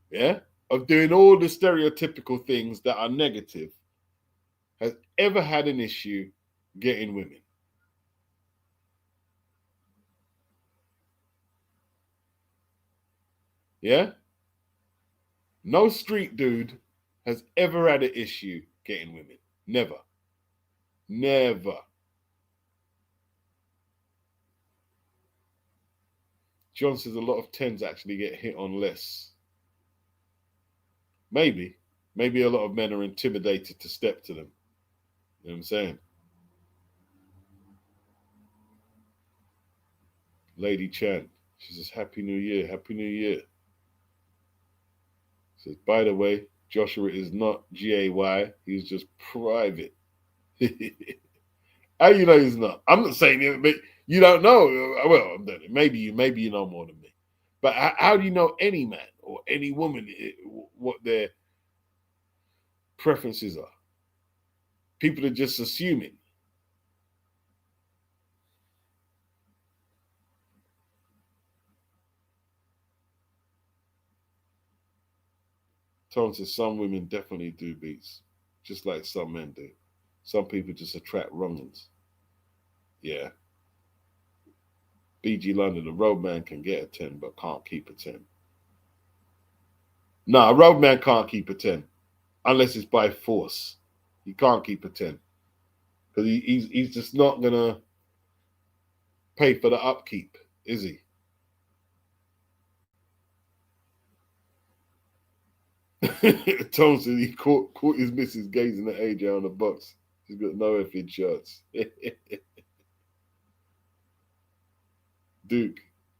yeah, of doing all the stereotypical things that are negative has ever had an issue getting women. Yeah? No street dude has ever had an issue getting women. Never. Never. John says a lot of 10s actually get hit on less. Maybe. Maybe a lot of men are intimidated to step to them. You know what I'm saying? Lady Chan. She says, Happy New Year. Happy New Year. Says, by the way, Joshua is not GAY. He's just private. How you know he's not? I'm not saying it, but you don't know. Well, maybe you know more than me. But how do you know any man or any woman what their preferences are? People are just assuming. Tom says some women definitely do beats, just like some men do. Some people just attract wrongins. Yeah. BG London, the roadman can get a 10, but can't keep a 10. No, a roadman can't keep a 10 unless it's by force. He can't keep a 10 because he's just not going to pay for the upkeep, is he? Tom said he caught his missus gazing at AJ on the box. She's got no effing shots. Duke,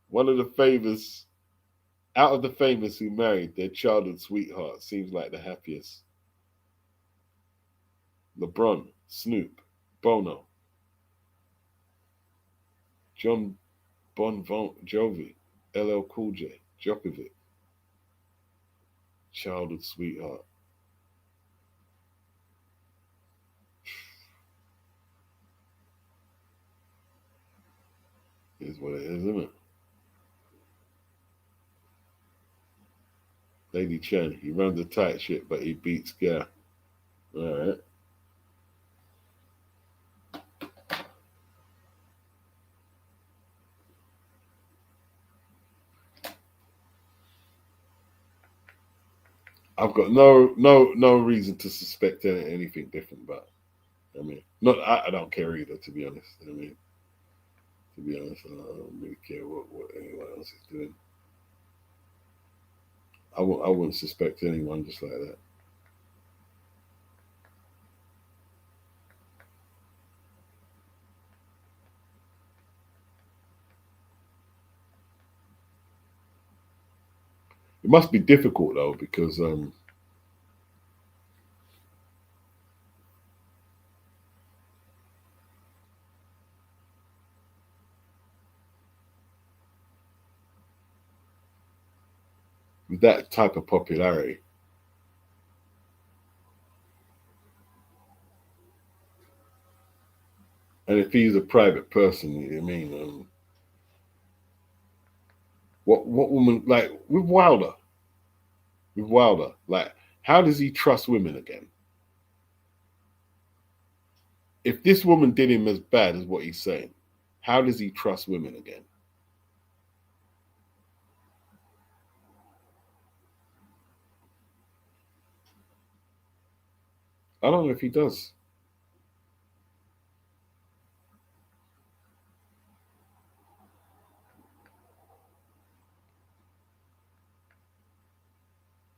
one of the famous, out of the famous who married their childhood sweetheart, seems like the happiest. LeBron, Snoop, Bono, John Bon Jovi, LL Cool J, Djokovic, childhood sweetheart. Is what it is, isn't it? Lady Chen, he runs a tight ship, but he beats Gare. All right. I've got no reason to suspect anything different, but I mean, not I don't care either, to be honest. I mean, to be honest, I don't really care what anyone else is doing. I wouldn't suspect anyone just like that. It must be difficult though, because with that type of popularity, and if he's a private person, I mean, what woman like with Wilder, like how does he trust women again? If this woman did him as bad as what he's saying, how does he trust women again? I don't know if he does.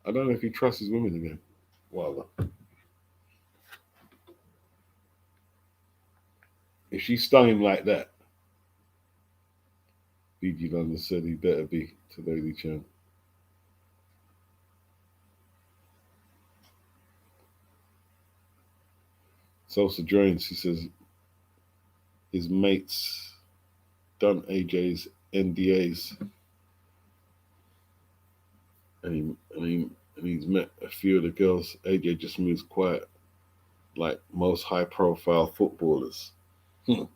I don't know if he trusts his women again. Wilder. If she stung him like that, Fiji London said he better be to Lady Chen. Sosa Jones, he says his mates done AJ's NDAs and he's met a few of the girls. AJ just moves quiet, like most high-profile footballers. Doesn't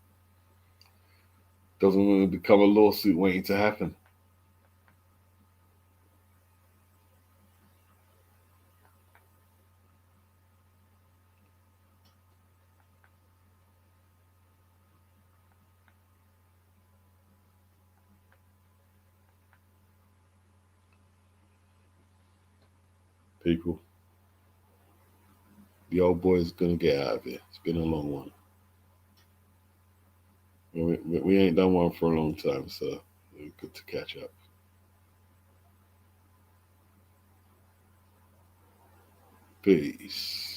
want to become a lawsuit waiting to happen. People, the old boy's gonna get out of here. It's been a long one. We ain't done one for a long time, so it's good to catch up. Peace.